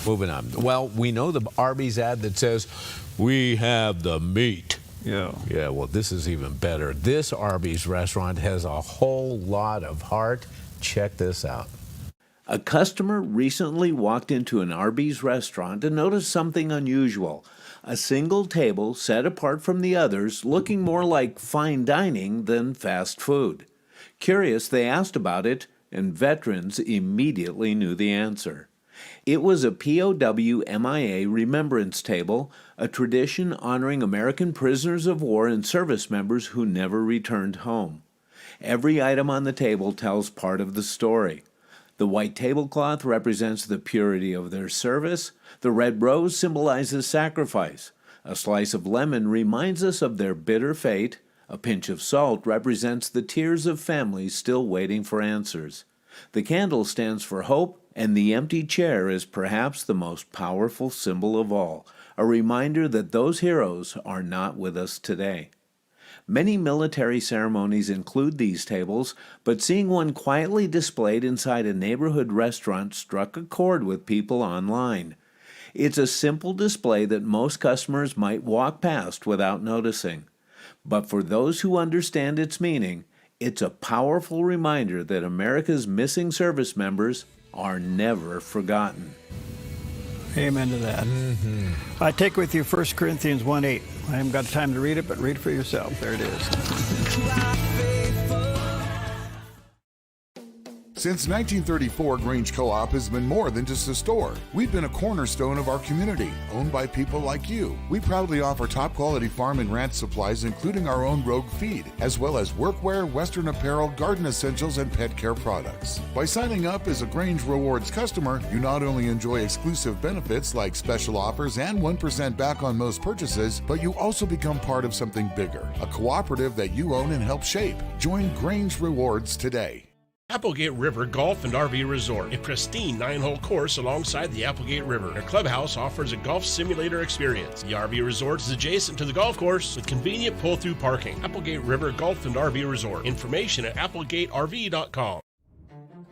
Moving on. Well, we know the Arby's ad that says, we have the meat. Yeah, well, this is even better. This Arby's restaurant has a whole lot of heart. Check this out. A customer recently walked into an Arby's restaurant and noticed something unusual. A single table set apart from the others, looking more like fine dining than fast food. Curious, they asked about it, and veterans immediately knew the answer. It was a POW MIA remembrance table, a tradition honoring American prisoners of war and service members who never returned home. Every item on the table tells part of the story. The white tablecloth represents the purity of their service. The red rose symbolizes sacrifice. A slice of lemon reminds us of their bitter fate. A pinch of salt represents the tears of families still waiting for answers. The candle stands for hope, and the empty chair is perhaps the most powerful symbol of all, a reminder that those heroes are not with us today. Many military ceremonies include these tables, but seeing one quietly displayed inside a neighborhood restaurant struck a chord with people online. It's a simple display that most customers might walk past without noticing. But for those who understand its meaning, it's a powerful reminder that America's missing service members are never forgotten. Amen to that. I take with you 1 Corinthians 1:8. I haven't got time to read it, but read it for yourself. There it is. Since 1934, Grange Co-op has been more than just a store. We've been a cornerstone of our community, owned by people like you. We proudly offer top-quality farm and ranch supplies, including our own Rogue feed, as well as workwear, Western apparel, garden essentials, and pet care products. By signing up as a Grange Rewards customer, you not only enjoy exclusive benefits like special offers and 1% back on most purchases, but you also become part of something bigger, a cooperative that you own and help shape. Join Grange Rewards today. Applegate River Golf and RV Resort, a pristine 9-hole course alongside the Applegate River. Their clubhouse offers a golf simulator experience. The RV Resort is adjacent to the golf course with convenient pull-through parking. Applegate River Golf and RV Resort. Information at applegateRV.com.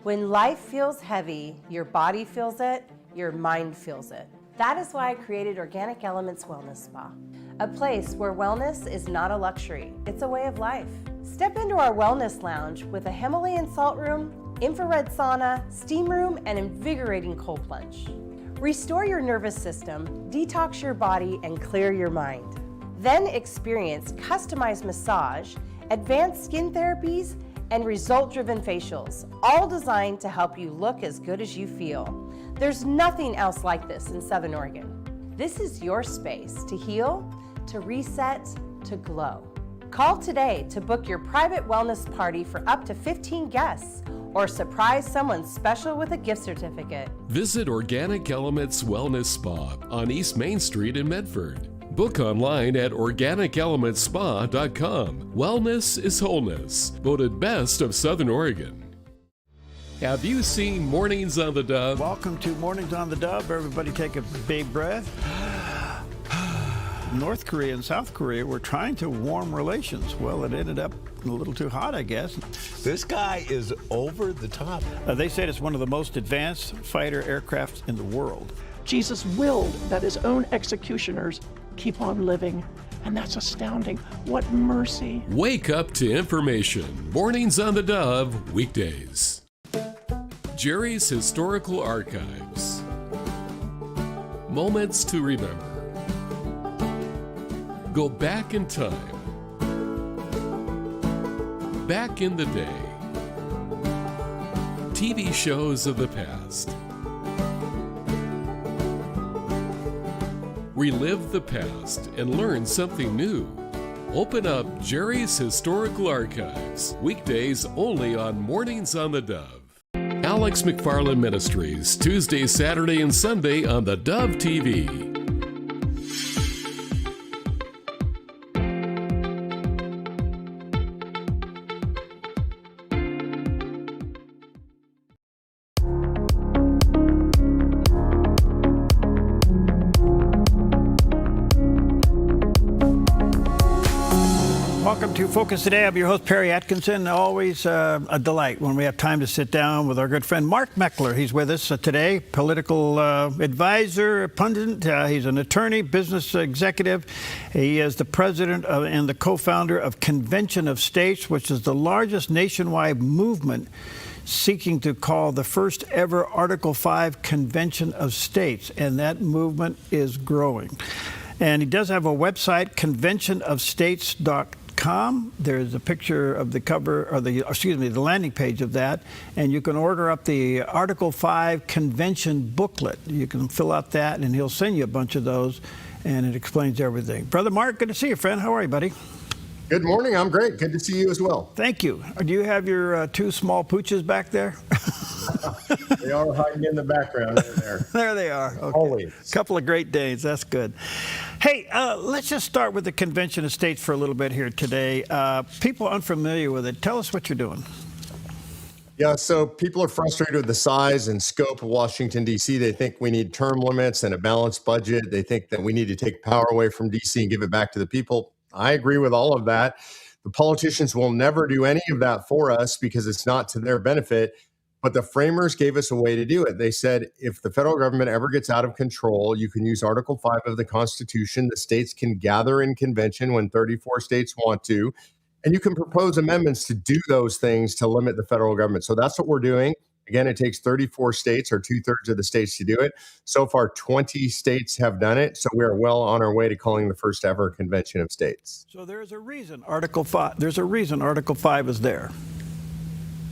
When life feels heavy, your body feels it, your mind feels it. That is why I created Organic Elements Wellness Spa, a place where wellness is not a luxury, it's a way of life. Step into our wellness lounge with a Himalayan salt room, infrared sauna, steam room, and invigorating cold plunge. Restore your nervous system, detox your body, and clear your mind. Then experience customized massage, advanced skin therapies, and result-driven facials, all designed to help you look as good as you feel. There's nothing else like this in Southern Oregon. This is your space to heal, to reset, to glow. Call today to book your private wellness party for up to 15 guests or surprise someone special with a gift certificate. Visit Organic Elements Wellness Spa on East Main Street in Medford. Book online at organicelementspa.com. Wellness is wholeness. Voted best of Southern Oregon. Have you seen Mornings on the Dove? Welcome to Mornings on the Dove. Everybody take a big breath. North Korea and South Korea were trying to warm relations. Well, it ended up a little too hot, I guess. This guy is over the top. They said it's one of the most advanced fighter aircraft in the world. Jesus willed that his own executioners keep on living, and that's astounding. What mercy. Wake up to information. Mornings on the Dove, weekdays. Jerry's Historical Archives. Moments to remember. Go back in time. Back in the day. TV shows of the past. Relive the past and learn something new. Open up Jerry's Historical Archives. Weekdays only on Mornings on the Dove. Alex McFarland Ministries, Tuesday, Saturday, and Sunday on the Dove TV. Welcome to Focus Today. I'm your host, Perry Atkinson. Always a delight when we have time to sit down with our good friend Mark Meckler. He's with us today, political advisor, pundit. He's an attorney, business executive. He is the president and the co-founder of Convention of States, which is the largest nationwide movement seeking to call the first ever Article 5 Convention of States. And that movement is growing. And he does have a website, conventionofstates.com. There's a picture of the cover, or the landing page of that, and you can order up the Article 5 Convention booklet. You can fill out that, and he'll send you a bunch of those, and it explains everything. Brother Mark, good to see you, friend. How are you, buddy? Good morning. I'm great. Good to see you as well. Thank you. Do you have your two small pooches back there? They are hiding in the background over there. There they are. Okay. Always. Couple of Great Danes. That's good. Hey, let's just start with the Convention of States for a little bit here today. People unfamiliar with it, tell us what you're doing. Yeah, so people are frustrated with the size and scope of Washington, D.C. They think we need term limits and a balanced budget. They think that we need to take power away from D.C. and give it back to the people. I agree with all of that. The politicians will never do any of that for us because it's not to their benefit. But the framers gave us a way to do it. They said, if the federal government ever gets out of control, you can use Article 5 of the Constitution. The states can gather in convention when 34 states want to. And you can propose amendments to do those things to limit the federal government. So that's what we're doing. Again, it takes 34 states or 2/3 of the states to do it. So far, 20 states have done it. So we are well on our way to calling the first ever convention of states. So there's a reason Article 5. There's a reason Article 5 is there.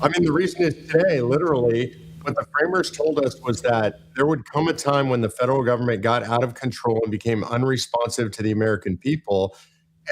I mean, the reason is today, literally, what the framers told us was that there would come a time when the federal government got out of control and became unresponsive to the American people.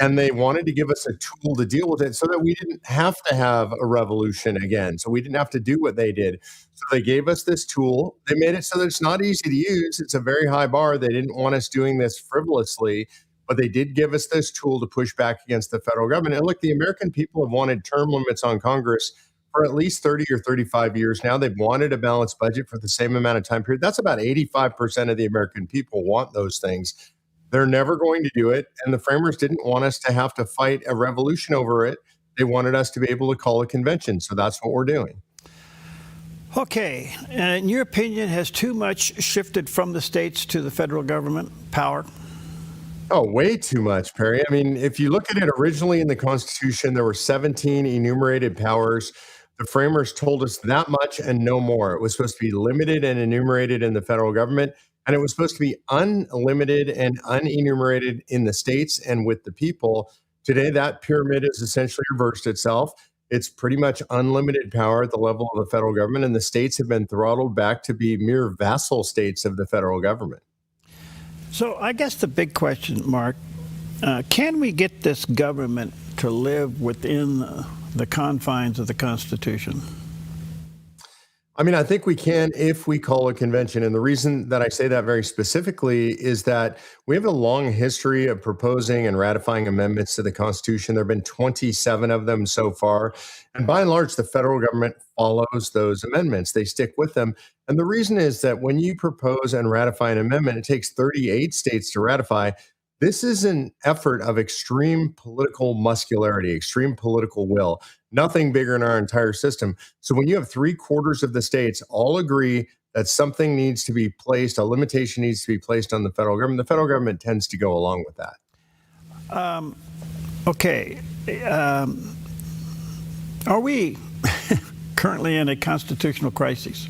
And they wanted to give us a tool to deal with it so that we didn't have to have a revolution again. So we didn't have to do what they did. So they gave us this tool. They made it so that it's not easy to use. It's a very high bar. They didn't want us doing this frivolously, but they did give us this tool to push back against the federal government. And look, the American people have wanted term limits on Congress for at least 30 or 35 years now. They've wanted a balanced budget for the same amount of time period. That's about 85% of the American people want those things. They're never going to do it. And the framers didn't want us to have to fight a revolution over it. They wanted us to be able to call a convention. So that's what we're doing. Okay. In your opinion, has too much shifted from the states to the federal government power? Oh, way too much, Perry. I mean, if you look at it originally in the Constitution, there were 17 enumerated powers. The framers told us that much and no more. It was supposed to be limited and enumerated in the federal government. And it was supposed to be unlimited and unenumerated in the states and with the people. Today, that pyramid has essentially reversed itself. It's pretty much unlimited power at the level of the federal government, and the states have been throttled back to be mere vassal states of the federal government. So I guess the big question, Mark, can we get this government to live within the confines of the Constitution? I mean, I think we can if we call a convention. And the reason that I say that very specifically is that we have a long history of proposing and ratifying amendments to the Constitution. There have been 27 of them so far. And by and large, the federal government follows those amendments. They stick with them. And the reason is that when you propose and ratify an amendment, it takes 38 states to ratify. This is an effort of extreme political muscularity, extreme political will. Nothing bigger in our entire system. So when you have 3/4 of the states all agree that something needs to be placed, a limitation needs to be placed on the federal government, the federal government tends to go along with that. Okay. Are we currently in a constitutional crisis?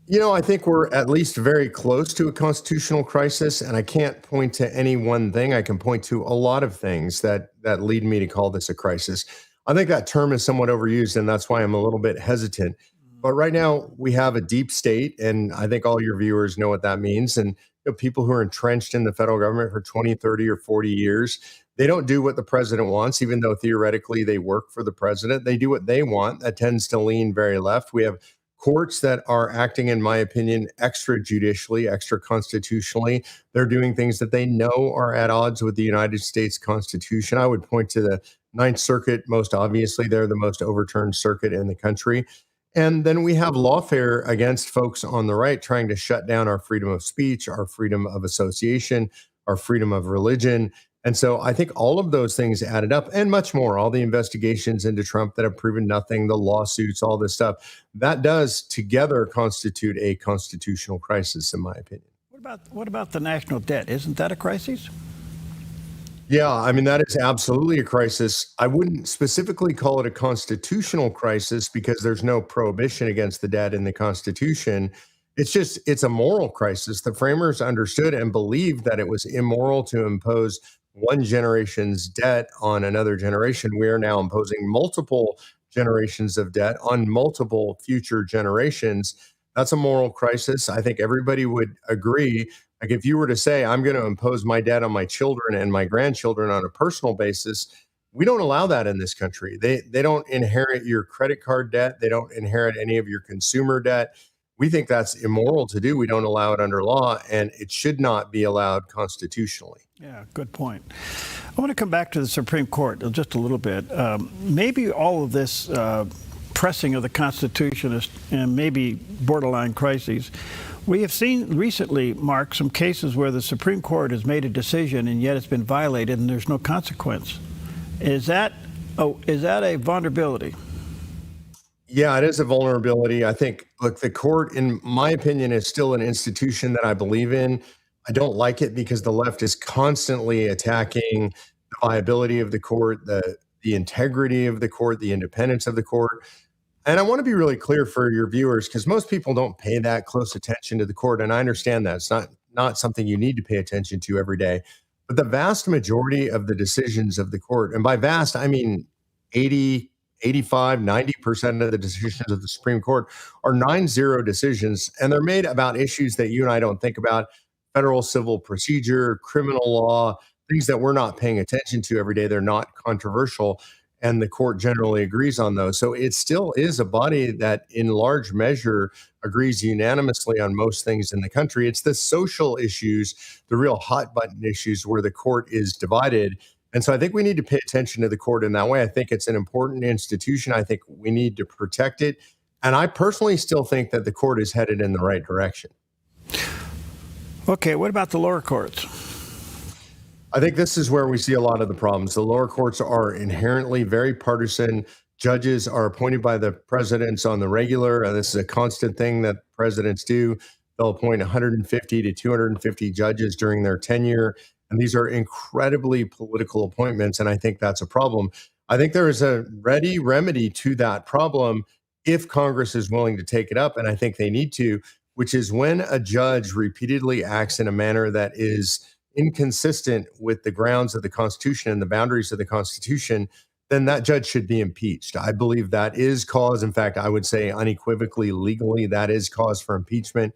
You know, I think we're at least very close to a constitutional crisis, and I can't point to any one thing. I can point to a lot of things that lead me to call this a crisis. I think that term is somewhat overused, and that's why I'm a little bit hesitant. But right now, we have a deep state, and I think all your viewers know what that means. And people who are entrenched in the federal government for 20, 30, or 40 years, they don't do what the president wants, even though theoretically they work for the president. They do what they want. That tends to lean very left. We have courts that are acting, in my opinion, extrajudicially, extra constitutionally. They're doing things that they know are at odds with the United States Constitution. I would point to the Ninth Circuit most obviously. They're the most overturned circuit in the country. And then we have lawfare against folks on the right trying to shut down our freedom of speech, our freedom of association, our freedom of religion. And so I think all of those things added up and much more, all the investigations into Trump that have proven nothing, the lawsuits, all this stuff, that does together constitute a constitutional crisis, in my opinion. What about the national debt? Isn't that a crisis? Yeah, I mean, that is absolutely a crisis. I wouldn't specifically call it a constitutional crisis because there's no prohibition against the debt in the Constitution. It's a moral crisis. The framers understood and believed that it was immoral to impose one generation's debt on another generation. We are now imposing multiple generations of debt on multiple future generations. That's a moral crisis. I think everybody would agree. Like if you were to say, I'm going to impose my debt on my children and my grandchildren on a personal basis, we don't allow that in this country. They don't inherit your credit card debt. They don't inherit any of your consumer debt. We think that's immoral to do. We don't allow it under law, and it should not be allowed constitutionally. Yeah, good point. I want to come back to the Supreme Court just a little bit. Maybe all of this pressing of the Constitution and maybe borderline crises. We have seen recently, Mark, some cases where the Supreme Court has made a decision and yet it's been violated and there's no consequence. Is that a vulnerability? Yeah, it is a vulnerability. I think, look, the court, in my opinion, is still an institution that I believe in. I don't like it because the left is constantly attacking the viability of the court, the integrity of the court, the independence of the court. And I want to be really clear for your viewers, because most people don't pay that close attention to the court. And I understand that. It's not something you need to pay attention to every day. But the vast majority of the decisions of the court, and by vast, I mean 80, 85, 90% of the decisions of the Supreme Court are 9-0 decisions. And they're made about issues that you and I don't think about: federal civil procedure, criminal law, things that we're not paying attention to every day. They're not controversial. And the court generally agrees on those. So it still is a body that in large measure agrees unanimously on most things in the country. It's the social issues, the real hot button issues, where the court is divided. And so I think we need to pay attention to the court in that way. I think it's an important institution. I think we need to protect it. And I personally still think that the court is headed in the right direction. Okay, what about the lower courts? I think this is where we see a lot of the problems. The lower courts are inherently very partisan. Judges are appointed by the presidents on the regular. This is a constant thing that presidents do. They'll appoint 150 to 250 judges during their tenure. And these are incredibly political appointments. And I think that's a problem. I think there is a ready remedy to that problem if Congress is willing to take it up. And I think they need to, which is when a judge repeatedly acts in a manner that is inconsistent with the grounds of the Constitution and the boundaries of the Constitution, then that judge should be impeached. I believe that is cause. In fact, I would say unequivocally, legally, that is cause for impeachment.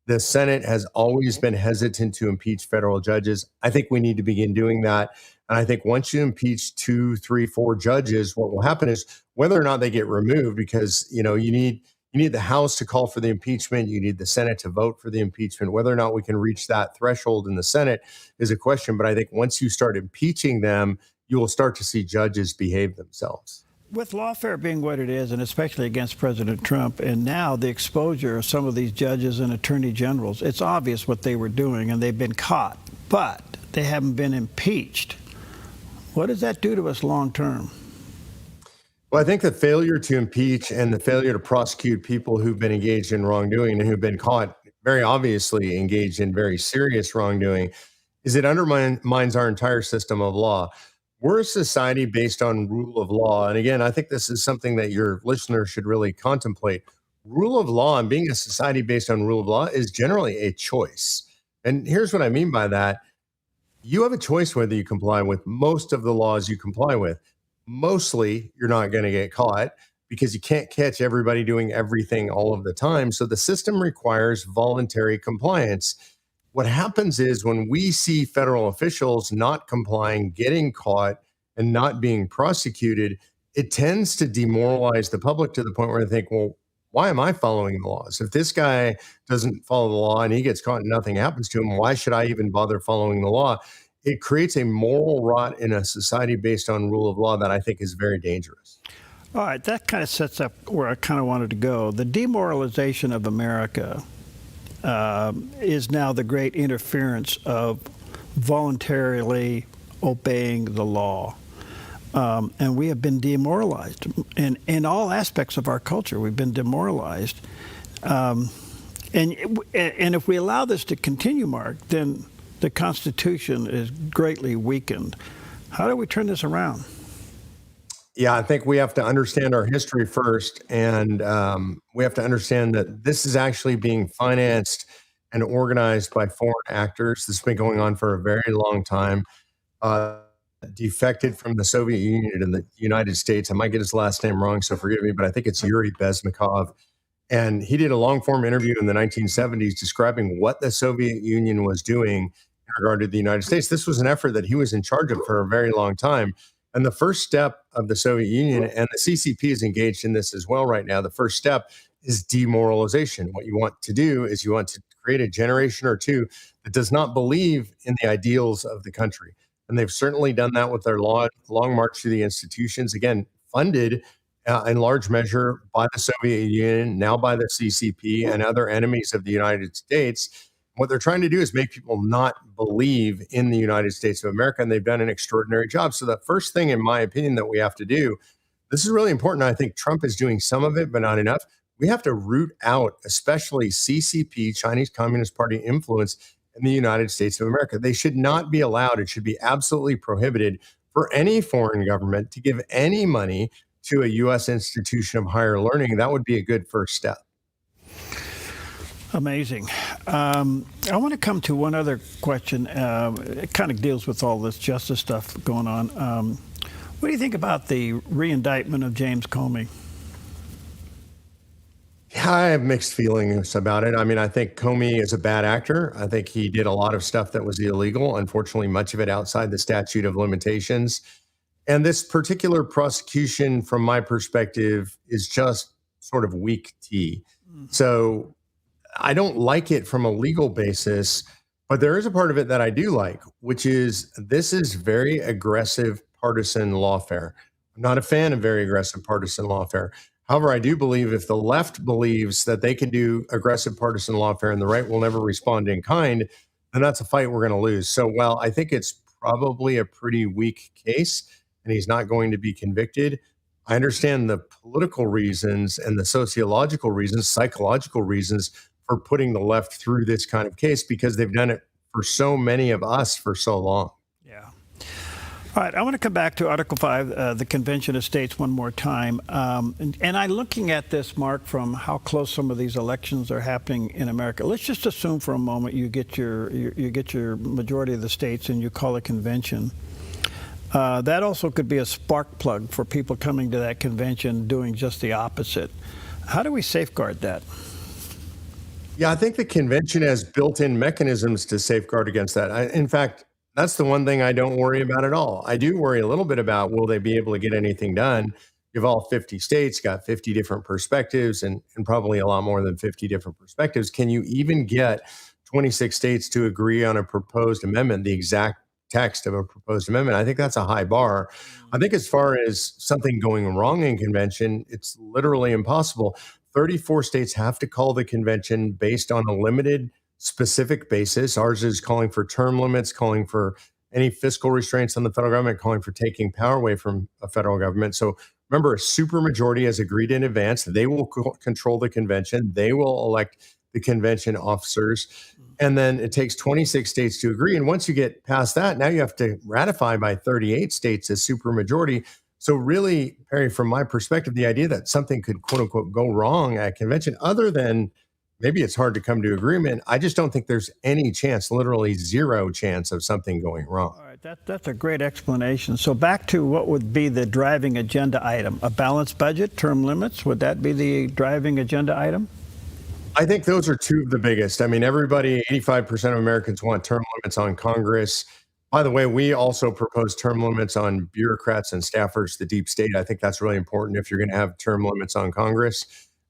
The Senate has always been hesitant to impeach federal judges. I think we need to begin doing that. And I think once you impeach 2, 3, 4 judges, what will happen is whether or not they get removed, because you need the House to call for the impeachment. You need the Senate to vote for the impeachment. Whether or not we can reach that threshold in the Senate is a question. But I think once you start impeaching them, you will start to see judges behave themselves. With lawfare being what it is, and especially against President Trump, and now the exposure of some of these judges and attorney generals, it's obvious what they were doing, and they've been caught, but they haven't been impeached. What does that do to us long term? Well, I think the failure to impeach and the failure to prosecute people who've been engaged in wrongdoing and who've been caught very obviously engaged in very serious wrongdoing is it undermines our entire system of law. We're a society based on rule of law. And again, I think this is something that your listeners should really contemplate. Rule of law and being a society based on rule of law is generally a choice. And here's what I mean by that. You have a choice whether you comply with most of the laws you comply with. Mostly, you're not going to get caught because you can't catch everybody doing everything all of the time. So the system requires voluntary compliance. What happens is when we see federal officials not complying, getting caught, and not being prosecuted, it tends to demoralize the public to the point where they think, well, why am I following the laws? If this guy doesn't follow the law and he gets caught and nothing happens to him, why should I even bother following the law? It creates a moral rot in a society based on rule of law that I think is very dangerous. All right, that kind of sets up where I kind of wanted to go. The demoralization of America is now the great interference of voluntarily obeying the law. And we have been demoralized. In all aspects of our culture, we've been demoralized. And if we allow this to continue, Mark, then the Constitution is greatly weakened. How do we turn this around? Yeah, I think we have to understand our history first, and we have to understand that this is actually being financed and organized by foreign actors. This has been going on for a very long time. Defected from the Soviet Union and the United States. I might get his last name wrong, so forgive me, but I think it's Yuri Bezmekov. And he did a long form interview in the 1970s describing what the Soviet Union was doing in regard to the United States. This was an effort that he was in charge of for a very long time. And the first step of the Soviet Union, and the CCP is engaged in this as well right now, the first step is demoralization. What you want to do is you want to create a generation or two that does not believe in the ideals of the country. And they've certainly done that with their long march through the institutions, again, funded in large measure by the Soviet Union, now by the CCP and other enemies of the United States. What they're trying to do is make people not believe in the United States of America, and they've done an extraordinary job. So the first thing, in my opinion, that we have to do, this is really important. I think Trump is doing some of it, but not enough. We have to root out, especially CCP, Chinese Communist Party influence in the United States of America. They should not be allowed. It should be absolutely prohibited for any foreign government to give any money to a U.S. institution of higher learning. That would be a good first step. Amazing. I want to come to one other question. It kind of deals with all this justice stuff going on. What do you think about the re-indictment of James Comey? I have mixed feelings about it. I mean, I think Comey is a bad actor. I think he did a lot of stuff that was illegal, unfortunately, much of it outside the statute of limitations. And this particular prosecution, from my perspective, is just sort of weak tea. So I don't like it from a legal basis, but there is a part of it that I do like, which is this is very aggressive partisan lawfare. I'm not a fan of very aggressive partisan lawfare. However, I do believe if the left believes that they can do aggressive partisan lawfare and the right will never respond in kind, then that's a fight we're going to lose. So while I think it's probably a pretty weak case and he's not going to be convicted, I understand the political reasons and the sociological reasons, psychological reasons for putting the left through this kind of case because they've done it for so many of us for so long. Yeah. All right, I want to come back to Article 5, the Convention of States, one more time. And I'm looking at this, Mark, from how close some of these elections are happening in America. Let's just assume for a moment you get your majority of the states and you call a convention. That also could be a spark plug for people coming to that convention doing just the opposite. How do we safeguard that? Yeah, I think the convention has built-in mechanisms to safeguard against that. In fact, that's the one thing I don't worry about at all. I do worry a little bit about will they be able to get anything done? You've all 50 states, got 50 different perspectives and probably a lot more than 50 different perspectives. Can you even get 26 states to agree on a proposed amendment, the exact text of a proposed amendment? I think that's a high bar. I think as far as something going wrong in convention, it's literally impossible. 34 states have to call the convention based on a limited specific basis. Ours is calling for term limits, calling for any fiscal restraints on the federal government, calling for taking power away from a federal government. So remember, a supermajority has agreed in advance. They will control the convention. They will elect the convention officers. And then it takes 26 states to agree. And once you get past that, now you have to ratify by 38 states as supermajority. So really, Perry, from my perspective, the idea that something could, quote unquote, go wrong at convention, other than maybe it's hard to come to agreement, I just don't think there's any chance, literally zero chance of something going wrong. All right, that's a great explanation. So back to what would be the driving agenda item, a balanced budget, term limits, would that be the driving agenda item? I think those are two of the biggest. I mean, everybody, 85% of Americans want term limits on Congress. By the way, we also propose term limits on bureaucrats and staffers, the deep state. I think that's really important if you're going to have term limits on Congress.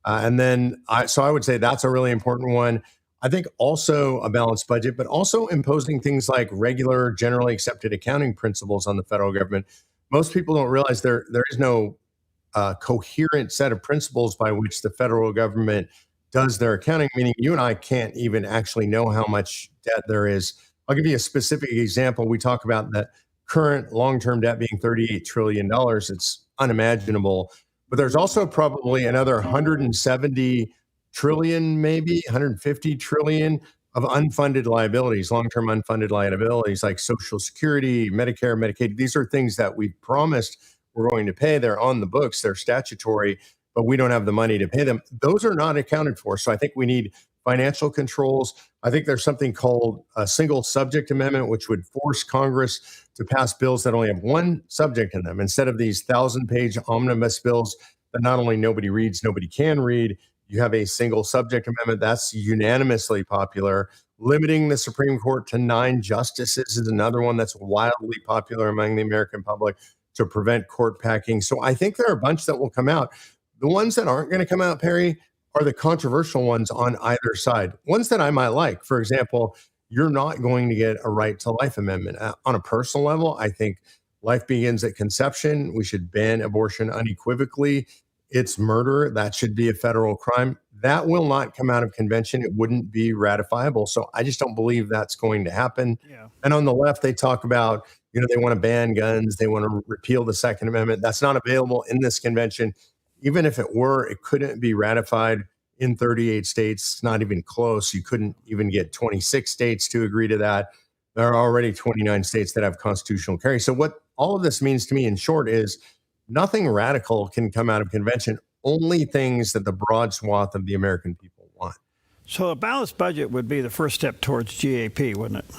So I would say that's a really important one. I think also a balanced budget, but also imposing things like regular, generally accepted accounting principles on the federal government. Most people don't realize there is no coherent set of principles by which the federal government does their accounting, meaning you and I can't even actually know how much debt there is. I'll give you a specific example. We talk about the current long-term debt being $38 trillion. It's unimaginable. But there's also probably another 170 trillion, maybe 150 trillion of unfunded liabilities, long-term unfunded liabilities like Social Security, Medicare, Medicaid. These are things that we promised we're going to pay. They're on the books, they're statutory, but we don't have the money to pay them. Those are not accounted for. So I think we need financial controls. I think there's something called a single subject amendment, which would force Congress to pass bills that only have one subject in them instead of these 1,000-page omnibus bills that not only nobody reads, nobody can read, You have a single subject amendment that's unanimously popular. Limiting the Supreme Court to 9 justices is another one that's wildly popular among the American public to prevent court packing. So I think there are a bunch that will come out. The ones that aren't going to come out, Perry, are the controversial ones on either side. Ones that I might like. For example, you're not going to get a right to life amendment. On a personal level, I think life begins at conception. We should ban abortion unequivocally. It's murder. That should be a federal crime. That will not come out of convention. It wouldn't be ratifiable. So I just don't believe that's going to happen. Yeah. And on the left, they talk about, they want to ban guns. They want to repeal the Second Amendment. That's not available in this convention. Even if it were, it couldn't be ratified in 38 states. It's not even close. You couldn't even get 26 states to agree to that. There are already 29 states that have constitutional carry. So what all of this means to me in short is nothing radical can come out of convention, only things that the broad swath of the American people want. So a balanced budget would be the first step towards GAP, wouldn't it?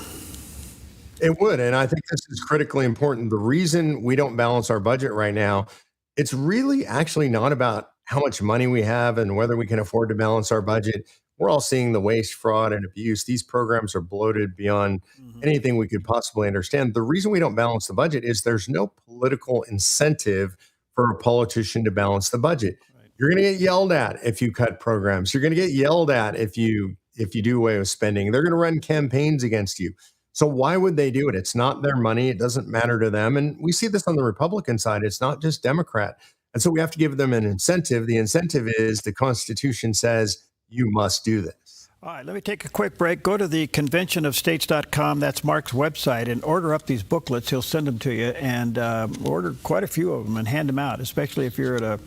It would, and I think this is critically important. The reason we don't balance our budget right now, it's really actually not about how much money we have and whether we can afford to balance our budget. We're all seeing the waste, fraud, and abuse. These programs are bloated beyond anything we could possibly understand. The reason we don't balance the budget is there's no political incentive for a politician to balance the budget. Right. You're going to get yelled at if you cut programs. You're going to get yelled at if you do away with spending. They're going to run campaigns against you. So why would they do it? It's not their money. It doesn't matter to them. And we see this on the Republican side. It's not just Democrat. And so we have to give them an incentive. The incentive is the Constitution says you must do this. All right, let me take a quick break. Go to the conventionofstates.com. That's Mark's website, and order up these booklets. He'll send them to you, and order quite a few of them and hand them out, especially if you're at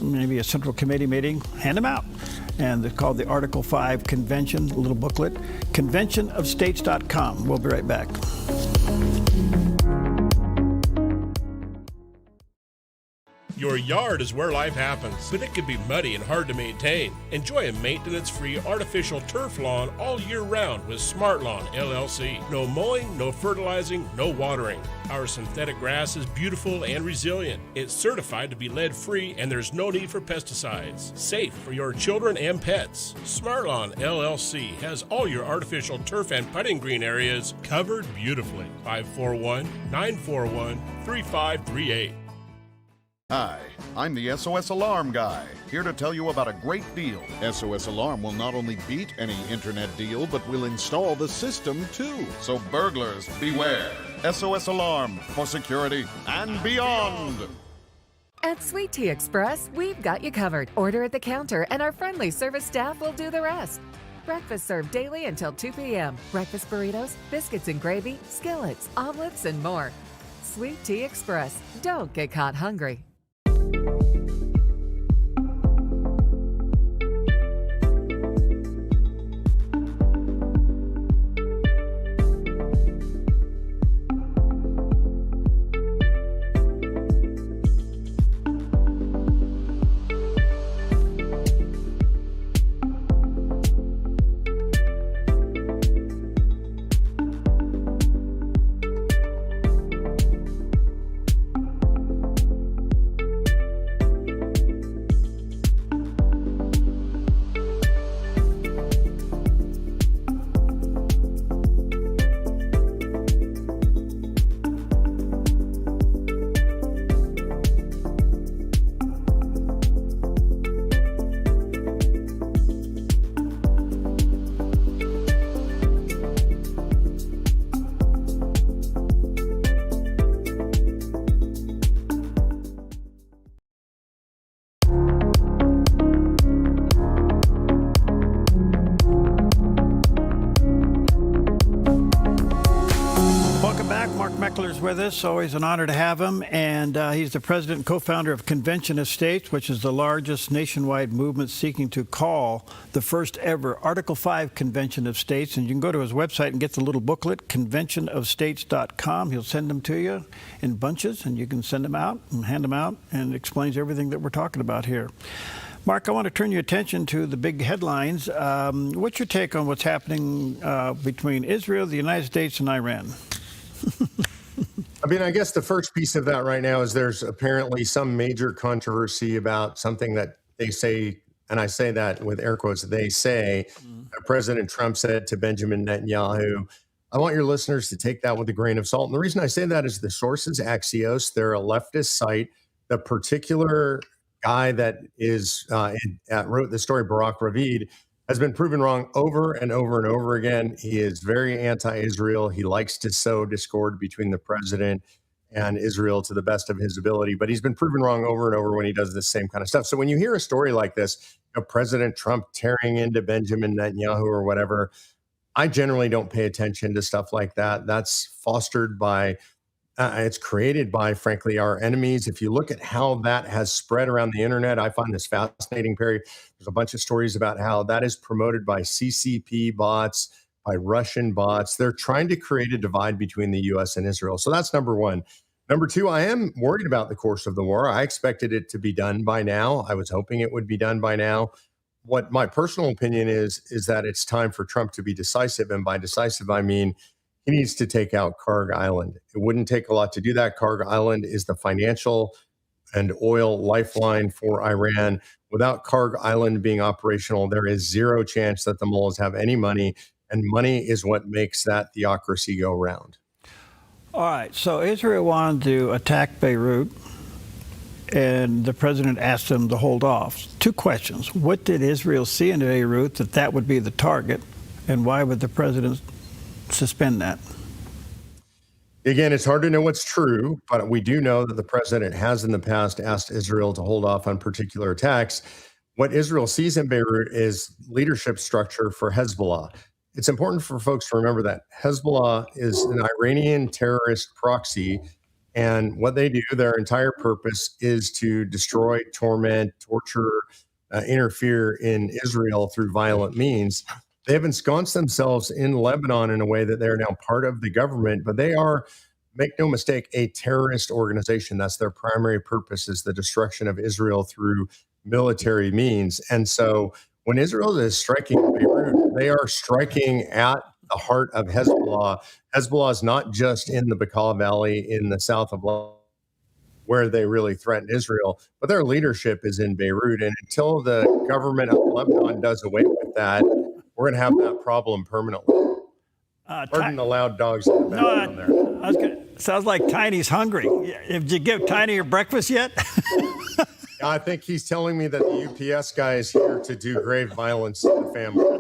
maybe a Central Committee meeting. Hand them out. And they're called the Article 5 Convention, a little booklet. Conventionofstates.com. We'll be right back. Your yard is where life happens, but it can be muddy and hard to maintain. Enjoy a maintenance-free artificial turf lawn all year round with Smart Lawn LLC. No mowing, no fertilizing, no watering. Our synthetic grass is beautiful and resilient. It's certified to be lead-free, and there's no need for pesticides. Safe for your children and pets. Smart Lawn LLC has all your artificial turf and putting green areas covered beautifully. 541-941-3538. Hi, I'm the SOS Alarm guy, here to tell you about a great deal. SOS Alarm will not only beat any internet deal, but will install the system too. So burglars, beware. SOS Alarm for security and beyond. At Sweet Tea Express, we've got you covered. Order at the counter and our friendly service staff will do the rest. Breakfast served daily until 2 p.m. Breakfast burritos, biscuits and gravy, skillets, omelets, and more. Sweet Tea Express. Don't get caught hungry. With us. Always an honor to have him. And he's the president and co-founder of Convention of States, which is the largest nationwide movement seeking to call the first ever Article 5 Convention of States. And you can go to his website and get the little booklet, conventionofstates.com. He'll send them to you in bunches, and you can send them out and hand them out, and it explains everything that we're talking about here. Mark, I want to turn your attention to the big headlines. What's your take on what's happening between Israel, the United States, and Iran? I mean, I guess the first piece of that right now is there's apparently some major controversy about something that they say and I say that with air quotes, they say, President Trump said to Benjamin Netanyahu, I want your listeners to take that with a grain of salt. And the reason I say that is the source is Axios. They're a leftist site. The particular guy that wrote the story, Barack Ravid, has been proven wrong over and over and over again. He is very anti-Israel. He likes to sow discord between the president and Israel to the best of his ability, but he's been proven wrong over and over when he does this same kind of stuff. So when you hear a story like this, President Trump tearing into Benjamin Netanyahu or whatever, I generally don't pay attention to stuff like that. That's fostered by it's created by, frankly, our enemies. If you look at how that has spread around the internet, I find this fascinating, Perry. There's a bunch of stories about how that is promoted by CCP bots, by Russian bots. They're trying to create a divide between the U.S. and Israel. So that's number one. Number two, I am worried about the course of the war. I expected it to be done by now. I was hoping it would be done by now. What my personal opinion is that it's time for Trump to be decisive. And by decisive, I mean he needs to take out Karg Island. It wouldn't take a lot to do that. Karg Island is the financial and oil lifeline for Iran. Without Karg Island being operational, there is zero chance that the mullahs have any money, and money is what makes that theocracy go round. All right, so Israel wanted to attack Beirut, and the president asked them to hold off. Two questions. What did Israel see in Beirut that would be the target, and why would the president suspend that? Again, it's hard to know what's true, but we do know that the president has in the past asked Israel to hold off on particular attacks. What Israel sees in Beirut is leadership structure for Hezbollah. It's important for folks to remember that Hezbollah is an Iranian terrorist proxy, and what they do, their entire purpose is to destroy, torment, torture, interfere in Israel through violent means. They have ensconced themselves in Lebanon in a way that they're now part of the government, but they are, make no mistake, a terrorist organization. That's their primary purpose, is the destruction of Israel through military means. And so when Israel is striking Beirut, they are striking at the heart of Hezbollah. Hezbollah is not just in the Bekaa Valley in the south of Lebanon, where they really threaten Israel, but their leadership is in Beirut. And until the government of Lebanon does away with that, we're going to have that problem permanently. Pardon the loud dogs in the background there. Sounds like Tiny's hungry. Did you give Tiny your breakfast yet? I think he's telling me that the UPS guy is here to do grave violence to the family.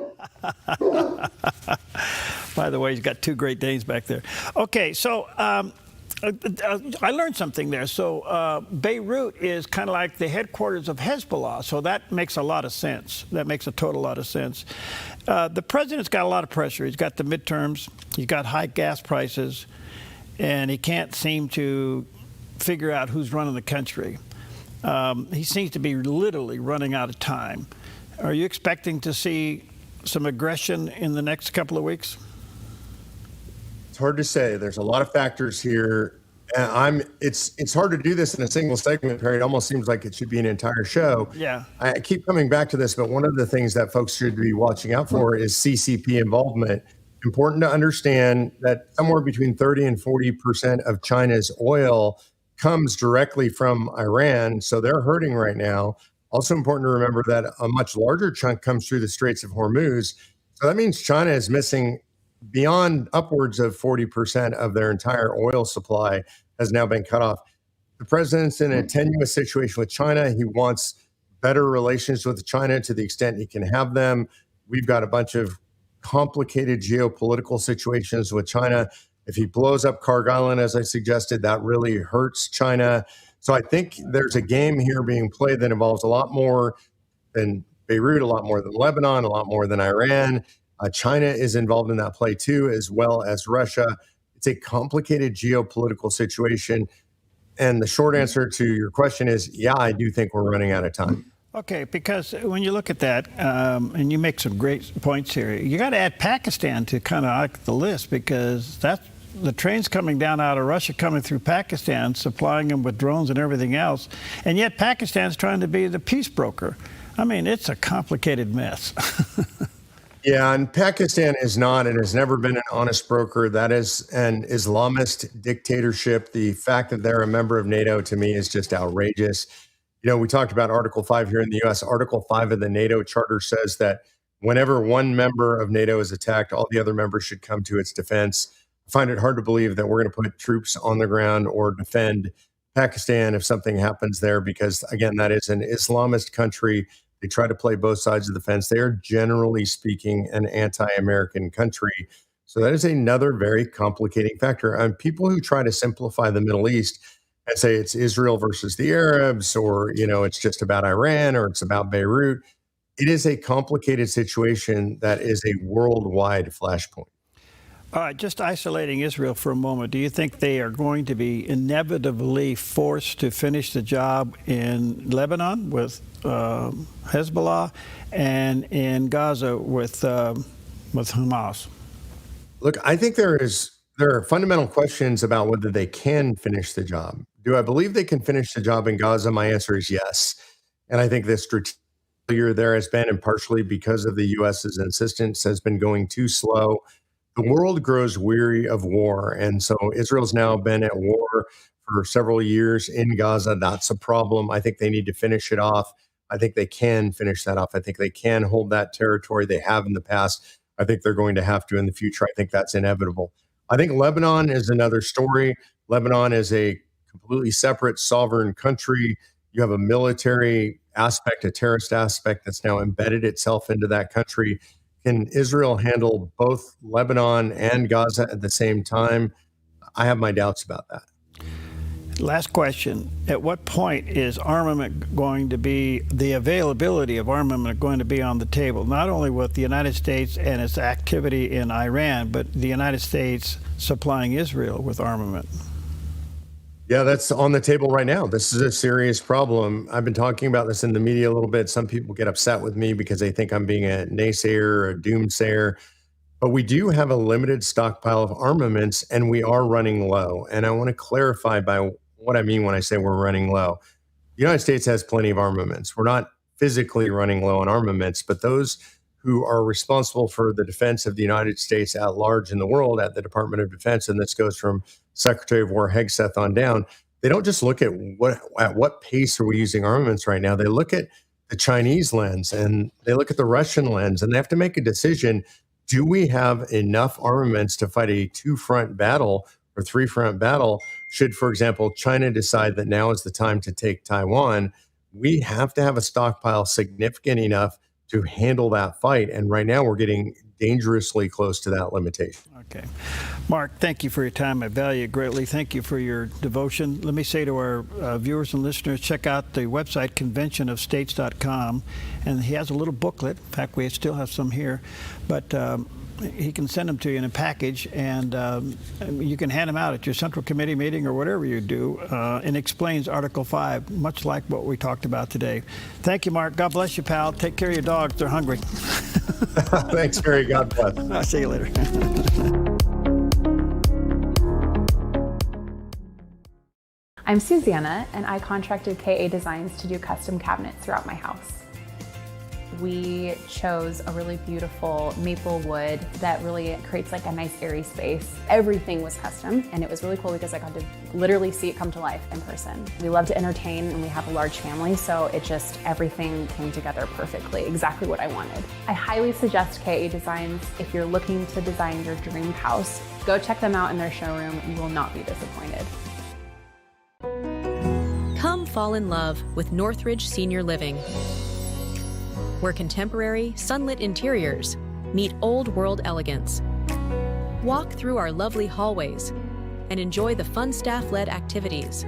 By the way, he's got two Great Danes back there. Okay, so I learned something there. So Beirut is kind of like the headquarters of Hezbollah, so that makes a lot of sense. That makes a total lot of sense. The president's got a lot of pressure. He's got the midterms. He's got high gas prices, and he can't seem to figure out who's running the country. He seems to be literally running out of time. Are you expecting to see some aggression in the next couple of weeks? It's hard to say. There's a lot of factors here. It's hard to do this in a single segment, Perry. It almost seems like it should be an entire show. Yeah. I keep coming back to this, but one of the things that folks should be watching out for is CCP involvement. Important to understand that somewhere between 30 and 40% of China's oil comes directly from Iran, so they're hurting right now. Also important to remember that a much larger chunk comes through the Straits of Hormuz. So that means China is missing beyond upwards of 40% of their entire oil supply has now been cut off. The president's in a tenuous situation with China. He wants better relations with China to the extent he can have them. We've got a bunch of complicated geopolitical situations with China. If he blows up Karg Island, as I suggested, that really hurts China. So I think there's a game here being played that involves a lot more than Beirut, a lot more than Lebanon, a lot more than Iran. China is involved in that play too, as well as Russia. It's a complicated geopolitical situation. And the short answer to your question is, yeah, I do think we're running out of time. Okay, because when you look at that, and you make some great points here, you got to add Pakistan to kind of like the list, because that's the trains coming down out of Russia, coming through Pakistan, supplying them with drones and everything else. And yet Pakistan's trying to be the peace broker. I mean, it's a complicated mess. Yeah, and Pakistan is not and has never been an honest broker. That is an Islamist dictatorship. The fact that they're a member of NATO, to me, is just outrageous. We talked about Article 5 here in the U.S. Article 5 of the NATO Charter says that whenever one member of NATO is attacked, all the other members should come to its defense. I find it hard to believe that we're going to put troops on the ground or defend Pakistan if something happens there, because, again, that is an Islamist country. They try to play both sides of the fence. They are, generally speaking, an anti-American country. So that is another very complicating factor. And people who try to simplify the Middle East and say it's Israel versus the Arabs, or, it's just about Iran, or it's about Beirut, it is a complicated situation that is a worldwide flashpoint. All right, just isolating Israel for a moment, do you think they are going to be inevitably forced to finish the job in Lebanon with Hezbollah and in Gaza with Hamas? Look, I think there are fundamental questions about whether they can finish the job. Do I believe they can finish the job in Gaza? My answer is yes. And I think the strategic failure there has been, and partially because of the U.S.'s insistence, has been going too slow. The world grows weary of war. And so Israel's now been at war for several years in Gaza. That's a problem. I think they need to finish it off. I think they can finish that off. I think they can hold that territory. They have in the past. I think they're going to have to in the future. I think that's inevitable. I think Lebanon is another story. Lebanon is a completely separate sovereign country. You have a military aspect, a terrorist aspect that's now embedded itself into that country. Can Israel handle both Lebanon and Gaza at the same time? I have my doubts about that. Last question. At what point is armament going to be, the availability of armament going to be on the table, not only with the United States and its activity in Iran, but the United States supplying Israel with armament? Yeah, that's on the table right now. This is a serious problem. I've been talking about this in the media a little bit. Some people get upset with me because they think I'm being a naysayer or a doomsayer. But we do have a limited stockpile of armaments, and we are running low. And I want to clarify by what I mean when I say we're running low. The United States has plenty of armaments. We're not physically running low on armaments, but those who are responsible for the defense of the United States at large in the world at the Department of Defense, and this goes from Secretary of War Hegseth on down, they don't just look at what pace are we using armaments right now. They look at the Chinese lens, and they look at the Russian lens, and they have to make a decision. Do we have enough armaments to fight a two-front battle or three-front battle? Should, for example, China decide that now is the time to take Taiwan, we have to have a stockpile significant enough to handle that fight. And right now we're getting dangerously close to that limitation. Okay. Mark, thank you for your time. I value it greatly. Thank you for your devotion. Let me say to our viewers and listeners, check out the website, conventionofstates.com. And he has a little booklet. In fact, we still have some here. But he can send them to you in a package, and you can hand them out at your Central Committee meeting or whatever you do, and explains Article 5, much like what we talked about today. Thank you, Mark. God bless you, pal. Take care of your dogs. They're hungry. Thanks, Gary. God bless. I'll see you later. I'm Susanna, and I contracted KA Designs to do custom cabinets throughout my house. We chose a really beautiful maple wood that really creates like a nice airy space. Everything was custom, and it was really cool because I got to literally see it come to life in person. We love to entertain, and we have a large family, so everything came together perfectly, exactly what I wanted. I highly suggest KA Designs if you're looking to design your dream house. Go check them out in their showroom. You will not be disappointed. Come fall in love with Northridge Senior Living, where contemporary, sunlit interiors meet old-world elegance. Walk through our lovely hallways and enjoy the fun staff-led activities.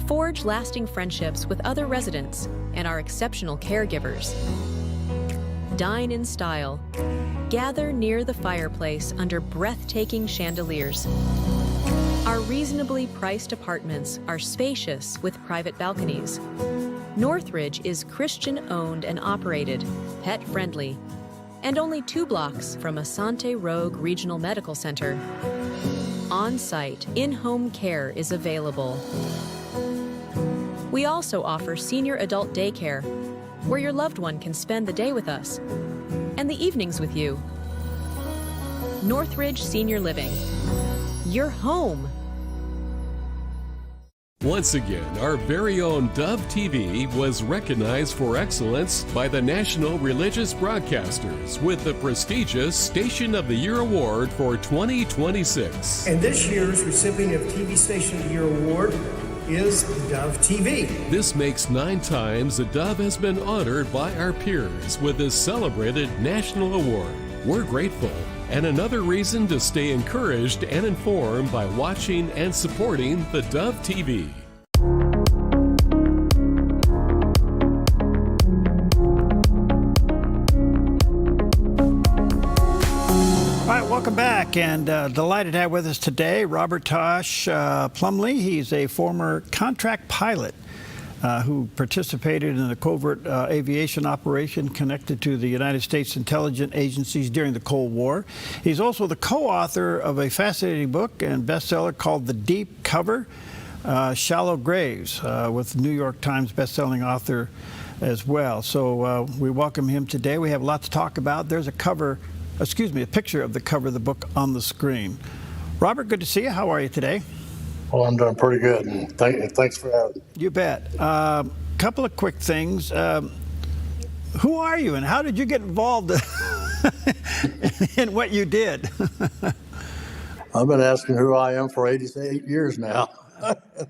Forge lasting friendships with other residents and our exceptional caregivers. Dine in style. Gather near the fireplace under breathtaking chandeliers. Our reasonably priced apartments are spacious with private balconies. Northridge is Christian-owned and operated, pet-friendly, and only 2 blocks from Asante Rogue Regional Medical Center. On-site, in-home care is available. We also offer senior adult daycare, where your loved one can spend the day with us, and the evenings with you. Northridge Senior Living, your home. Once again, our very own Dove TV was recognized for excellence by the National Religious Broadcasters with the prestigious Station of the Year Award for 2026. And this year's recipient of TV Station of the Year Award is Dove TV. This makes 9 times the Dove has been honored by our peers with this celebrated national award. We're grateful, and another reason to stay encouraged and informed by watching and supporting the Dove TV. All right, welcome back, and delighted to have with us today Robert Tosh Plumley. He's a former contract pilot who participated in a covert aviation operation connected to the United States intelligence agencies during the Cold War. He's also the co-author of a fascinating book and bestseller called The Deep Cover, Shallow Graves, with New York Times bestselling author as well. So we welcome him today. We have a lot to talk about. There's a picture of the cover of the book on the screen. Robert, good to see you. How are you today? Well, I'm doing pretty good, and thanks for having me. You bet. Couple of quick things. Who are you, and how did you get involved in what you did? I've been asking who I am for 88 years now.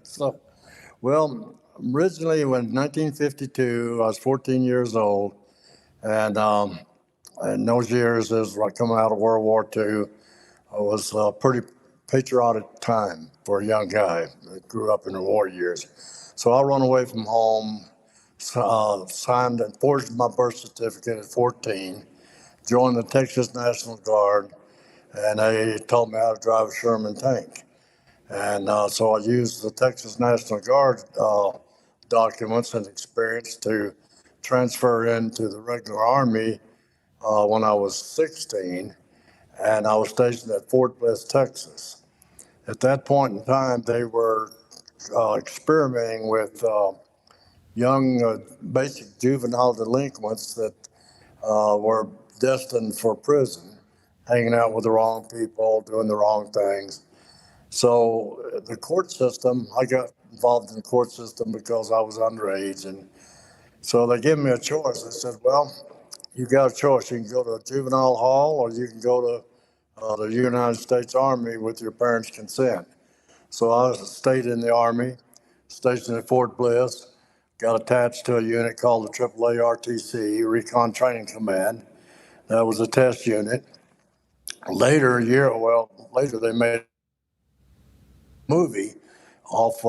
So, well, originally in 1952, I was 14 years old, and in those years, as I come out of World War II, it was a pretty patriotic time for a young guy that grew up in the war years. So I run away from home, signed and forged my birth certificate at 14, joined the Texas National Guard, and they taught me how to drive a Sherman tank. And so I used the Texas National Guard documents and experience to transfer into the regular Army when I was 16, and I was stationed at Fort Bliss, Texas. At that point in time, they were experimenting with young, basic juvenile delinquents that were destined for prison, hanging out with the wrong people, doing the wrong things. So the court system, I got involved in the court system because I was underage. And so they gave me a choice. They said, well, you got a choice. You can go to a juvenile hall or you can go to the United States Army with your parents' consent. So I stayed in the Army, stationed at Fort Bliss, got attached to a unit called the AAA RTC, Recon Training Command. That was a test unit. Later, they made a movie off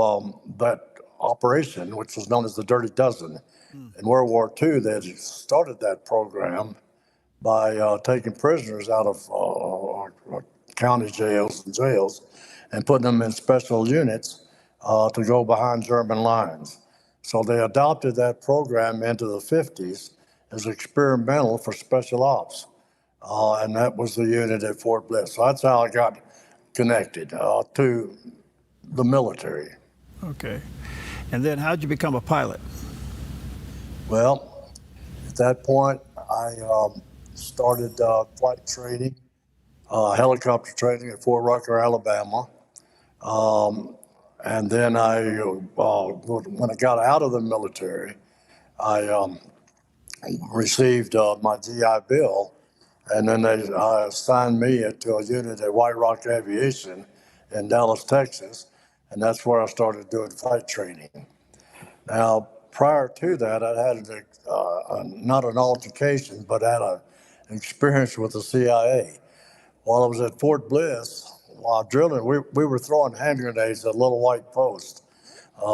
that operation, which was known as the Dirty Dozen. In World War II, they had started that program by taking prisoners out of county jails and jails and putting them in special units to go behind German lines. So they adopted that program into the 50s as experimental for special ops. And that was the unit at Fort Bliss. So that's how I got connected to the military. Okay. And then how'd you become a pilot? Well, at that point, I started flight training, helicopter training at Fort Rucker, Alabama. And then when I got out of the military, I received my GI Bill, and then they assigned me to a unit at White Rock Aviation in Dallas, Texas, and that's where I started doing flight training. Now, prior to that, I had not an altercation, but had an experience with the CIA. While I was at Fort Bliss, while drilling, we were throwing hand grenades at Little White Post.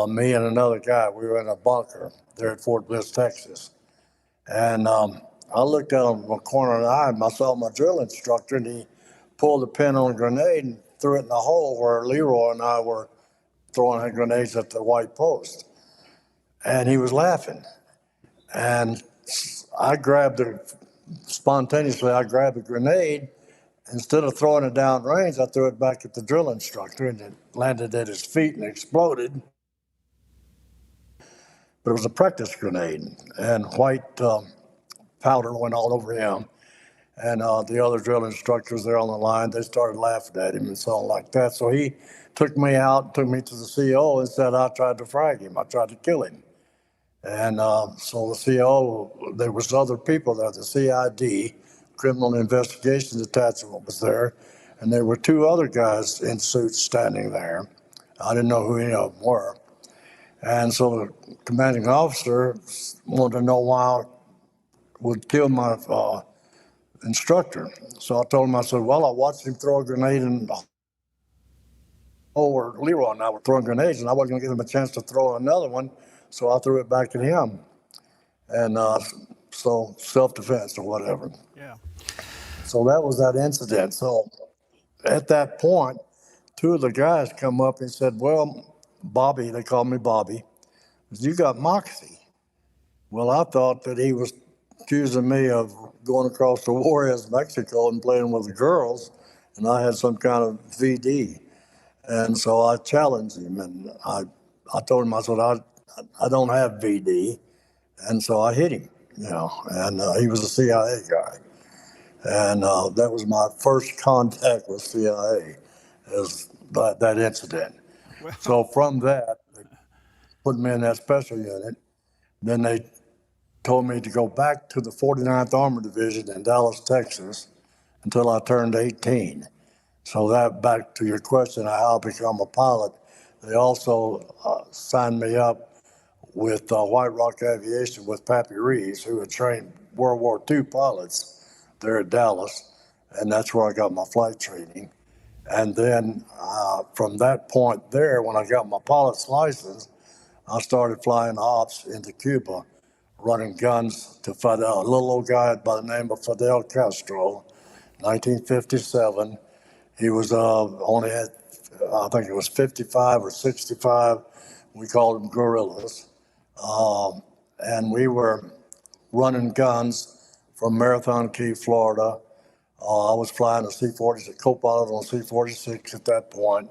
Me and another guy, we were in a bunker there at Fort Bliss, Texas. And I looked out of my corner of the eye and I saw my drill instructor, and he pulled the pin on a grenade and threw it in the hole where Leroy and I were throwing grenades at the White Post. And he was laughing. And I spontaneously grabbed the grenade. Instead of throwing it down range, I threw it back at the drill instructor, and it landed at his feet and exploded. But it was a practice grenade, and white powder went all over him. And the other drill instructors there on the line, they started laughing at him and so on like that. So he took me out, took me to the CO and said I tried to frag him. I tried to kill him. And so the CO, there was other people there, the CID, Criminal Investigation Detachment was there, and there were two other guys in suits standing there. I didn't know who any of them were. And so the commanding officer wanted to know why I would kill my instructor. So I told him, I said, well, I watched him throw a grenade in the hole where Leroy and I were throwing grenades, and I wasn't going to give him a chance to throw another one, so I threw it back at him. And so self-defense or whatever. Yeah. So that was that incident. So at that point, two of the guys come up and said, well, Bobby, they called me Bobby, you got moxie. Well, I thought that he was accusing me of going across the Juarez, Mexico and playing with the girls, and I had some kind of VD. And so I challenged him, and I told him, I said, I don't have VD. And so I hit him, and he was a CIA guy. And that was my first contact with CIA, is that incident. So from that, they put me in that special unit. Then they told me to go back to the 49th Armored Division in Dallas, Texas, until I turned 18. So that, back to your question of how I become a pilot, they also signed me up with White Rock Aviation with Pappy Reeves, who had trained World War II pilots there at Dallas, and that's where I got my flight training. And then from that point there, when I got my pilot's license, I started flying ops into Cuba, running guns to Fidel, a little old guy by the name of Fidel Castro, 1957. He was only had, I think it was 55 or 65. We called them guerrillas. And we were running guns from Marathon Key, Florida. I was flying a C-46, co-pilot on C-46 at that point,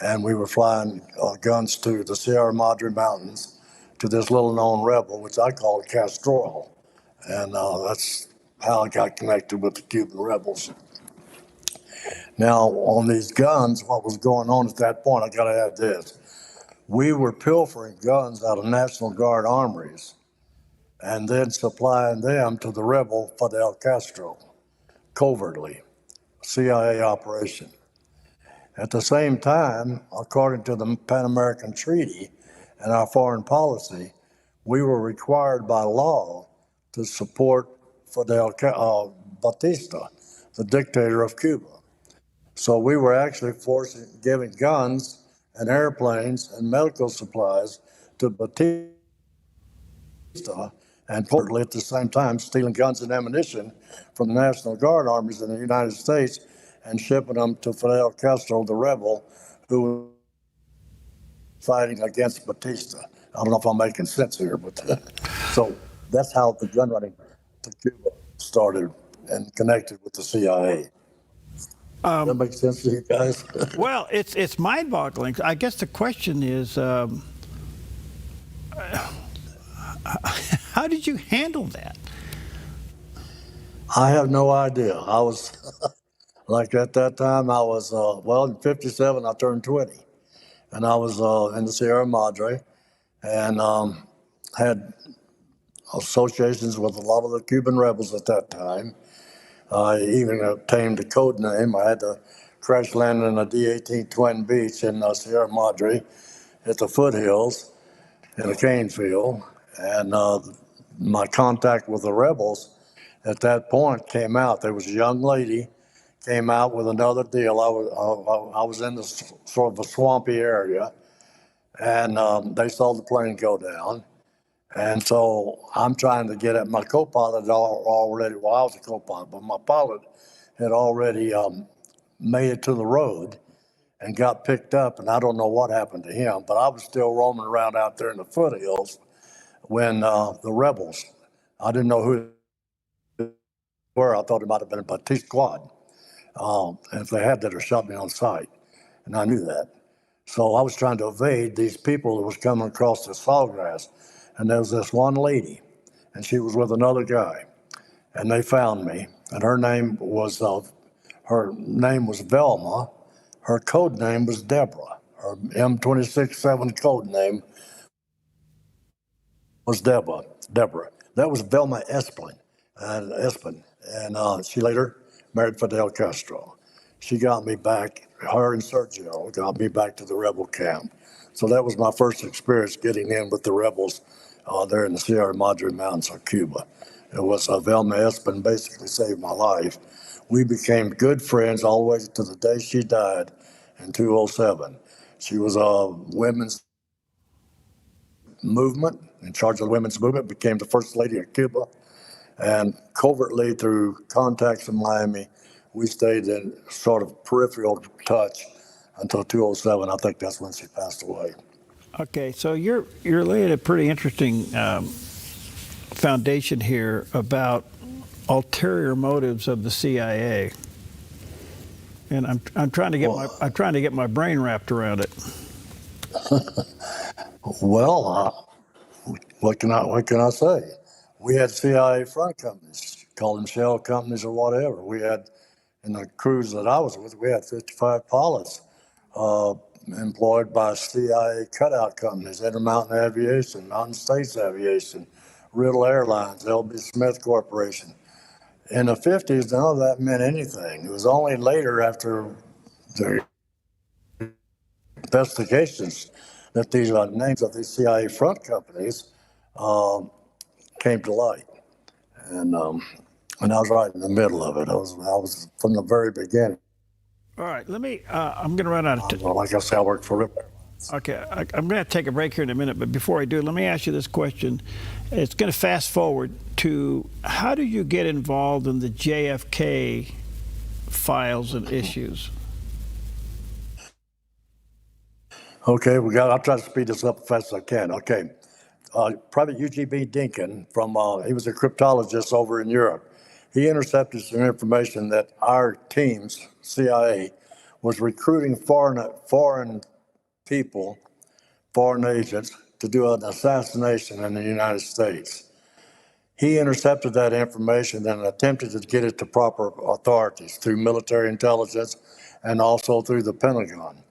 and we were flying guns to the Sierra Madre Mountains to this little-known rebel, which I called Castrol, and that's how I got connected with the Cuban rebels. Now, on these guns, what was going on at that point, I got to add this. We were pilfering guns out of National Guard armories and then supplying them to the rebel Fidel Castro, covertly, CIA operation. At the same time, according to the Pan American Treaty and our foreign policy, we were required by law to support Fidel Batista, the dictator of Cuba. So we were actually giving guns and airplanes and medical supplies to Batista, and reportedly at the same time stealing guns and ammunition from the National Guard armies in the United States and shipping them to Fidel Castro, the rebel, who was fighting against Batista. I don't know if I'm making sense here, but so that's how the gun running to Cuba started and connected with the CIA. Does that make sense to you guys? Well, it's mind-boggling. I guess the question is, how did you handle that? I have no idea. I was, like at that time, I was, in 57, I turned 20. And I was in the Sierra Madre and had associations with a lot of the Cuban rebels at that time. I even obtained a code name. I had to crash land in a D-18 Twin Beach in Sierra Madre at the foothills in a cane field. And my contact with the rebels at that point came out. There was a young lady came out with another deal. I was in this sort of a swampy area, and they saw the plane go down. And so I'm trying to get at my co-pilot already. Well, I was a co-pilot, but my pilot had already made it to the road and got picked up, and I don't know what happened to him, but I was still roaming around out there in the foothills when the rebels, I didn't know who they were. I thought it might have been a Batiste squad. And if they had that, or shot me on sight, and I knew that. So I was trying to evade these people that was coming across this sawgrass, and there was this one lady, and she was with another guy, and they found me. And her name was Velma. Her code name was Deborah. Her M267 code name was Deborah. That was Velma Espin. And she later married Fidel Castro. She got me back, her and Sergio got me back to the rebel camp. So that was my first experience getting in with the rebels there in the Sierra Madre Mountains of Cuba. It was Velma Espin basically saved my life. We became good friends all the way to the day she died in 2007. She was a women's movement, in charge of the women's movement, became the first lady of Cuba. And covertly through contacts in Miami, we stayed in sort of peripheral touch until 2007. I think that's when she passed away. Okay, so you're laying a pretty interesting foundation here about ulterior motives of the CIA, and I'm trying to get my brain wrapped around it. Well, what can I say? We had CIA front companies, call them shell companies or whatever. We had, in the crews that I was with, we had 55 pilots employed by CIA cutout companies, Intermountain Aviation, Mountain States Aviation, Riddle Airlines, L.B. Smith Corporation. In the 50s, none of that meant anything. It was only later, after the investigations, that these names of these CIA front companies came to light. And I was right in the middle of it. I was from the very beginning. All right, let me, I'm going to run out of time. Well, like I said, I worked for Rip. Okay, I'm going to take a break here in a minute, but before I do, let me ask you this question. It's going to fast forward to, how do you get involved in the JFK files and issues? Okay, I'll try to speed this up as fast as I can. Okay, Private UGB Dinkin he was a cryptologist over in Europe. He intercepted some information that our teams, CIA, was recruiting foreign people, foreign agents, to do an assassination in the United States. He intercepted that information and attempted to get it to proper authorities through military intelligence and also through the Pentagon,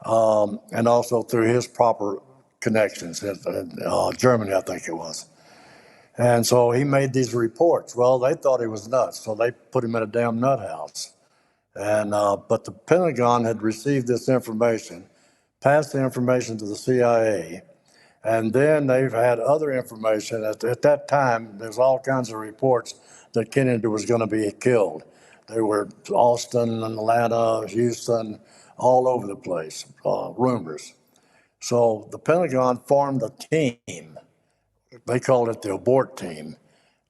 and also through his proper connections in Germany, I think it was. And so he made these reports. Well, they thought he was nuts, so they put him in a damn nut house. And but the Pentagon had received this information, passed the information to the CIA, and then they've had other information. At that time, there's all kinds of reports that Kennedy was going to be killed. They were Austin, Atlanta, Houston, all over the place, rumors. So the Pentagon formed a team, they called it the abort team,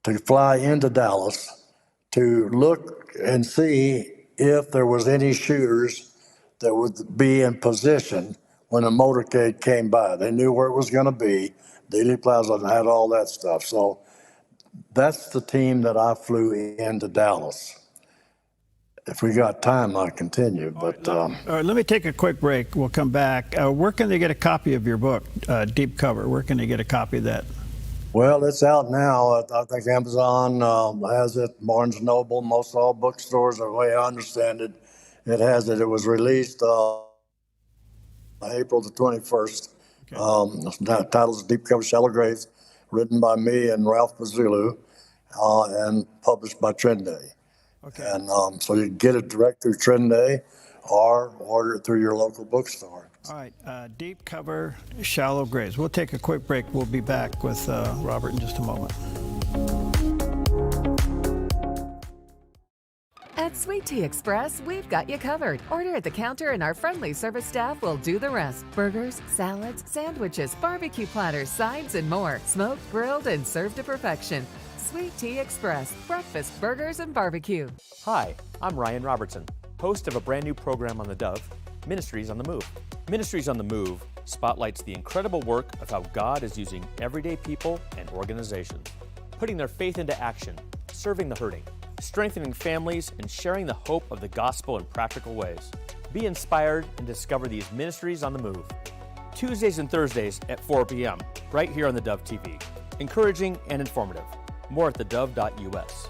to fly into Dallas to look and see if there was any shooters that would be in position when a motorcade came by. They knew where it was going to be. Dealey Plaza had all that stuff. So that's the team that I flew into Dallas. If we got time, I'll continue. But all right, let me take a quick break. We'll come back. Where can they get a copy of your book, Deep Cover? Where can they get a copy of that? Well, it's out now. I think Amazon has it, Barnes & Noble, most all bookstores, the way I understand it, it has it. It was released April the 21st. The title is Deep Cover Shallow Graves, written by me and Ralph Mazzullo, and published by Trenday. Okay. And so you can get it direct through Trenday or order it through your local bookstore. All right, Deep Cover, Shallow Graves. We'll take a quick break. We'll be back with Robert in just a moment. At Sweet Tea Express, we've got you covered. Order at the counter and our friendly service staff will do the rest. Burgers, salads, sandwiches, barbecue platters, sides, and more. Smoked, grilled, and served to perfection. Sweet Tea Express, breakfast, burgers, and barbecue. Hi, I'm Ryan Robertson, host of a brand new program on theDove, Ministries on the Move. Ministries on the Move spotlights the incredible work of how God is using everyday people and organizations, putting their faith into action, serving the hurting, strengthening families, and sharing the hope of the gospel in practical ways. Be inspired and discover these Ministries on the Move. Tuesdays and Thursdays at 4 p.m., right here on theDove TV. Encouraging and informative. More at thedove.us.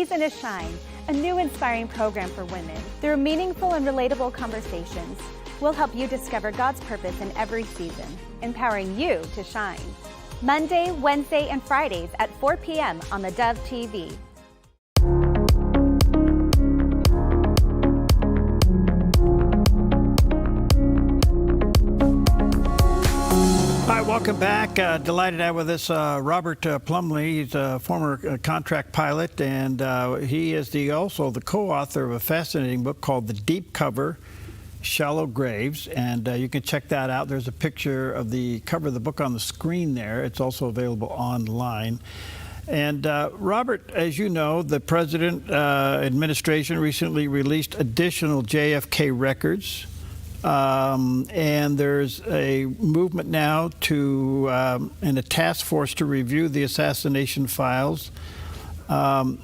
Season to Shine, a new inspiring program for women. Through meaningful and relatable conversations, we'll help you discover God's purpose in every season, empowering you to shine. Monday, Wednesday, and Fridays at 4 p.m. on the Dove TV. All right, welcome back. Delighted to have with us Robert Plumley. He's a former contract pilot, and he is also the co-author of a fascinating book called The Deep Cover, Shallow Graves, and you can check that out. There's a picture of the cover of the book on the screen there. It's also available online. And Robert, as you know, the President administration recently released additional JFK records. And there's a movement now to, and a task force to review the assassination files. What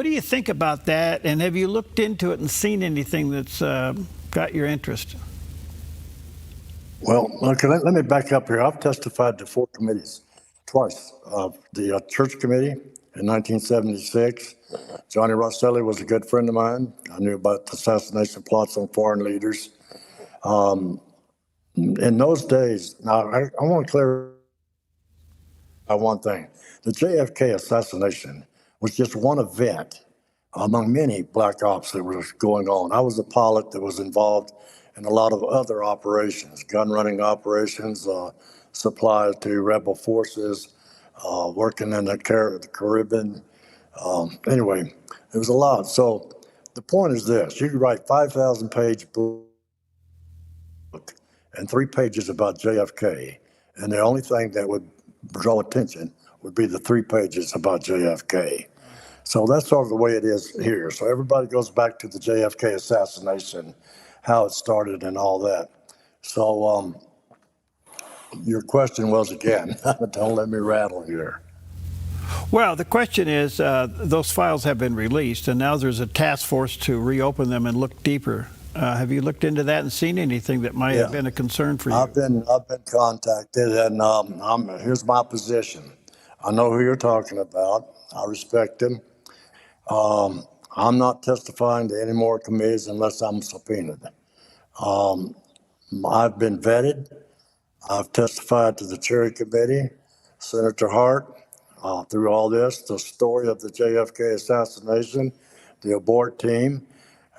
do you think about that? And have you looked into it and seen anything that's got your interest? Well, okay, let me back up here. I've testified to 4 committees twice. The Church Committee in 1976. Johnny Rosselli was a good friend of mine. I knew about the assassination plots on foreign leaders. In those days, now I want to clarify one thing. The JFK assassination was just one event among many black ops that was going on. I was a pilot that was involved in a lot of other operations, gun running operations, supplies to rebel forces, working in the Caribbean. Anyway, it was a lot. So the point is this: you could write 5,000-page book and 3 pages about JFK, and the only thing that would draw attention would be the 3 pages about JFK. So that's sort of the way it is here. So everybody goes back to the JFK assassination, how it started and all that. So your question was, again, don't let me rattle here. Well, the question is, those files have been released, and now there's a task force to reopen them and look deeper. Have you looked into that and seen anything that might have been a concern for you? I've been contacted, and here's my position. I know who you're talking about. I respect him. I'm not testifying to any more committees unless I'm subpoenaed. I've been vetted. I've testified to the Cherry Committee, Senator Hart, through all this, the story of the JFK assassination, the abort team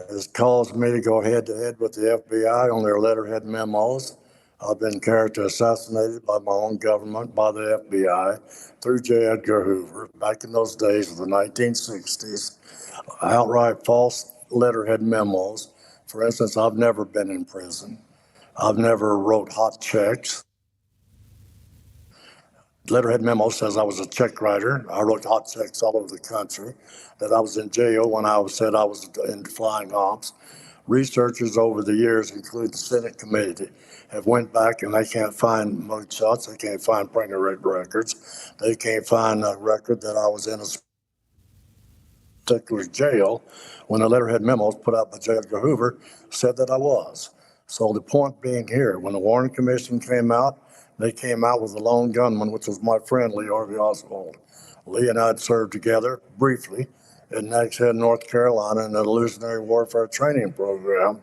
has caused me to go head-to-head with the FBI on their letterhead memos. I've been character assassinated by my own government, by the FBI, through J. Edgar Hoover, back in those days of the 1960s. Outright false letterhead memos. For instance, I've never been in prison. I've never wrote hot checks. Letterhead memo says I was a check writer. I wrote hot checks all over the country, that I was in jail when I said I was in flying ops. Researchers over the years, including the Senate committee, have went back and they can't find mugshots. They can't find printer records. They can't find a record that I was in a particular jail when the letterhead memos put out by J. Edgar Hoover said that I was. So the point being here, when the Warren Commission came out, they came out with a lone gunman, which was my friend Lee Harvey Oswald. Lee and I had served together briefly in Nags Head, North Carolina, in the Illusionary Warfare Training Program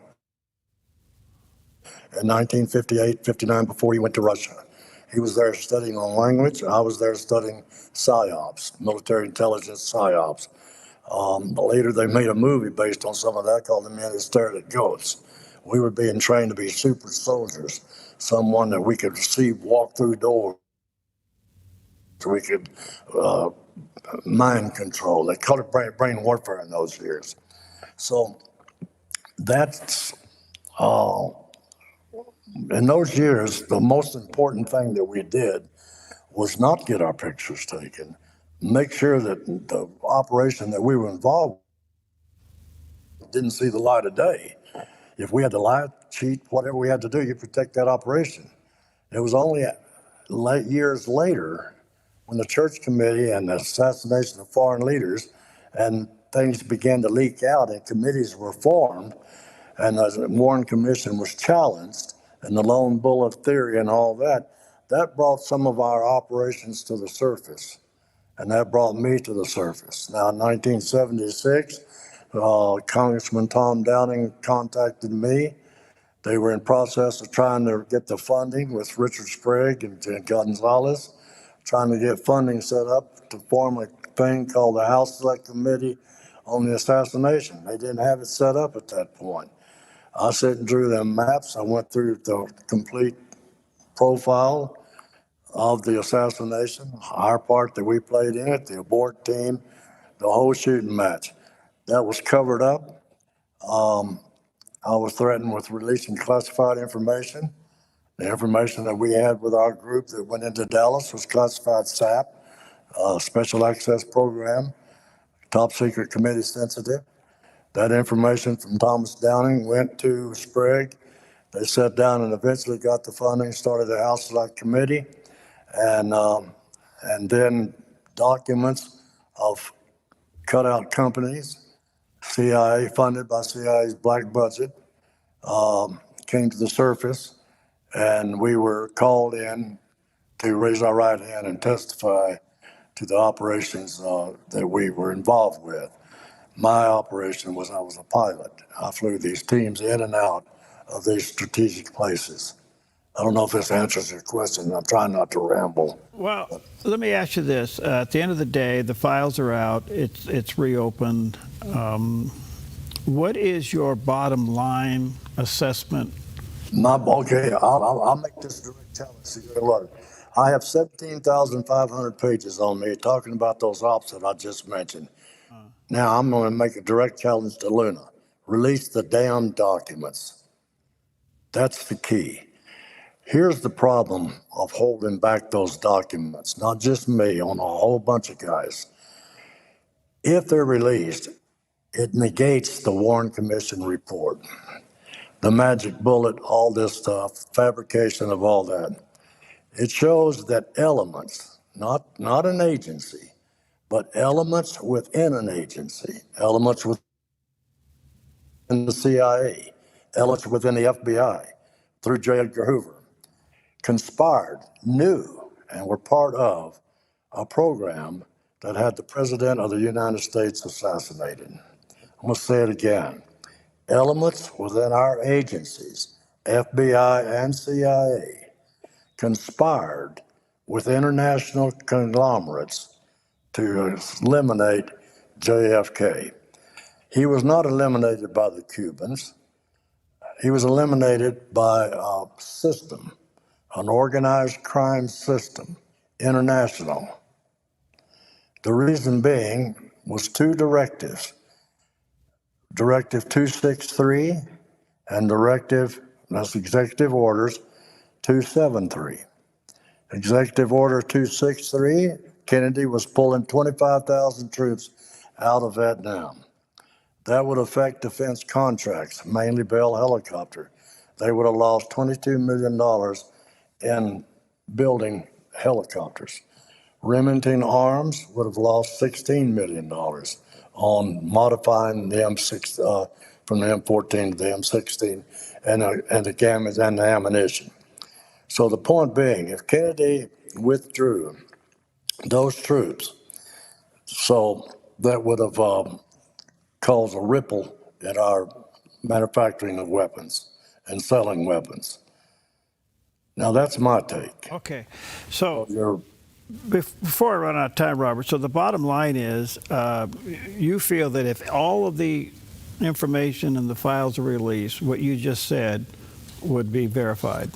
in 1958-59 before he went to Russia. He was there studying on language. I was there studying PSYOPs, military intelligence PSYOPs. Later, they made a movie based on some of that called The Men Who Stared at Ghosts. We were being trained to be super soldiers, someone that we could see walk through doors. We could mind control. They called it brain warfare in those years. So that's, in those years, the most important thing that we did was not get our pictures taken, make sure that the operation that we were involved with didn't see the light of day. If we had to lie, cheat, whatever we had to do, you protect that operation. It was only years later when the Church Committee and the assassination of foreign leaders and things began to leak out and committees were formed and the Warren Commission was challenged and the lone bullet theory and all that, that brought some of our operations to the surface. and that brought me to the surface. Now, in 1976, Congressman Tom Downing contacted me. They were in process of trying to get the funding with Richard Sprague and Gonzalez, trying to get funding set up to form a thing called the House Select Committee on the Assassination. They didn't have it set up at that point. I sat and drew them maps. I went through the complete profile of the assassination, our part that we played in it, the abort team, the whole shooting match. That was covered up. I was threatened with releasing classified information. The information that we had with our group that went into Dallas was classified SAP, Special Access Program, top secret committee sensitive. That information from Thomas Downing went to Sprague. They sat down and eventually got the funding, started the House Select Committee, and then documents of cutout companies, CIA, funded by CIA's black budget, came to the surface, and we were called in to raise our right hand and testify to the operations that we were involved with. My operation was I was a pilot. I flew these teams in and out of these strategic places. I don't know if this answers your question. I'm trying not to ramble. Well, let me ask you this. At the end of the day, the files are out. It's reopened. What is your bottom line assessment? Okay, I'll make this direct challenge. Look, I have 17,500 pages on me talking about those ops that I just mentioned. Now I'm going to make a direct challenge to Luna. Release the damn documents. That's the key. Here's the problem of holding back those documents, not just me, on a whole bunch of guys. If they're released, it negates the Warren Commission report, the magic bullet, all this stuff, fabrication of all that. It shows that elements, not an agency, but elements within an agency, elements within the CIA, elements within the FBI, through J. Edgar Hoover, conspired, knew, and were part of a program that had the President of the United States assassinated. I'm going to say it again. Elements within our agencies, FBI and CIA, conspired with international conglomerates to eliminate JFK. He was not eliminated by the Cubans. He was eliminated by a system, an organized crime system, international. The reason being was two directives, Directive 263 and that's Executive Orders 273. Executive Order 263, Kennedy was pulling 25,000 troops out of Vietnam. That would affect defense contracts, mainly Bell Helicopter. They would have lost $22 million in building helicopters. Remington Arms would have lost $16 million on modifying the M6 from the M14 to the M16 and the gammas and the ammunition. So the point being, if Kennedy withdrew those troops, so that would have caused a ripple in our manufacturing of weapons and selling weapons. Now that's my take. Okay, so before I run out of time, Robert, so the bottom line is you feel that if all of the information and the files are released, what you just said would be verified?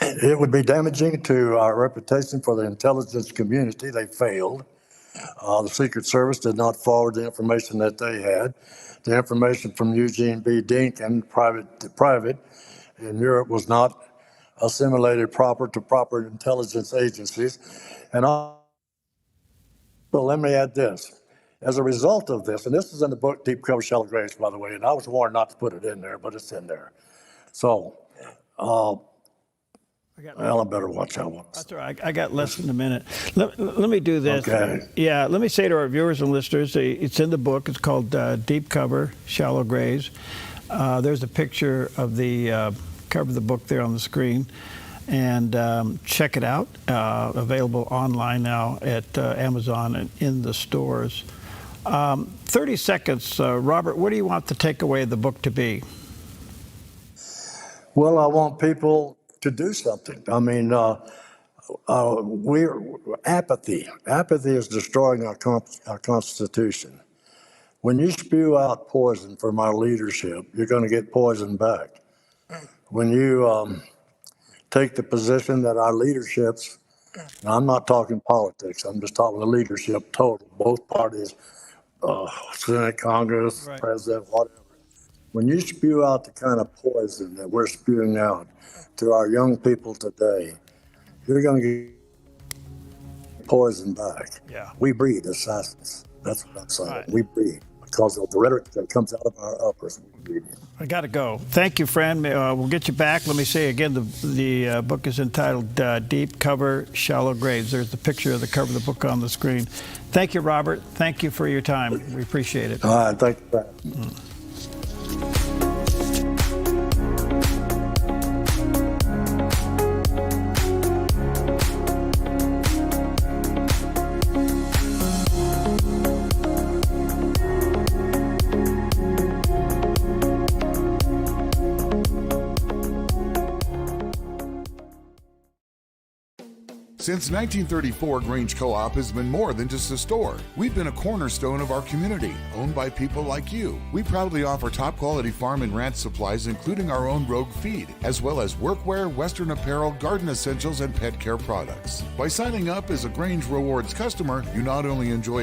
It would be damaging to our reputation for the intelligence community. They failed. The Secret Service did not forward the information that they had. The information from Eugene B. Dinkin, private to private, in Europe was not assimilated proper to proper intelligence agencies. And let me add this. As a result of this, and this is in the book Deep Cover Shallow Graves, by the way, and I was warned not to put it in there, but it's in there. So, well, I better watch out. That's all right. I got less than a minute. Let me do this. Okay. Yeah, let me say to our viewers and listeners, it's in the book. It's called Deep Cover, Shallow Graves. There's a picture of the cover of the book there on the screen. and check it out. Available online now at Amazon and in the stores. 30 seconds, Robert, what do you want the takeaway of the book to be? Well, I want people to do something. I mean, apathy. Apathy is destroying our Constitution. When you spew out poison from our leadership, you're going to get poison back. When you take the position that our leaderships, now I'm not talking politics, I'm just talking the leadership total, both parties, Senate, Congress, Right. President, whatever. When you spew out the kind of poison that we're spewing out to our young people today, you're going to get poison back. Yeah. We breed assassins. That's what I'm saying. Right. We breed because of the rhetoric that comes out of our uppers. I got to go. Thank you, friend. We'll get you back. Let me say again, the book is entitled Deep Cover, Shallow Graves. There's the picture of the cover of the book on the screen. Thank you, Robert. Thank you for your time. We appreciate it. All right. Thank you. Since 1934, Grange Co-op has been more than just a store. We've been a cornerstone of our community, owned by people like you. We proudly offer top-quality farm and ranch supplies, including our own Rogue feed, as well as workwear, Western apparel, garden essentials, and pet care products. By signing up as a Grange Rewards customer, you not only enjoy